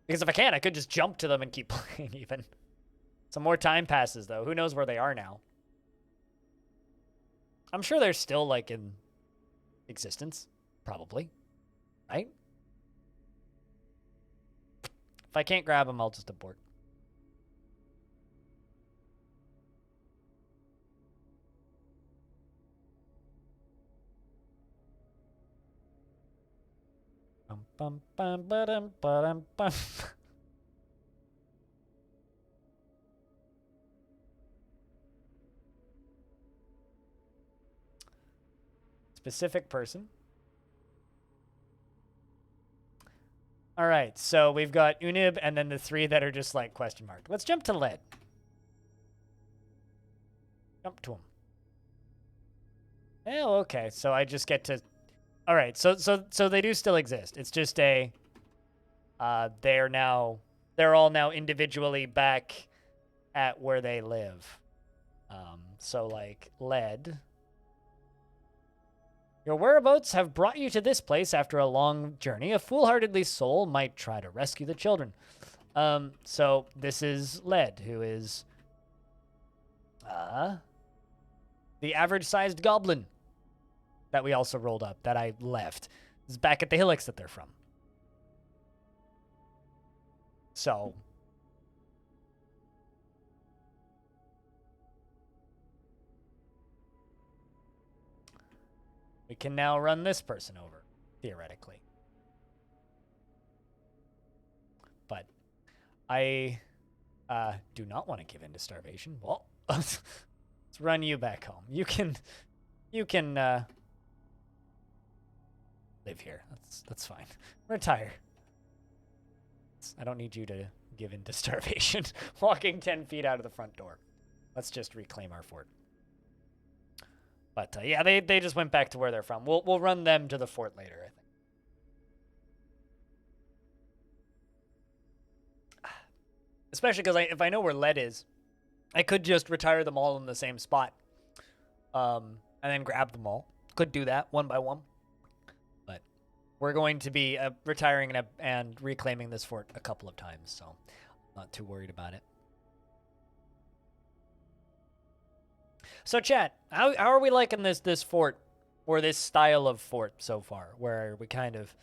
Speaker 1: Because if I can, I could just jump to them and keep playing even. Some more time passes, though. Who knows where they are now? I'm sure they're still, like, in existence. Probably. Right? If I can't grab them, I'll just abort. bum, bum, ba-dum, ba-dum, bum. Specific person. All right, so we've got Unib and then the 3 that are just like question mark. Let's jump to lead. Jump to him. Oh, okay. So I just get to. All right. So they do still exist. It's just a. They're all now individually back at where they live. So like lead. Your whereabouts have brought you to this place after a long journey. A foolhardily soul might try to rescue the children. So this is Lead, who is the average-sized goblin that we also rolled up, that I left. This is back at the hillocks that they're from. So we can now run this person over, theoretically. But I do not want to give in to starvation. Well, let's run you back home. You can live here. That's fine. Retire. I don't need you to give in to starvation. Walking 10 feet out of the front door. Let's just reclaim our fort. But yeah, they just went back to where they're from. We'll run them to the fort later, I think. Especially because if I know where Lead is, I could just retire them all in the same spot. And then grab them all. Could do that one by one. But we're going to be retiring and reclaiming this fort a couple of times, so not too worried about it. So chat, how are we liking this fort, or this style of fort so far, where we kind of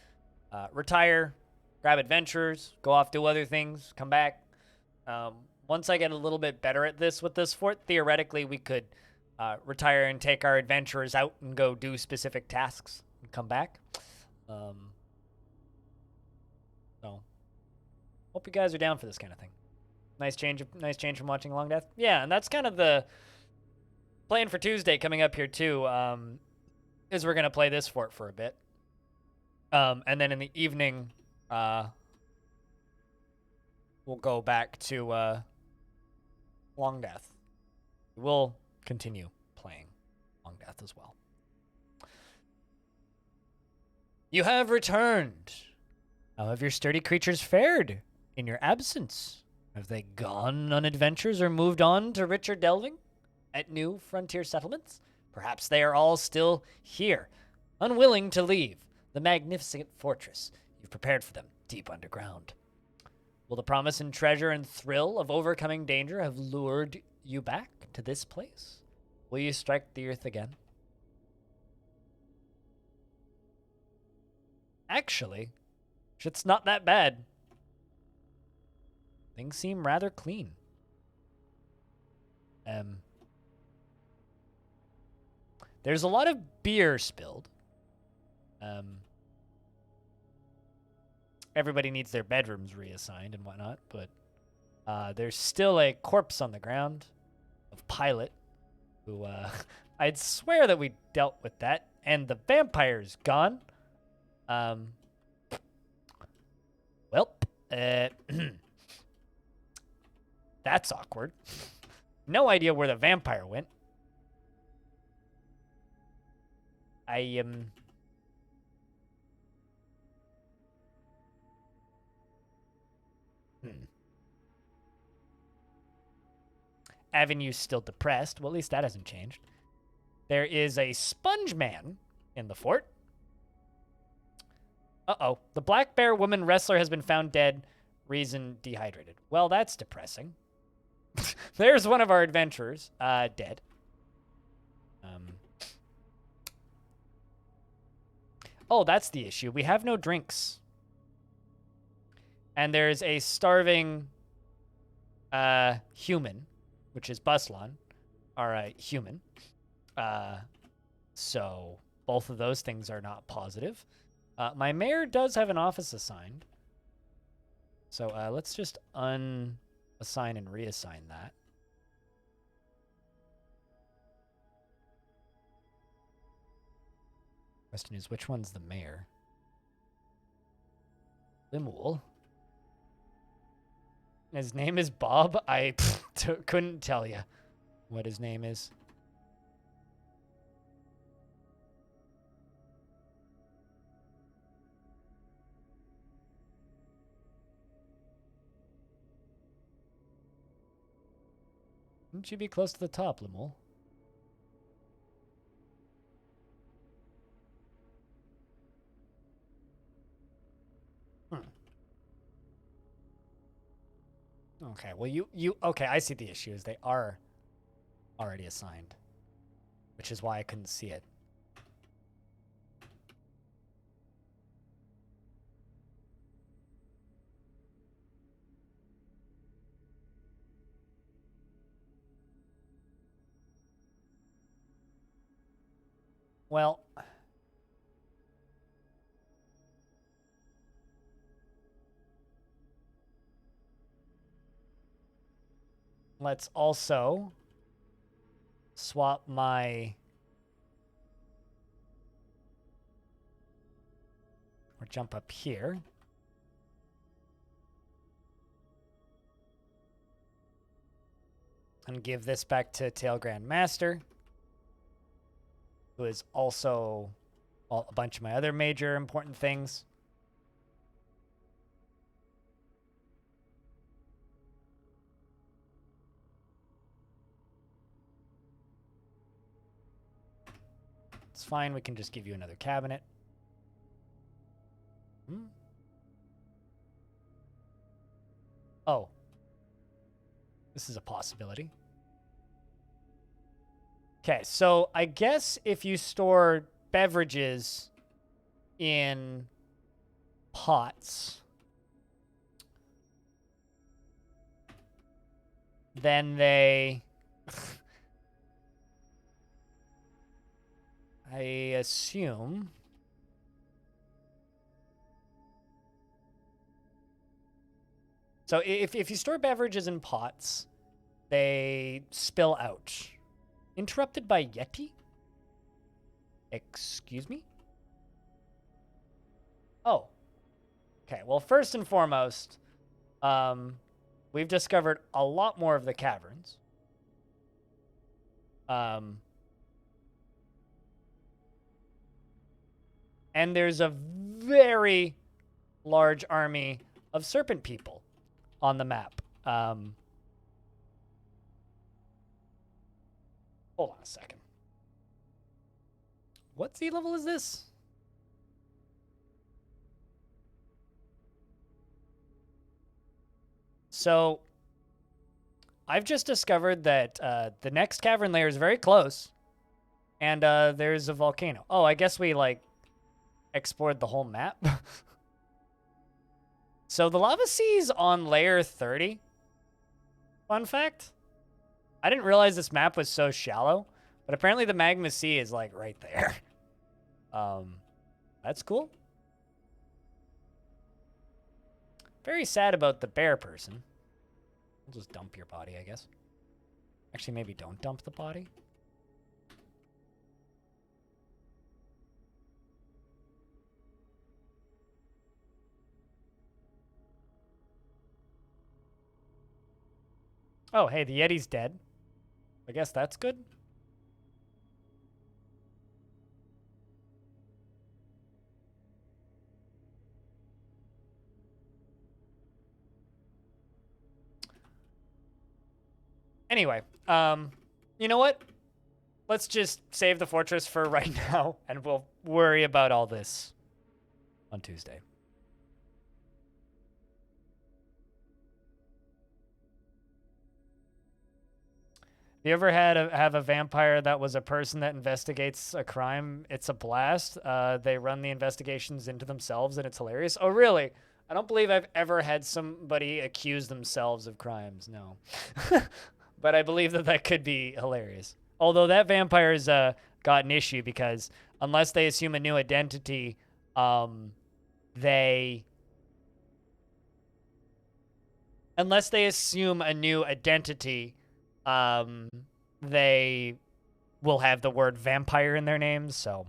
Speaker 1: retire, grab adventurers, go off, do other things, come back? Once I get a little bit better at this with this fort, theoretically we could retire and take our adventurers out and go do specific tasks and come back. So hope you guys are down for this kind of thing. Nice change from watching Long Death. Yeah, and that's kind of the plan for Tuesday coming up here too. Is we're gonna play this fort for a bit, and then in the evening, we'll go back to Long Death. We'll continue playing Long Death as well. You have returned. How have your sturdy creatures fared in your absence? Have they gone on adventures or moved on to richer delving at new frontier settlements? Perhaps they are all still here, unwilling to leave the magnificent fortress you've prepared for them deep underground. Will the promise and treasure and thrill of overcoming danger have lured you back to this place? Will you strike the earth again? Actually, shit's not that bad. Things seem rather clean. There's a lot of beer spilled. Everybody needs their bedrooms reassigned and whatnot, but there's still a corpse on the ground of Pilot, who I'd swear that we dealt with that, and the vampire's gone. Well, that's awkward. No idea where the vampire went. Avenue's still depressed. Well, at least that hasn't changed. There is a sponge man in the fort. Uh-oh. The black bear woman wrestler has been found dead. Reason dehydrated. Well, that's depressing. There's one of our adventurers dead. Oh, that's the issue. We have no drinks. And there's a starving human, which is Buslan, our human. So both of those things are not positive. My mayor does have an office assigned. So let's just unassign and reassign that. Question is, which one's the mayor? Limul. His name is Bob? I couldn't tell you what his name is. Wouldn't you be close to the top, Limul? Okay, well, okay, I see the issue is they are already assigned, which is why I couldn't see it. Well, let's also swap my... or jump up here. And give this back to Tail Grand Master, who is also a bunch of my other major important things. It's fine, we can just give you another cabinet. Oh. This is a possibility. Okay, so I guess if you store beverages in pots, then they... I assume... So if you store beverages in pots, they spill out. Interrupted by Yeti? Excuse me? Oh. Okay, well, first and foremost, we've discovered a lot more of the caverns. And there's a very large army of serpent people on the map. Hold on a second. What sea level is this? So, I've just discovered that the next cavern layer is very close. And there's a volcano. Oh, I guess we, like, explored the whole map. So the lava sea is on layer 30. Fun fact. I didn't realize this map was so shallow, but apparently the magma sea is like right there. That's cool. Very sad about the bear person. We'll just dump your body, I guess. Actually, maybe don't dump the body. Oh, hey, the Yeti's dead. I guess that's good. Anyway, you know what? Let's just save the fortress for right now, and we'll worry about all this on Tuesday. You ever have a vampire that was a person that investigates a crime? It's a blast. They run the investigations into themselves, and it's hilarious. Oh, really? I don't believe I've ever had somebody accuse themselves of crimes, no. But I believe that could be hilarious. Although that vampire's got an issue because unless they assume a new identity, they, unless they assume a new identity, they will have the word vampire in their names. So